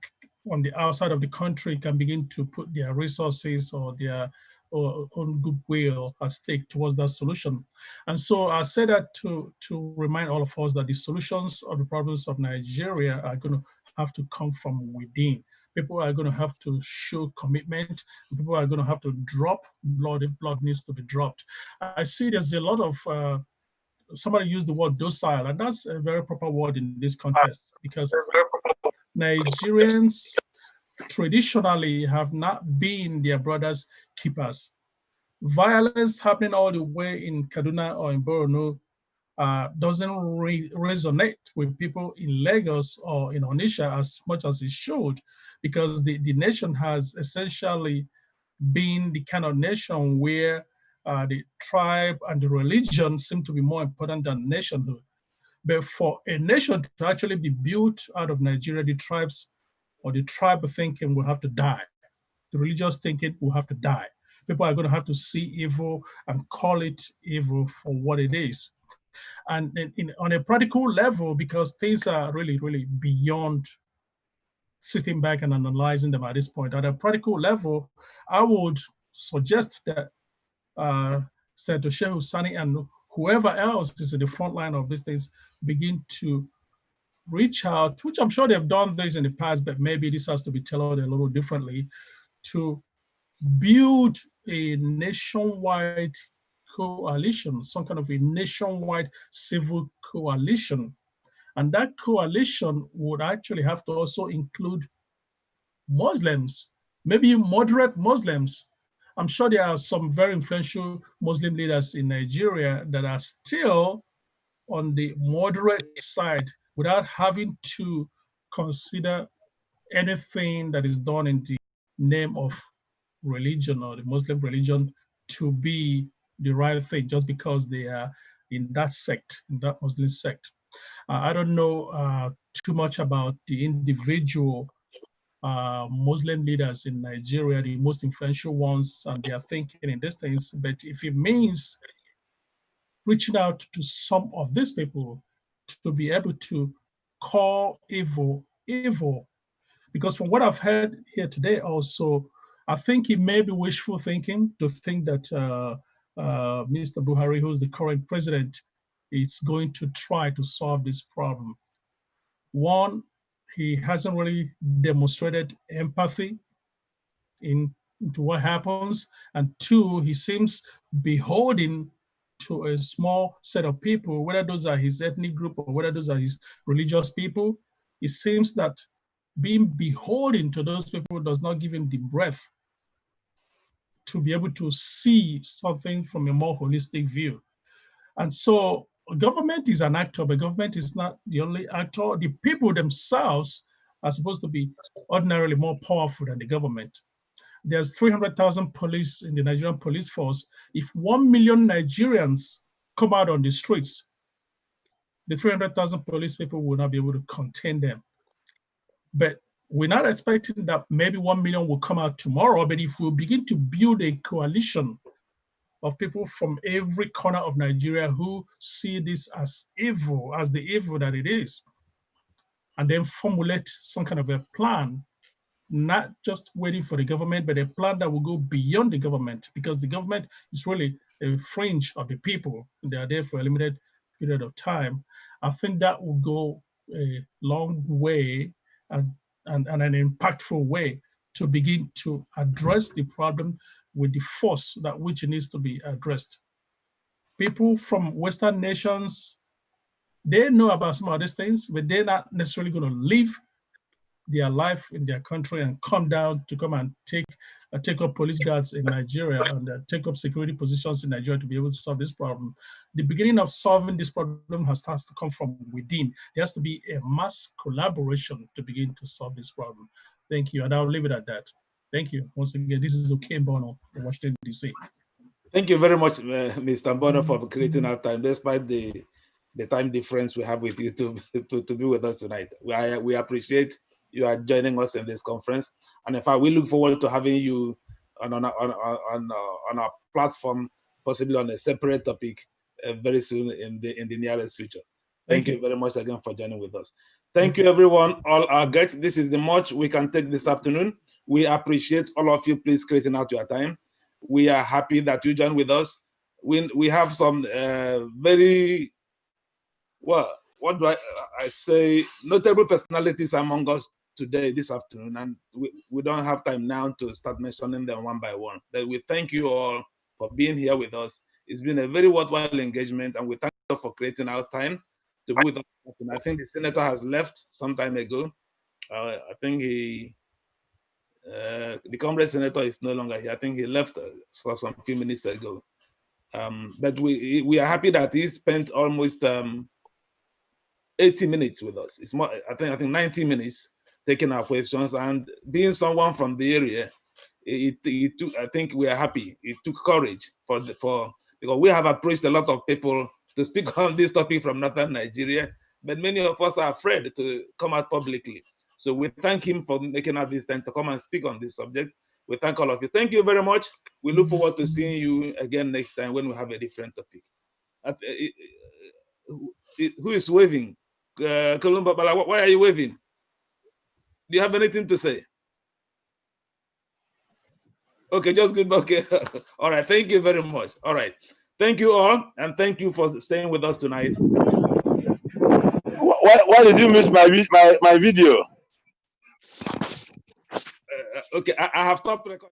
on the outside of the country can begin to put their resources or their own goodwill at stake towards that solution. And so I say that to remind all of us that the solutions of the problems of Nigeria are going to have to come from within. People are going to have to show commitment. People are going to have to drop blood if blood needs to be dropped. I see there's a lot of, somebody used the word docile, and that's a very proper word in this context, because Nigerians traditionally have not been their brothers' keepers. Violence happening all the way in Kaduna or in Borno doesn't resonate with people in Lagos or in Onitsha as much as it should, because the nation has essentially been the kind of nation where the tribe and the religion seem to be more important than nationhood. But for a nation to actually be built out of Nigeria, the tribes or the tribe thinking will have to die. The religious thinking will have to die. People are going to have to see evil and call it evil for what it is. And on a practical level, because things are really, really beyond sitting back and analyzing them at this point, at a practical level, I would suggest that Senator Shehu Sani and whoever else is in the front line of these things begin to reach out, which I'm sure they've done this in the past, but maybe this has to be tailored a little differently, to build a nationwide coalition, some kind of a nationwide civil coalition. And that coalition would actually have to also include Muslims, maybe moderate Muslims. I'm sure there are some very influential Muslim leaders in Nigeria that are still on the moderate side without having to consider anything that is done in the name of religion or the Muslim religion to be the right thing just because they are in that sect, in that Muslim sect. I don't know too much about the individual Muslim leaders in Nigeria, the most influential ones, and they are thinking in these things. But if it means reaching out to some of these people to be able to call evil, evil, because from what I've heard here today also, I think it may be wishful thinking to think that Mr. Buhari, who's the current president, is going to try to solve this problem. One, he hasn't really demonstrated empathy into what happens. And two, he seems beholden to a small set of people, whether those are his ethnic group or whether those are his religious people. It seems that being beholden to those people does not give him the breadth to be able to see something from a more holistic view. And so government is an actor, but government is not the only actor. The people themselves are supposed to be ordinarily more powerful than the government. There's 300,000 police in the Nigerian police force. If 1 million Nigerians come out on the streets, the 300,000 police people will not be able to contain them. But we're not expecting that maybe 1 million will come out tomorrow, but if we begin to build a coalition of people from every corner of Nigeria who see this as evil, as the evil that it is, and then formulate some kind of a plan, not just waiting for the government, but a plan that will go beyond the government, because the government is really a fringe of the people. They are there for a limited period of time. I think that will go a long way and an impactful way to begin to address the problem with the force that which needs to be addressed. People from Western nations, they know about some of these things, but they're not necessarily going to live their life in their country and come down to come and take up police guards in Nigeria and take up security positions in Nigeria to be able to solve this problem. The beginning of solving this problem has to come from within. There has to be a mass collaboration to begin to solve this problem. Thank you, and I'll leave it at that. Thank you. Once again, this is Oke Bono in Washington, D.C. Thank you very much, Mr. Bono, for creating our time, despite the time difference we have with you to be with us tonight. We appreciate you are joining us in this conference, and in fact, we look forward to having you on our platform, possibly on a separate topic, very soon in the nearest future. Thank you very much again for joining with us. Thank you, everyone, all our guests. This is the much we can take this afternoon. We appreciate all of you, please, creating out your time. We are happy that you joined with us. We have some very, well, what do I say, notable personalities among us today, this afternoon, and we don't have time now to start mentioning them one by one. But we thank you all for being here with us. It's been a very worthwhile engagement, and we thank you for creating our time to be with us. I think the senator has left some time ago. I think the comrade senator is no longer here. I think he left some few minutes ago. But we are happy that he spent almost 80 minutes with us. It's more, I think 90 minutes taking our questions, and being someone from the area, it took, I think we are happy. It took courage because we have approached a lot of people to speak on this topic from northern Nigeria, but many of us are afraid to come out publicly. So we thank him for making up this time to come and speak on this subject. We thank all of you. Thank you very much. We look forward to seeing you again next time when we have a different topic. Who is waving? Kolumba Bala, why are you waving? Do you have anything to say? Okay, just good. Okay. All right. Thank you very much. All right. Thank you all, and thank you for staying with us tonight. Why did you miss my video? Okay, I have stopped recording.